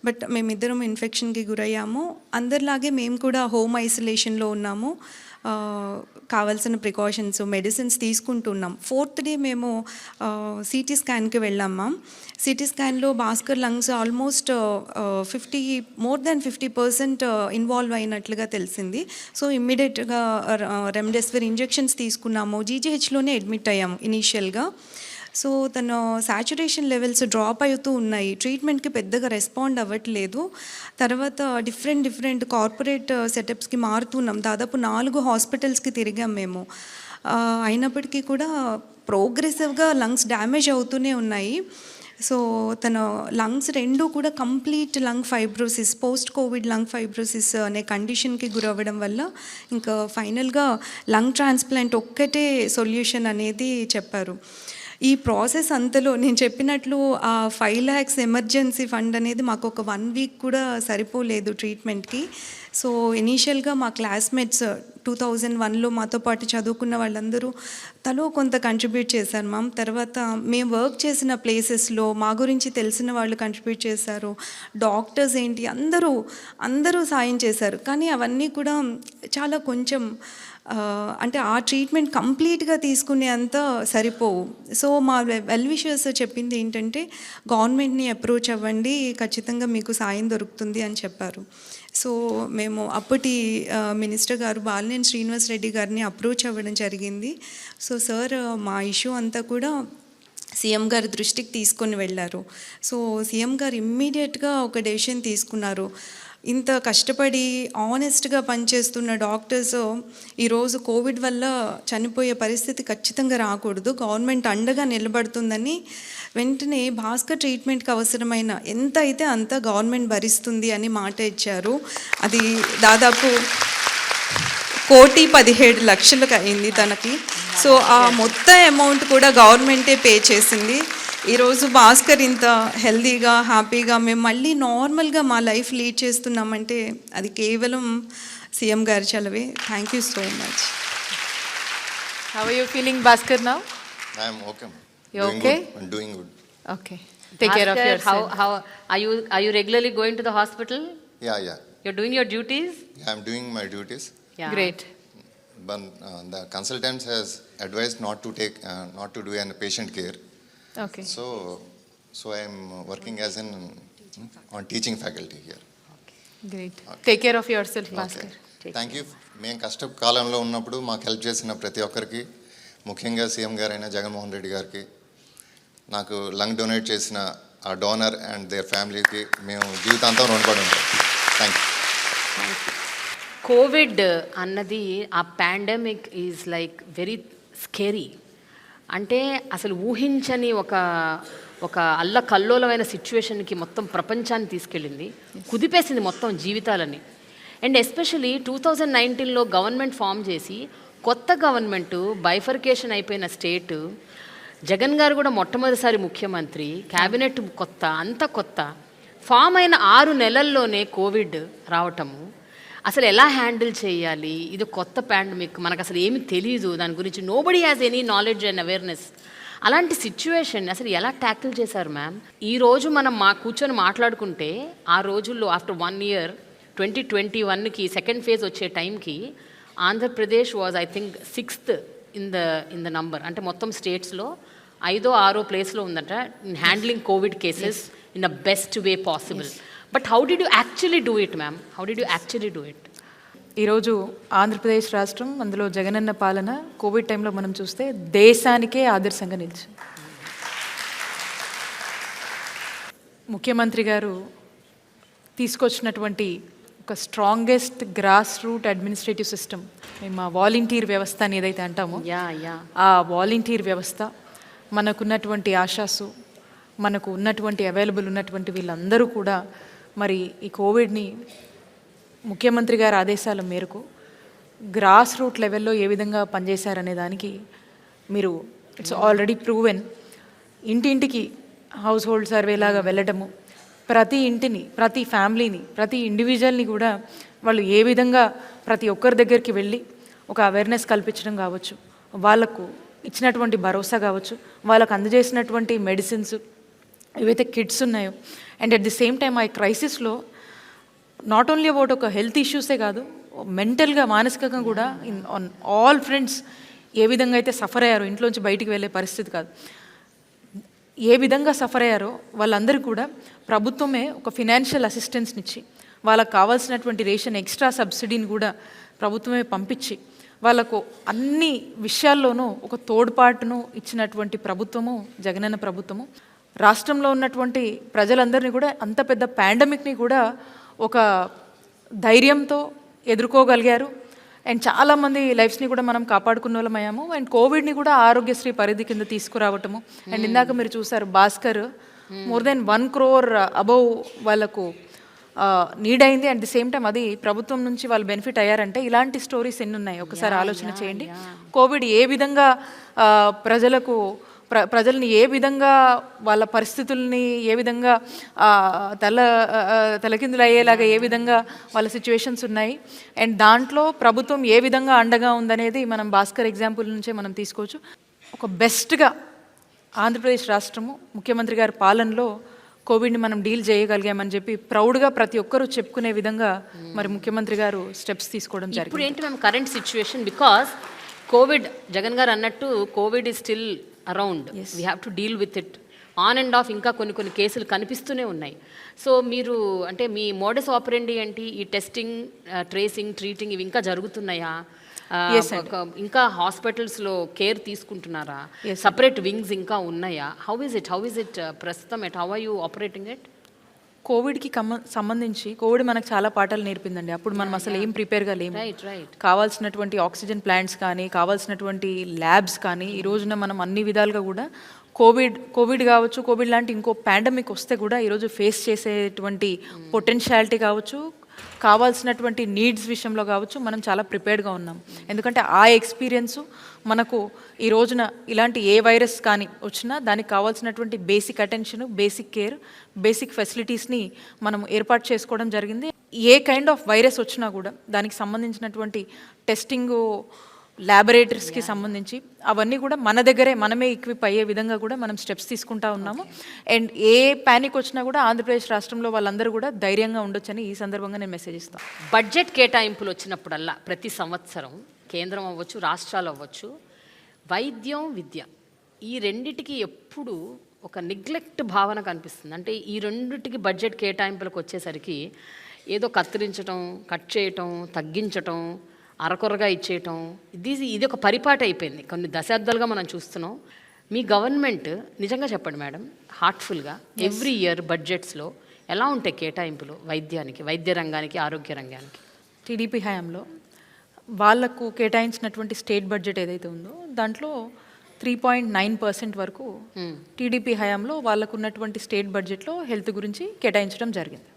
but మేమిద్దరం ఇన్ఫెక్షన్కి గురయ్యాము. అందరిలాగే మేము కూడా హోమ్ ఐసోలేషన్లో ఉన్నాము. కావాల్సిన ప్రికాషన్స్, మెడిసిన్స్ తీసుకుంటున్నాం. 4th డే మేము సిటీ స్కాన్కి వెళ్ళాం మ్యామ్. సిటీ స్కాన్లో Bhaskar lungs almost more than 50% involve అయినట్లుగా తెలిసింది. సో ఇమ్మీడియట్గా రెమ్డెసివిర్ ఇంజెక్షన్స్ తీసుకున్నాము. జీజీహెచ్లోనే అడ్మిట్ అయ్యాము ఇనీషియల్గా. సో తను సాచురేషన్ లెవెల్స్ డ్రాప్ అవుతూ ఉన్నాయి, ట్రీట్మెంట్కి పెద్దగా రెస్పాండ్ అవ్వట్లేదు. తర్వాత డిఫరెంట్ కార్పొరేట్ సెటప్స్కి మారుతున్నాం. దాదాపు 4 హాస్పిటల్స్కి తిరిగాం మేము. అయినప్పటికీ కూడా ప్రోగ్రెసివ్గా లంగ్స్ డ్యామేజ్ అవుతూనే ఉన్నాయి. సో తన లంగ్స్ 2 కూడా complete lung fibrosis, post Covid lung fibrosis అనే కండిషన్కి గురవ్వడం వల్ల ఇంకా ఫైనల్గా లంగ్ ట్రాన్స్ప్లాంట్ ఒక్కటే సొల్యూషన్ అనేది చెప్పారు. ఈ ప్రాసెస్ అంతలో నేను చెప్పినట్లు ఆ 5 lakhs ఎమర్జెన్సీ ఫండ్ అనేది మాకు ఒక 1 week కూడా సరిపోలేదు ట్రీట్మెంట్కి. సో ఇనీషియల్గా మా క్లాస్మేట్స్ 2001లో మాతో పాటు చదువుకున్న వాళ్ళందరూ తలో కొంత కంట్రిబ్యూట్ చేశారు మ్యామ్. తర్వాత మేము వర్క్ చేసిన ప్లేసెస్లో మా గురించి తెలిసిన వాళ్ళు కంట్రిబ్యూట్ చేశారు. డాక్టర్స్ ఏంటి అందరూ సాయం చేశారు. కానీ అవన్నీ కూడా చాలా కొంచెం అంటే ఆ ట్రీట్మెంట్ కంప్లీట్గా తీసుకునే అంత సరిపోవు. సో మా వెల్ విషర్స్ చెప్పింది ఏంటంటే, గవర్నమెంట్ని అప్రోచ్ అవ్వండి, ఖచ్చితంగా మీకు సాయం దొరుకుతుంది అని చెప్పారు. సో మేము అప్పటి మినిస్టర్ గారు బాలినేని శ్రీనివాస్ రెడ్డి గారిని అప్రోచ్ అవ్వడం జరిగింది. సో సార్ మా ఇష్యూ అంతా కూడా సీఎం గారి దృష్టికి తీసుకొని వెళ్ళారు. సో సీఎం గారు ఇమ్మీడియట్గా ఒక డెసిషన్ తీసుకున్నారు. ఇంత కష్టపడి ఆనెస్ట్గా పనిచేస్తున్న డాక్టర్స్ ఈరోజు కోవిడ్ వల్ల చనిపోయే పరిస్థితి ఖచ్చితంగా రాకూడదు, గవర్నమెంట్ అండగా నిలబడుతుందని వెంటనే భాస్కర్ ట్రీట్మెంట్కి అవసరమైన ఎంత అయితే అంత గవర్నమెంట్ భరిస్తుంది అని మాట ఇచ్చారు. అది దాదాపు 1,17,00,000 అయింది తనకి. సో ఆ మొత్తం అమౌంట్ కూడా గవర్నమెంటే పే చేసింది. ఈరోజు భాస్కర్ ఇంత హెల్తీగా హ్యాపీగా మేము మళ్ళీ నార్మల్గా మా లైఫ్ లీడ్ చేస్తున్నామంటే అది కేవలం సీఎం గారి చలవే. Thank you so much. How are you feeling, Bhaskar, now? I am okay. You okay? I'm doing good. Okay. Take care of Bhaskar, yourself. How are you regularly going to the hospital? Yeah. You're doing your duties? Yeah, I'm doing my duties. Yeah. Great. But the consultant has advised not to do any patient care. Okay. So I am working as on teaching faculty here. Great. Take care of yourself, Bhaskar. Thank you. మేము కష్టకాలంలో ఉన్నప్పుడు మాకు హెల్ప్ చేసిన ప్రతి ఒక్కరికి, ముఖ్యంగా సీఎం గారైన జగన్మోహన్ రెడ్డి గారికి, నాకు లంగ్ డొనేట్ చేసిన ఆ డోనర్ అండ్ దేర్ ఫ్యామిలీకి మేము జీవితాంతం రుణపడి ఉంటాం. Thank you. కోవిడ్ అన్నది ఆ pandemic is like very scary. అంటే అసలు ఊహించని ఒక అల్లకల్లోలమైన సిచ్యువేషన్కి మొత్తం ప్రపంచాన్ని తీసుకెళ్ళింది, కుదిపేసింది మొత్తం జీవితాలని. అండ్ ఎస్పెషలీ 2019లో గవర్నమెంట్ ఫామ్ చేసి కొత్త గవర్నమెంట్ బైఫర్కేషన్ అయిపోయిన స్టేట్, జగన్ గారు కూడా మొట్టమొదటిసారి ముఖ్యమంత్రి, క్యాబినెట్ కొత్త, అంత కొత్త, ఫామ్ అయిన 6 నెలల్లోనే కోవిడ్ రావటము. అసలు ఎలా హ్యాండిల్ చేయాలి, ఇది కొత్త పాండమిక్, మనకు అసలు ఏమి తెలియదు దాని గురించి, nobody has any knowledge and awareness. అలాంటి సిచ్యువేషన్ అసలు ఎలా ట్యాకిల్ చేశారు మ్యామ్? ఈరోజు మనం కూర్చొని మాట్లాడుకుంటే ఆ రోజుల్లో ఆఫ్టర్ 1 year 2021కి సెకండ్ ఫేజ్ వచ్చే టైంకి Andhra Pradesh was I think 6th in the number. అంటే మొత్తం స్టేట్స్లో 5వ 6వ ప్లేస్లో ఉందట in handling Covid cases in the best way possible. But how did you actually do it ma'am? How did you actually do it? ఈరోజు ఆంధ్రప్రదేశ్ రాష్ట్రం, అందులో జగనన్న పాలన కోవిడ్ టైంలో మనం చూస్తే దేశానికే ఆదర్శంగా నిలిచింది. ముఖ్యమంత్రి గారు తీసుకొచ్చినటువంటి ఒక strongest grass root administrative system, మేము ఆ వాలంటీర్ వ్యవస్థ అని ఏదైతే అంటామో ఆ వాలంటీర్ వ్యవస్థ, మనకున్నటువంటి ఆశాసు, మనకు ఉన్నటువంటి అవైలబుల్ ఉన్నటువంటి వీళ్ళందరూ కూడా మరి ఈ కోవిడ్ని ముఖ్యమంత్రి గారి ఆదేశాల మేరకు గ్రాస్ రూట్ లెవెల్లో ఏ విధంగా పనిచేశారనే దానికి మీరు ఇట్స్ ఆల్రెడీ ప్రూవెన్. ఇంటింటికి హౌస్ హోల్డ్ సర్వే లాగా వెళ్ళటము, ప్రతి ఇంటిని, ప్రతి ఫ్యామిలీని, ప్రతి ఇండివిజువల్ని కూడా వాళ్ళు ఏ విధంగా ప్రతి ఒక్కరి దగ్గరికి వెళ్ళి ఒక అవేర్నెస్ కల్పించడం కావచ్చు, వాళ్ళకు ఇచ్చినటువంటి భరోసా కావచ్చు, వాళ్ళకు అందజేసినటువంటి మెడిసిన్స్ ఏవైతే కిట్స్ ఉన్నాయో, and at the same time ఆ క్రైసిస్లో నాట్ ఓన్లీ అబౌట్ ఒక హెల్త్ ఇష్యూసే కాదు, మెంటల్గా మానసికంగా కూడా ఆన్ ఆల్ ఫ్రెండ్స్ ఏ విధంగా అయితే సఫర్ అయ్యారో, ఇంట్లోంచి బయటికి వెళ్ళే పరిస్థితి కాదు, ఏ విధంగా సఫర్ అయ్యారో వాళ్ళందరికీ కూడా ప్రభుత్వమే ఒక ఫినాన్షియల్ అసిస్టెన్స్ని ఇచ్చి, వాళ్ళకు కావాల్సినటువంటి రేషన్ ఎక్స్ట్రా సబ్సిడీని కూడా ప్రభుత్వమే పంపించి వాళ్ళకు అన్ని విషయాల్లోనూ ఒక తోడ్పాటును ఇచ్చినటువంటి ప్రభుత్వము జగనన్న ప్రభుత్వము. రాష్ట్రంలో ఉన్నటువంటి ప్రజలందరినీ కూడా అంత పెద్ద పాండమిక్ని కూడా ఒక ధైర్యంతో ఎదుర్కోగలిగారు. అండ్ చాలామంది లైఫ్స్ని కూడా మనం కాపాడుకున్న వాళ్ళమయ్యాము. అండ్ కోవిడ్ని కూడా ఆరోగ్యశ్రీ పరిధి కింద తీసుకురావటము. అండ్ ఇందాక మీరు చూసారు Bhaskar more than 1 crore above వాళ్ళకు నీడ్ అయింది. అట్ ది సేమ్ టైం అది ప్రభుత్వం నుంచి వాళ్ళు బెనిఫిట్ అయ్యారంటే ఇలాంటి స్టోరీస్ ఎన్ని ఉన్నాయి ఒకసారి ఆలోచన చేయండి. కోవిడ్ ఏ విధంగా ప్రజల్ని ఏ విధంగా వాళ్ళ పరిస్థితుల్ని ఏ విధంగా తలకిందులు అయ్యేలాగా ఏ విధంగా వాళ్ళ సిచ్యువేషన్స్ ఉన్నాయి, అండ్ దాంట్లో ప్రభుత్వం ఏ విధంగా అండగా ఉందనేది మనం భాస్కర్ ఎగ్జాంపుల్ నుంచే మనం తీసుకోవచ్చు. ఒక బెస్ట్గా ఆంధ్రప్రదేశ్ రాష్ట్రము ముఖ్యమంత్రి గారి పాలనలో కోవిడ్ని మనం డీల్ చేయగలిగామని చెప్పి ప్రౌడ్గా ప్రతి ఒక్కరూ చెప్పుకునే విధంగా మరి ముఖ్యమంత్రి గారు స్టెప్స్ తీసుకోవడం జరిగింది. ఇప్పుడు ఏంటి మేము current situation, because Covid Jagan గారు అన్నట్టు Covid is still around, we have to deal with it on and of. ఇంకా కొన్ని కేసులు కనిపిస్తూనే ఉన్నాయి. సో మీరు అంటే మీ మోడస్ ఆపరెండి ఏంటి? ఈ టెస్టింగ్, ట్రేసింగ్, ట్రీటింగ్ ఇవి ఇంకా జరుగుతున్నాయా? ఇంకా హాస్పిటల్స్లో కేర్ తీసుకుంటున్నారా? సపరేట్ వింగ్స్ ఇంకా ఉన్నాయా? హౌ ఇస్ ఇట్ ప్రస్తుతం? How are you operating it? కోవిడ్కి సంబంధించి కోవిడ్ మనకు చాలా పాఠాలు నేర్పిందండి. అప్పుడు మనం అసలు ఏం ప్రిపేర్గా లేము. కావాల్సినటువంటి ఆక్సిజన్ ప్లాంట్స్ కానీ, కావాల్సినటువంటి ల్యాబ్స్ కానీ, ఈ రోజున మనం అన్ని విధాలుగా కూడా కోవిడ్ కావచ్చు, కోవిడ్ లాంటి ఇంకో పాండమిక్ వస్తే కూడా ఈరోజు ఫేస్ చేసేటువంటి పొటెన్షియాలిటీ కావచ్చు, కావాల్సినటువంటి నీడ్స్ విషయంలో కావచ్చు మనం చాలా ప్రిపేర్డ్గా ఉన్నాం. ఎందుకంటే ఆ ఎక్స్పీరియన్సు మనకు ఈ రోజున ఇలాంటి ఏ వైరస్ కానీ వచ్చినా దానికి కావాల్సినటువంటి basic attention, basic care, basic ఫెసిలిటీస్ని మనం ఏర్పాటు చేసుకోవడం జరిగింది. ఏ కైండ్ ఆఫ్ వైరస్ వచ్చినా కూడా దానికి సంబంధించినటువంటి టెస్టింగు, ల్యాబొరేటరీస్కి సంబంధించి అవన్నీ కూడా మన దగ్గరే మనమే ఎక్విప్ అయ్యే విధంగా కూడా మనం స్టెప్స్ తీసుకుంటా ఉన్నాము. అండ్ ఏ ప్యానిక్ వచ్చినా కూడా ఆంధ్రప్రదేశ్ రాష్ట్రంలో వాళ్ళందరూ కూడా ధైర్యంగా ఉండొచ్చని ఈ సందర్భంగా నేను మెసేజ్ ఇస్తాను. బడ్జెట్ కేటాయింపులు వచ్చినప్పుడల్లా ప్రతి సంవత్సరం కేంద్రం అవ్వచ్చు, రాష్ట్రాలు అవ్వచ్చు, వైద్యం, విద్య ఈ రెండిటికి ఎప్పుడు ఒక నెగ్లెక్ట్ భావన కనిపిస్తుంది. అంటే ఈ రెండిటికి బడ్జెట్ కేటాయింపులకు వచ్చేసరికి ఏదో కత్తిరించటం, కట్ చేయటం, తగ్గించటం, అరకొరగా ఇచ్చేయటం, ఇది ఒక పరిపాటి అయిపోయింది. కొన్ని దశాబ్దాలుగా మనం చూస్తున్నాం. మీ గవర్నమెంట్ నిజంగా చెప్పండి మేడం, హార్ట్ఫుల్గా ఎవ్రీ ఇయర్ బడ్జెట్స్లో ఎలా ఉంటాయి కేటాయింపులు వైద్యానికి, వైద్య రంగానికి, ఆరోగ్య రంగానికి? టీడీపీ హయాంలో వాళ్లకు కేటాయించినటువంటి స్టేట్ బడ్జెట్ ఏదైతే ఉందో దాంట్లో 3.9% వరకు టీడీపీ హయాంలో వాళ్ళకు ఉన్నటువంటి స్టేట్ బడ్జెట్లో హెల్త్ గురించి కేటాయించడం జరిగింది.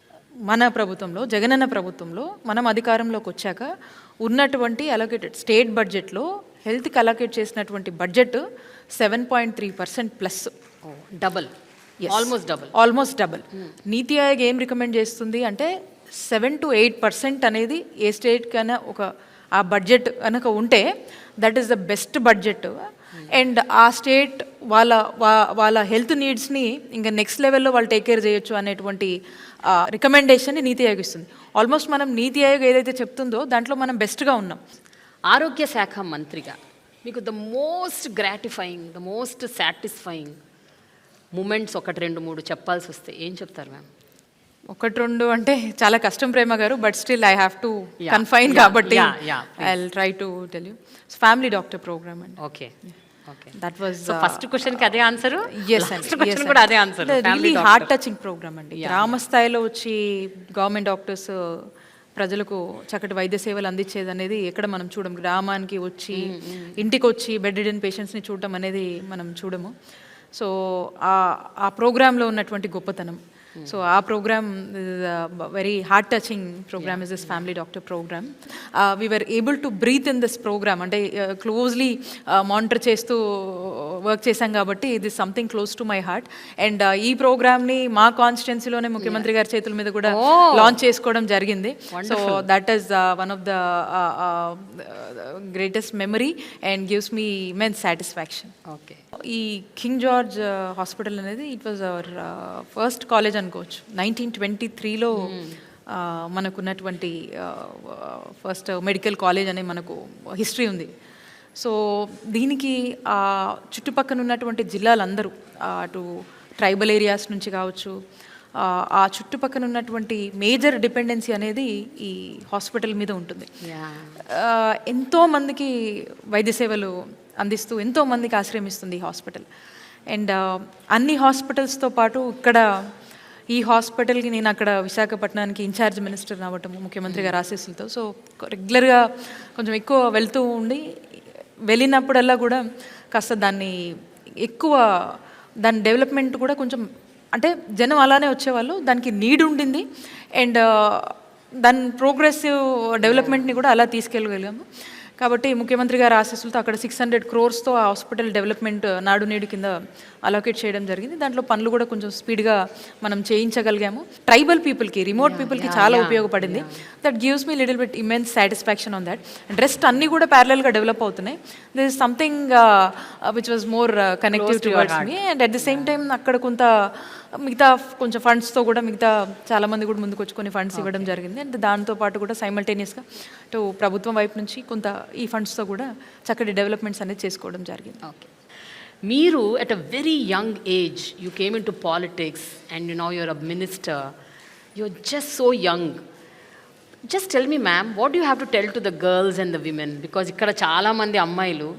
మన ప్రభుత్వంలో, జగనన్న ప్రభుత్వంలో మనం అధికారంలోకి వచ్చాక ఉన్నటువంటి అలొకేటెడ్ స్టేట్ బడ్జెట్లో హెల్త్కి అలొకేట్ చేసినటువంటి budget 7.3% plus, double, almost double. నీతి ఆయోగ్ ఏం రికమెండ్ చేస్తుంది అంటే 7 to 8% అనేది ఏ స్టేట్ కన్నా ఆ బడ్జెట్ కనుక ఉంటే that is the best budget. And ఆ స్టేట్ వాళ్ళ హెల్త్ నీడ్స్ని ఇంకా నెక్స్ట్ లెవెల్లో వాళ్ళు టేక్ కేర్ చేయొచ్చు అనేటువంటి రికమెండేషన్ని నీతి ఆయోగ్ ఇస్తుంది. ఆల్మోస్ట్ మనం నీతి ఆయోగ్ ఏదైతే చెప్తుందో దాంట్లో మనం బెస్ట్గా ఉన్నాం. ఆరోగ్య శాఖ మంత్రిగా మీకు the most gratifying, the most satisfying moments 1, 2, 3 చెప్పాల్సి వస్తే ఏం చెప్తారు మ్యామ్? 1, 2 అంటే చాలా కష్టం ప్రేమ గారు, but still I have to confine కాబట్టి I will try to tell you. Family doctor programme అండి. ఓకే, దట్ వాజ్ ఫస్ట్ క్వశ్చన్కి అదే ఆన్సర్. yes కూడా అదే answer. Really heart touching programme అండి. గ్రామ స్థాయిలో వచ్చి గవర్నమెంట్ డాక్టర్స్ ప్రజలకు చక్కటి వైద్య సేవలు అందించేది అనేది ఎక్కడ మనం చూడము. గ్రామానికి వచ్చి ఇంటికి వచ్చి బెడ్ రిడెన్ పేషెంట్స్ని చూడటం అనేది మనం చూడము. సో ఆ ప్రోగ్రాంలో ఉన్నటువంటి గొప్పతనం, సో ఆ programme very heart touching programme is this family doctor programme. We were able to breathe in this programme. అంటే క్లోజ్లీ మానిటర్ చేస్తూ వర్క్ చేశాం కాబట్టి ఇది something close to my heart. And ఈ ప్రోగ్రామ్ని మా కాన్స్టిట్యున్సీలోనే ముఖ్యమంత్రి గారి చేతుల మీద కూడా లాంచ్ చేసుకోవడం జరిగింది. So that is one of the greatest memory and gives me immense satisfaction. Okay. ఈ కింగ్ జార్జ్ హాస్పిటల్ అనేది it was our first college అనుకోవచ్చు. 1923లో మనకున్నటువంటి ఫస్ట్ మెడికల్ కాలేజ్ అనే మనకు హిస్టరీ ఉంది. సో దీనికి చుట్టుపక్కల ఉన్నటువంటి జిల్లాలందరూ, అటు ట్రైబల్ ఏరియాస్ నుంచి కావచ్చు, ఆ చుట్టుపక్కల ఉన్నటువంటి మేజర్ డిపెండెన్సీ అనేది ఈ హాస్పిటల్ మీద ఉంటుంది. ఎంతోమందికి వైద్య సేవలు అందిస్తూ ఎంతోమందికి ఆశ్రయమిస్తుంది ఈ హాస్పిటల్. అండ్ అన్ని హాస్పిటల్స్తో పాటు ఇక్కడ ఈ హాస్పిటల్కి నేను అక్కడ విశాఖపట్నానికి ఇన్ఛార్జ్ మినిస్టర్ అవ్వటము ముఖ్యమంత్రి గారి ఆశీస్సులతో, సో రెగ్యులర్గా కొంచెం ఎక్కువ వెళ్తూ ఉండి వెళ్ళినప్పుడల్లా కూడా కాస్త దాన్ని దాని డెవలప్మెంట్ కూడా కొంచెం, అంటే జనం అలానే వచ్చేవాళ్ళు, దానికి నీడ్ ఉండింది. అండ్ దాని ప్రోగ్రెసివ్ డెవలప్మెంట్ని కూడా అలా తీసుకెళ్ళగలిగాము. కాబట్టి ముఖ్యమంత్రి గారి ఆశీస్సులతో అక్కడ 600 crores ఆ హాస్పిటల్ డెవలప్మెంట్ నాడు నేడు కింద అలోకేట్ చేయడం జరిగింది. దాంట్లో పనులు కూడా కొంచెం స్పీడ్గా మనం చేయించగలిగాము. ట్రైబల్ పీపుల్కి, రిమోట్ పీపుల్కి చాలా ఉపయోగపడింది. That gives me little bit immense satisfaction on that. And rest అన్నీ కూడా ప్యారలల్గా డెవలప్ అవుతున్నాయి. This is something which was more connective towards me. And at the same time అక్కడ కొంత మిగతా కొంచెం ఫండ్స్తో కూడా చాలామంది కూడా ముందుకు వచ్చి కొన్ని ఫండ్స్ ఇవ్వడం జరిగింది. అండ్ దాంతోపాటు కూడా సైమల్టేనియస్గా అటు ప్రభుత్వం వైపు నుంచి కొంత ఈ ఫండ్స్తో కూడా చక్కటి డెవలప్మెంట్స్ అనేది చేసుకోవడం జరిగింది. ఓకే. మీరు at a very young age you came into politics and you're a minister. You're just so young. Just tell me ma'am, what you have to tell to the girls and the women? Because ఇక్కడ చాలామంది అమ్మాయిలు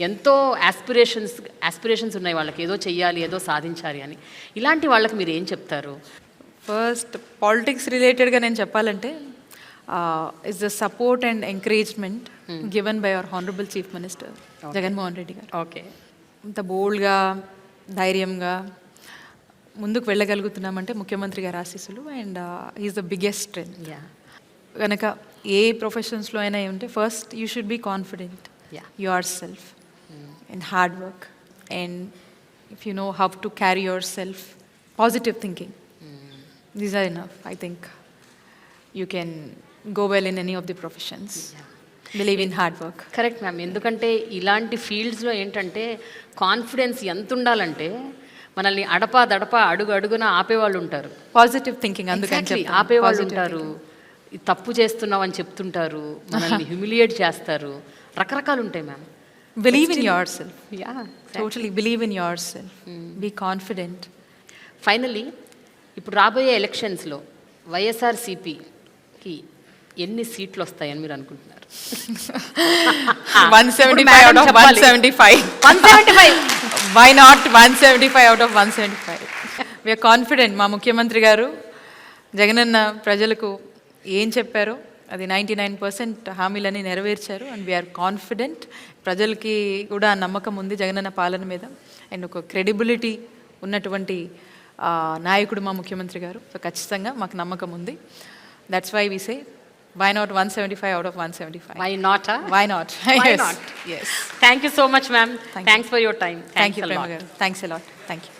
ఎంతో ఆస్పిరేషన్స్ ఉన్నాయి వాళ్ళకి, ఏదో చెయ్యాలి, ఏదో సాధించాలి అని. ఇలాంటి వాళ్ళకి మీరు ఏం చెప్తారు? ఫస్ట్ పాలిటిక్స్ రిలేటెడ్గా నేను చెప్పాలంటే is the support and encouragement given by our honourable chief minister Jaganmohan Reddy గారు. ఓకే. ఇంత బోల్డ్గా, ధైర్యంగా ముందుకు వెళ్ళగలుగుతున్నామంటే ముఖ్యమంత్రి గారి ఆశీస్సులు. And is the biggest strength. కనుక ఏ ప్రొఫెషన్స్లో అయినా ఉంటే first you should be confident Yeah. Yourself and hard work and if you know how to carry yourself positive thinking these are enough I think you can go well in any of the professions believe in hard work. Correct ma'am. ఎందుకంటే ఇలాంటి ఫీల్డ్స్లో ఏంటంటే కాన్ఫిడెన్స్ ఎంత ఉండాలంటే మనల్ని అడుగు అడుగున ఆపేవాళ్ళు ఉంటారు. పాజిటివ్ థింకింగ్ అందుకని Exactly. చెప్తాను. ఆపేవాళ్ళు Positive ఉంటారు, ఇది తప్పు చేస్తున్నావు అని చెప్తుంటారు, మనల్ని హ్యూమిలియేట్ చేస్తారు, రకరకాలు ఉంటాయి ma'am. Believe in yourself. Yeah, totally believe in yourself. Be confident. Finally ఇప్పుడు రాబోయే ఎలక్షన్స్లో వైఎస్ఆర్సీపీకి ఎన్ని సీట్లు వస్తాయని మీరు అనుకుంటున్నారు? 175 out of 175. 175. Why not 175 out of 175? We are confident. మా ముఖ్యమంత్రి గారు జగనన్న ప్రజలకు ఏం చెప్పారో అది 99% హామీలని నెరవేర్చారు. And we are confident. ప్రజలకి కూడా నమ్మకం ఉంది జగనన్న పాలన మీద. అండ్ ఒక క్రెడిబిలిటీ ఉన్నటువంటి నాయకుడు మా ముఖ్యమంత్రి గారు. సో ఖచ్చితంగా మాకు నమ్మకం ఉంది. That's why we say why not 175 out of 175? Why not? Why not? Why Yes. not? Yes. Thank you so much, ma'am. Thank Thanks for your time. Thank you, Thanks a Prema lot. garu. Thanks a lot. Thank you.